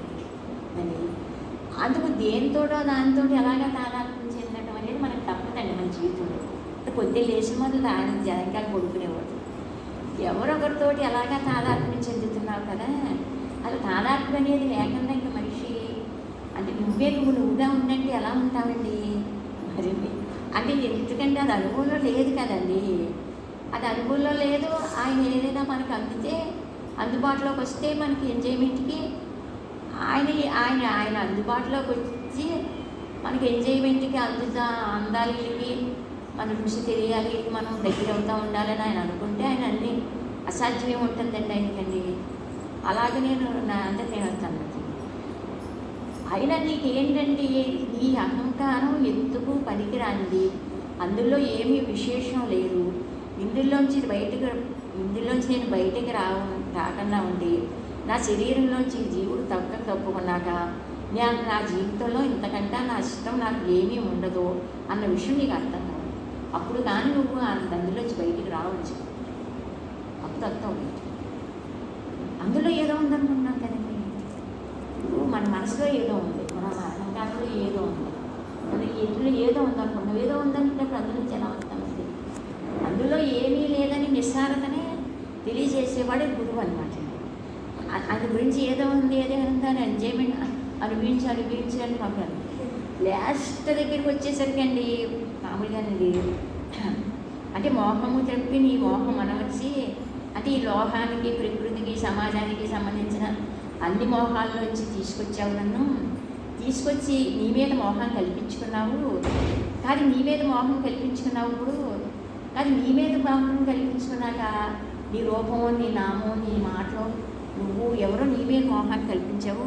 అని. అందుకు దేనితోటో దానితో ఎలాగా తాదాత్మ్యం చెందడం అనేది మనకు తప్పదండి మన జీవితంలో. పొద్దున్న లేచిన మొదలు జనంకాలు కొడుకునేవాడు. ఎవరొకరితోటి ఎలాగా తాదాత్మ్యం చెందుతున్నావు కదా, అది తాదాత్మ్యం అనేది లేకుండా ఇంకా మనిషి అంటే నువ్వుగా ఉన్నట్టు ఎలా ఉంటావండి మరి. అంటే ఎందుకంటే అది అనుభవంలో లేదు కదండి. అది అనుభవంలో లేదు. ఆయన ఏదైనా మనకు అందితే అందుబాటులోకి వస్తే మనకి ఎంజాయ్మెంట్కి ఆయన అందుబాటులోకి వచ్చి మనకి ఎంజాయ్మెంట్కి అందాలకి మన రుచి తెలియాలి, మనం దగ్గర అవుతూ ఉండాలని ఆయన అనుకుంటే ఆయన అన్నీ అసాధ్యం ఉంటుందండి ఆయనకండి. అలాగే నేను వస్తాను. అయినా నీకేంటంటే నీ అహంకారం ఎందుకు పనికిరాంది, అందులో ఏమీ విశేషం లేదు. ఇందులోంచి నేను బయటికి రాకుండా ఉండి నా శరీరంలోంచి జీవుడు తప్పుకున్నాక నా జీవితంలో ఇంతకంటే నా ఇష్టం నాకు ఏమీ ఉండదు అన్న విషయం నీకు అర్థం కాదు. అప్పుడు కానీ నువ్వు అందులోంచి బయటికి రావచ్చు. అప్పుడు అర్థం అందులో ఏదో ఉందనుకుంటున్నాం కదండి. ఇప్పుడు మన మనసులో ఏదో ఉంది, మన అహంకారంలో ఏదో ఉంది, మన ఇంట్లో ఏదో ఉందనుకుంటున్నాం. ఏదో ఉందనుకున్నప్పుడు అందులో నుంచి ఎలా వస్తామండి? అందులో ఏమీ లేదని నిస్సారతనే తెలియజేసేవాడే గురువు అనమాట. అది గురించి ఏదో ఉంది అని ఎంజాయ్మెంట్ అనిపించి అని పంపాను. లాస్ట్ దగ్గరికి వచ్చేసరికి అండి మామూలుగానండి అంటే మోహము చెప్పి నీ మోహం అనవచ్చి అంటే ఈ లోహానికి ప్రకృతికి సమాజానికి సంబంధించిన అన్ని మోహాల్లోంచి తీసుకొచ్చావు. నన్ను తీసుకొచ్చి నీ మీద మోహం కల్పించుకున్నావు. కానీ నీ మీద మోహం కల్పించుకున్నావు ఇప్పుడు. కానీ నీ మీద మోహం కల్పించుకున్నాక నీ రూపము, నీ నామం, నీ మాటలు, నువ్వు ఎవరో నీ మీద మోహాన్ని కల్పించావు.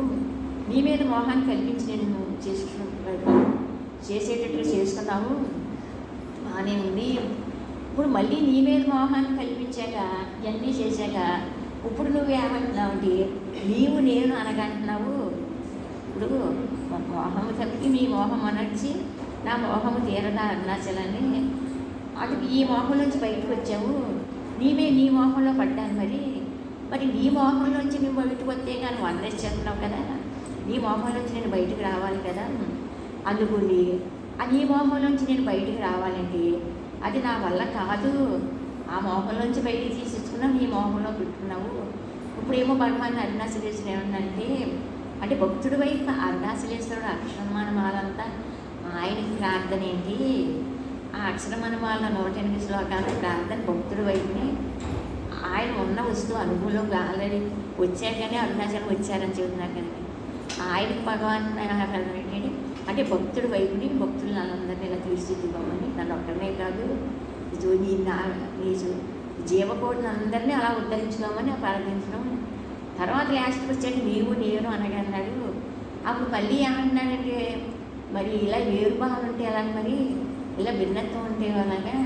నీ మీద మోహాన్ని కల్పించి నేను చేసేటట్లు చేసుకున్నావు, బాగానే ఉంది. ఇప్పుడు మళ్ళీ నీ మీద మోహాన్ని కల్పించాక ఇవన్నీ చేశాక ఇప్పుడు నువ్వు ఏమంటున్నావు అంటే నీవు నేను అనగంటున్నావు. ఇప్పుడు మోహము తప్పికి నీ మోహం అనర్చి నా మోహము తీరదా అరుణాచలాన్ని. అటు ఈ మోహం నుంచి బయటకు వచ్చావు. నీ మోహంలో పడ్డాను. మరి నీ మోహంలోంచి నువ్వు బయటకు వస్తే కానీ వందరేసి చేస్తున్నావు కదా. నీ మోహంలోంచి నేను బయటకు రావాలి కదా. అందుకుని నీ మోహంలోంచి నేను బయటకు రావాలంటే అది నా వల్ల కాదు. ఆ మోహంలోంచి బయటకు తీసేసుకున్నావు, నీ మోహంలో పెట్టుకున్నావు. ఇప్పుడేమో భగవాన్ అరుణాచలేశ్వరుడు ఏమన్నాడంటే అంటే భక్తుడి వైపు అరుణాచలేశ్వరుడు అక్షరమానమాలంతా ఆయనకి ప్రార్థన ఏంటి? ఆ అక్షరమానమాల 108 శ్లోకాల ప్రార్థన భక్తుడి వైపుని ఆయన ఉన్న వస్తువు అనుభవంలోకి ఆల్రెడీ వచ్చాకనే అరుణాచలం వచ్చారని చెబుతున్నారు కదండి. ఆయనకి భగవాన్ ఏంటంటే అంటే భక్తుడి వైపుని భక్తులను అందరినీ ఇలా తీర్చిదిద్దామని నన్ను ఒక్కడనే కాదు నీ జీవకోటిని అందరినీ అలా ఉద్ధరించుకోమని ప్రార్థించడం. తర్వాత లాస్ట్కి వచ్చాక నీవు నేను అనగన్నాడు. అప్పుడు మళ్ళీ ఏమన్నాడంటే మరి ఇలా వేరు భావన ఉంటే ఎలా, మరి ఇలా భిన్నత్వం ఉంటే అలాగా.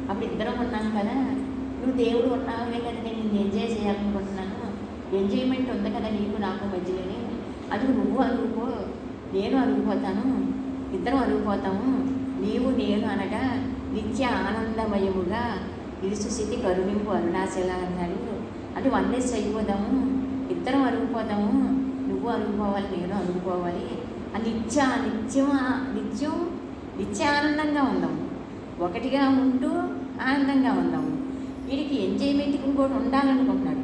అప్పుడు ఇద్దరం ఉన్నాం కదా, నువ్వు దేవుడు ఉన్నావులే కదా, నేను నిన్ను ఎంజాయ్ చేయాలనుకుంటున్నాను. ఎంజాయ్మెంట్ ఉంది కదా నీకు నాకు మధ్యలోనే. అది నువ్వు అరుగుపో, నేను అరుగుపోతాను, ఇద్దరం అరుగుపోతాము. నీవు నేను అనగా నిత్య ఆనందమయముగా ఇరుసుస్థితి కరుణింపు అరుణాచల అన్నాడు. అంటే వన్నేసి అయిపోదాము, ఇద్దరం అరుగుపోదాము. నువ్వు అరుగుపోవాలి, నేను అరుగుపోవాలి. ఆ నిత్య ఆనందంగా ఉందాము. ఒకటిగా ఉంటూ ఆనందంగా ఉందాము. వీడికి ఎంజాయ్మెంట్కి ఇంకోటి ఉండాలనుకుంటున్నాడు.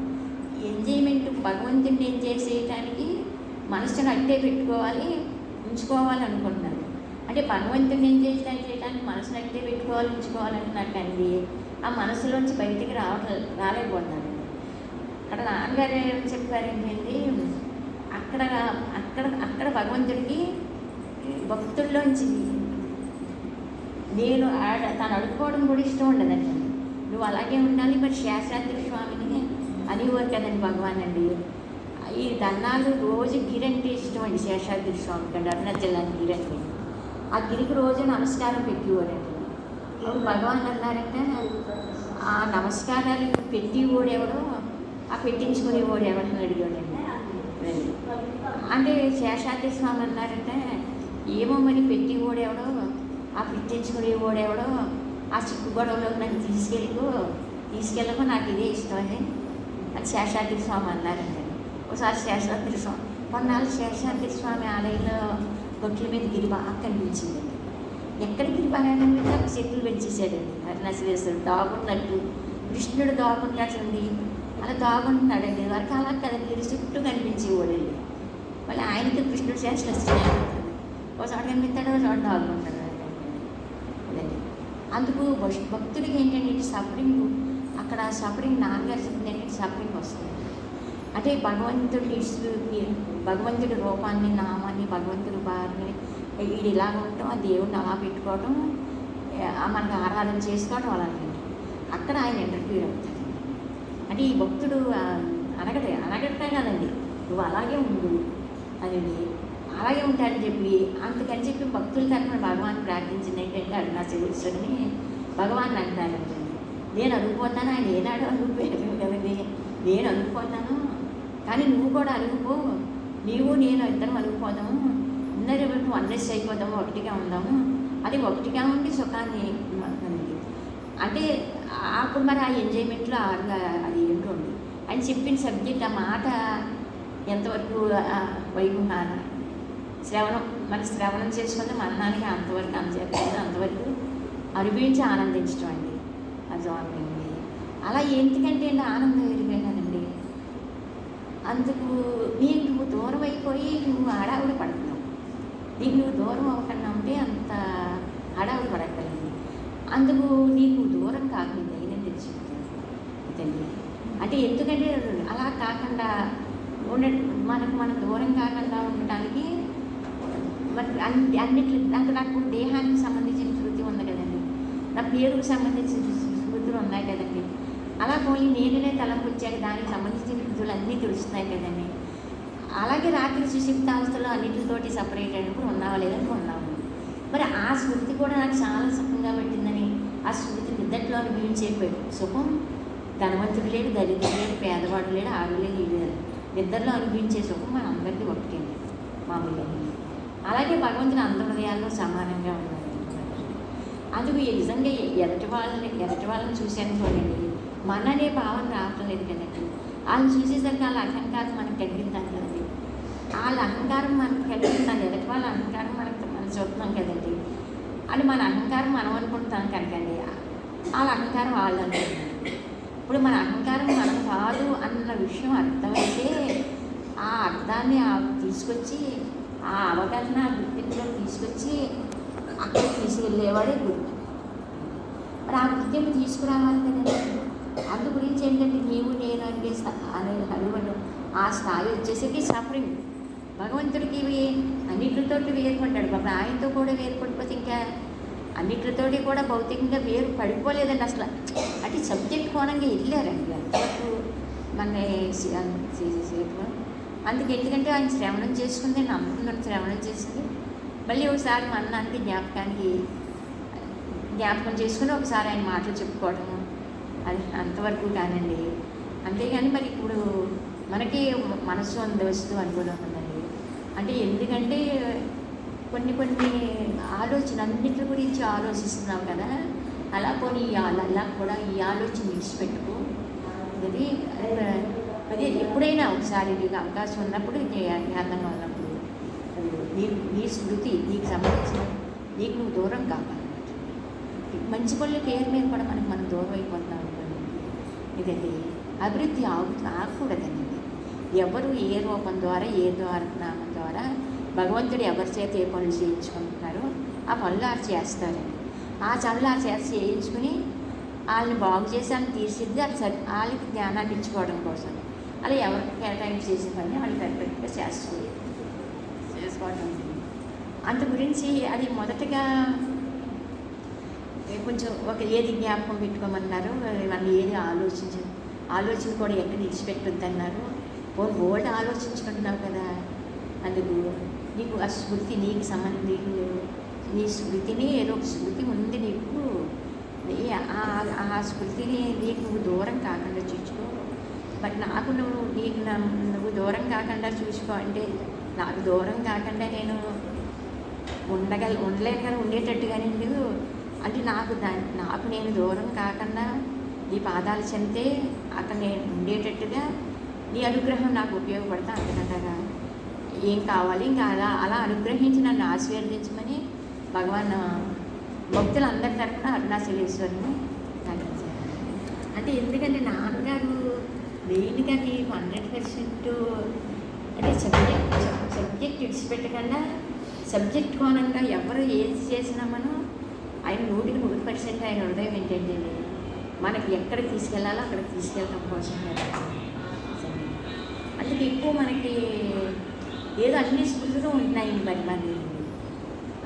ఎంజాయ్మెంట్ భగవంతుడిని ఏం చేసేయటానికి మనసును అట్టే పెట్టుకోవాలి, ఉంచుకోవాలి అనుకుంటున్నాడు. అంటే భగవంతుడిని ఏం చేయడానికి మనసును అట్టే పెట్టుకోవాలి, ఉంచుకోవాలంటున్నాడు. కానీ ఆ మనసులోంచి బయటికి రాలేకపోతున్నాడు. అక్కడ నాన్నగారు ఏం చెప్పారు ఏంటంటే, అక్కడ అక్కడ అక్కడ భగవంతుడికి భక్తుల్లోంచి నేను తను అడుక్కోవడం కూడా ఇష్టం ఉండదండి. నువ్వు అలాగే ఉండాలి. మరి శేషాద్రి స్వామిని అనేవారు కదండి భగవాన్ అండి. ఈ దన్నాలు రోజు గిరంటే ఇష్టం అండి శేషాద్రి స్వామికి అండి, అరుణాచలాన్ని గిరండి. ఆ గిరికి రోజు నమస్కారం పెట్టేవారండి. ఇప్పుడు భగవాన్ అన్నారంటే ఆ నమస్కారాలు పెట్టి ఓడెవడో ఆ పెట్టించుకునే ఓడు ఎవరిని అడిగాడండి. అంటే శేషాద్రి స్వామి అన్నారంటే ఏమో మరి పెట్టి ఓడెవడో ఆ పెట్టించుకునే ఓడెవడో ఆ చిక్కు గొడవలో నన్ను తీసుకెళ్ళకు నాకు ఇదే ఇష్టమే అని శేషాద్రి స్వామి అన్నారండి. ఒకసారి శేషాద్రి స్వామి కొన్నాళ్ళు శేషాద్రి స్వామి ఆలయంలో గొట్ల మీద గిరి బాగా కనిపించిందండి. ఎక్కడ గిరి బాగా కనిపించి అక్కడ చెట్లు పెంచేసాడండి. అరుణాచలేశ్వరుడు దాగున్నట్టు, కృష్ణుడు దాగుంటాడండి, అలా దాగుంటున్నాడండి. వరకు అలా కదండి గిరి చుట్టూ కనిపించేవాడండి. మళ్ళీ ఆయనకి కృష్ణుడు శేషాద్రి ఒక చోట కనిపిస్తాడు, ఒక చోట దాగుంటాడు. అందుకు భక్తుడికి ఏంటంటే సఫరింగ్, అక్కడ సఫరింగ్ నాన్నగారు చెప్పింది ఏంటంటే సఫరింగ్ వస్తుంది. అంటే భగవంతుడి రూపాన్ని, నామాన్ని, భగవంతుడి భార్ని వీడు ఇలా ఉండటం, ఆ దేవుడిని అలా పెట్టుకోవటం, మనకు ఆరాధన చేసుకోవటం అలాంటి అక్కడ ఆయన ఇంటర్వ్యూ అవుతాడు. అంటే ఈ భక్తుడు అనగటే కదండి, నువ్వు అలాగే ఉండు అని అలాగే ఉంటాడని చెప్పి అందుకని చెప్పి భక్తుల తరఫున భగవాన్ ప్రార్థించింది ఏంటంటే అరుణాచలేశ్వరుని భగవాన్ అంటారండి. నేను అడుగుపోతాను, ఆయన ఏనాడు అడుగుపోయాను కదండి, నేను అడుగుపోతాను కానీ నువ్వు కూడా అడుగుపో, నీవు నేను ఇద్దరం అడుగుపోదాము, అందరూ వన్నెస్ అయిపోదాము, ఒకటిగా ఉందాము, అది ఒకటిగా ఉండి సుఖాన్ని అంటే అప్పుడు మరి ఆ ఎంజాయ్మెంట్లో అది ఏంటండి అని చెప్పిన సబ్జెక్ట్ ఆ మాట ఎంతవరకు వైకుంఠాన శ్రవణం చేసుకుంటే మరణానికి అంతవరకు అందజేస్తుంది, అంతవరకు అనుభవించి ఆనందించడం అండి అది ఆనందండి. అలా ఎందుకంటే అండి ఆనందం ఎరిగిపోయినానండి. అందుకు నీకు దూరం అయిపోయి నువ్వు హడావుడి పడుతున్నావు. నీకు నువ్వు దూరం అవ్వకుండా ఉంటే అంత హడావుడి పడక్కర్లేదు. అందుకు నీకు దూరం కాకుండా నేను తెలుసుకుంటాను అంటే ఎందుకంటే అలా కాకుండా మనం దూరం కాకుండా ఉండటానికి మరి అన్నిట్లు నాకు దేహానికి సంబంధించిన శృతి ఉంది కదండి, నా పేరుకు సంబంధించిన శృతులు ఉన్నాయి కదండి. అలా పోయి నేనే తలంపు వచ్చాక దానికి సంబంధించిన శృతులు అన్నీ తెలుస్తున్నాయి కదండి. అలాగే రాత్రి సుషిప్తావస్థలో అన్నింటితోటి సపరేట్ అయినప్పుడు ఉన్నావా లేదని ఉన్నాము. మరి ఆ స్మృతి కూడా నాకు చాలా సుఖంగా పెట్టిందని ఆ స్మృతి నిద్దట్లో అనుభవించే సుఖం ధనవంతుడు లేడు, దరిద్రుడు లేడు, పేదవాడు లేడు, ఆడలేదు, లేదు, నిద్రలో అనుభవించే సుఖం మన అందరికీ ఒకటే మామూలుగా. అలాగే భగవంతుని అందరి హృదయాల్లో సమానంగా ఉన్నారు. అందుకు నిజంగా ఎదటి వాళ్ళని చూశాను చూడండి, మన అనే భావన రావటం లేదు కదండి. వాళ్ళని చూసేసరికి వాళ్ళ అహంకారం మనకు కలిగిందాం కదండి, వాళ్ళ అహంకారం మనకు కలిగిందాం, ఎదటి వాళ్ళ అహంకారం మనం చూస్తున్నాం కదండి. అని మన అహంకారం మనం అనుకుంటాం కనుకండి, వాళ్ళ అహంకారం వాళ్ళు అనుకుంటున్నారు. ఇప్పుడు మన అహంకారం మనం కాదు అన్న విషయం అర్థమైతే ఆ అర్థాన్ని తీసుకొచ్చి ఆ అవగాహన గుర్తింపులో తీసుకొచ్చి అక్కడ తీసుకెళ్ళేవాడే గురువు. మరి ఆ గుర్తింపు తీసుకురావాలి కదండి. అందు గురించి ఏంటంటే నీవు నేను అనేవాడు ఆ స్థాయి వచ్చేసరికి సఫరింగ్. భగవంతుడికి అన్నిటితోటి వేరుపడ్డాడు. బాబా ఆయనతో కూడా వేరుపడిపోతే ఇంకా అన్నిటితోటి కూడా భౌతికంగా వేరు పడిపోలేదండి అసలు. అంటే సబ్జెక్ట్ కోణంగా వెళ్ళారండి అంతవరకు మన సేపు. అందుకే ఎందుకంటే ఆయన శ్రవణం చేసుకుంది, నమ్ముకున్నాడు, శ్రవణం చేసింది. మళ్ళీ ఒకసారి మన్నానికి జ్ఞాపకం చేసుకుని ఒకసారి ఆయన మాటలు చెప్పుకోవడము, అది అంతవరకు కానండి. అంతేగాని మరి ఇప్పుడు మనకి మనసు అందవస్తూ అనుకూలం ఉందండి. అంటే ఎందుకంటే కొన్ని ఆలోచన అన్నింటి గురించి ఆలోచిస్తున్నాం కదా, అలా పోనీ అలా కూడా ఈ ఆలోచన విడిచిపెట్టుకో. అది ఎప్పుడైనా ఒకసారి నీకు అవకాశం ఉన్నప్పుడు, జ్ఞానంగా ఉన్నప్పుడు నీ స్మృతి నీకు సంబంధించిన నీకు నువ్వు దూరం కావాలన్నమాట. మంచి పనులు పేరు మీద కూడా మనం దూరం అయిపోతున్నాం అనుకోండి. ఇదండి అభివృద్ధి ఆగకూడదండి. ఎవరు ఏ రూపం ద్వారా ఏ నామం ద్వారా భగవంతుడు ఎవరి చేత ఏ పనులు చేయించుకుంటున్నారో ఆ పనులు ఆరు చేస్తారండి. ఆ పనులు ఆ చేత చేయించుకుని వాళ్ళని బాగు చేసి వాళ్ళని తీర్చిద్ది వాళ్ళకి జ్ఞానాన్ని ఇచ్చుకోవడం కోసం అలా ఎవరికి కేటాయించి చేసిన పని వాళ్ళు పర్ఫెక్ట్గా చేసుకోవడం. అందు గురించి అది మొదటగా కొంచెం ఏది జ్ఞాపకం పెట్టుకోమన్నారు, వాళ్ళు ఏది ఆలోచన కూడా ఎక్కడ విడిచిపెట్టొద్దన్నారు. ఓల్డ్ ఆలోచించుకుంటున్నావు కదా, అందుకు నీకు ఆ స్మృతి నీకు నీ స్మృతిని ఏదో ఒక స్మృతి ఉంది నీకు, ఆ స్మృతిని నీకు నువ్వు దూరం కాకుండా చూసుకో. బట్ నాకు నువ్వు దూరం కాకుండా చూసుకో అంటే నాకు దూరం కాకుండా నేను ఉండలేను కానీ ఉండేటట్టుగానే లేదు అంటే నాకు నేను దూరం కాకుండా నీ పాదాలు చెందితే అక్కడ నేను ఉండేటట్టుగా నీ అనుగ్రహం నాకు ఉపయోగపడతా అంతకంటగా ఏం కావాలి ఇంకా అలా అనుగ్రహించి నన్ను ఆశీర్వదించమని భగవాన్ భక్తులందరి తరఫున అరుణాచలేశ్వరిని అంటే ఎందుకంటే నాన్నగారు మెయిన్గా నీకు 100% అంటే సబ్జెక్ట్ విడిచిపెట్టకుండా సబ్జెక్ట్ కోణంగా ఎవరు ఏది చేసినా మనం ఆయన 100% ఆయన హృదయం ఏంటంటే మనకి ఎక్కడ తీసుకెళ్ళాలో అక్కడికి తీసుకెళ్ళడం కోసం. అందుకే ఎక్కువ మనకి ఏదో అన్ని స్కూల్లో ఉంటున్నాయి మరి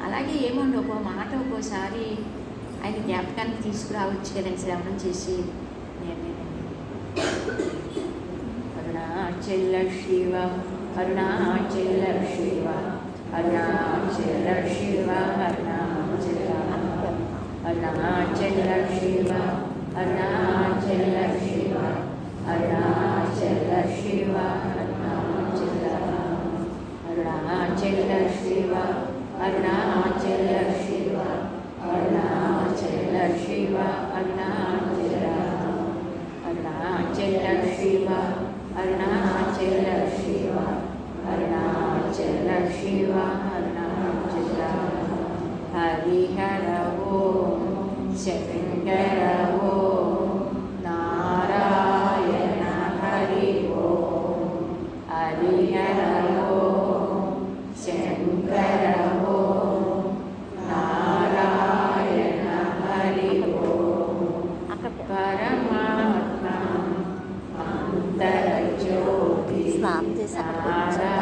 అలాగే ఏముంది ఒక్కో మాట ఒక్కోసారి ఆయన జ్ఞాపకానికి తీసుకురావచ్చు కదండి శ్రవణం చేసి. అరుణాచల శివ అరుణాచల శివ అరుణాచల శివ అరుణాచల అరుణాచల శివ అరుణాచల శివ అరుణాచల శివ అరుణాచల అరుణాచల శివ అరుణాచల శివ అరుణాచల శివ అరుణాచల అరుణాచల శివ అరుణాచల శివ అరుణాచల శివ అరుణాచల హరిహర ఓం శంకర ఓం నారాయణ హరి ఓం హరిహర ఓం శంకర ఓం నారాయణ హరి ఓం పరమాత్మ అంతరజ్యోతి నారాయణ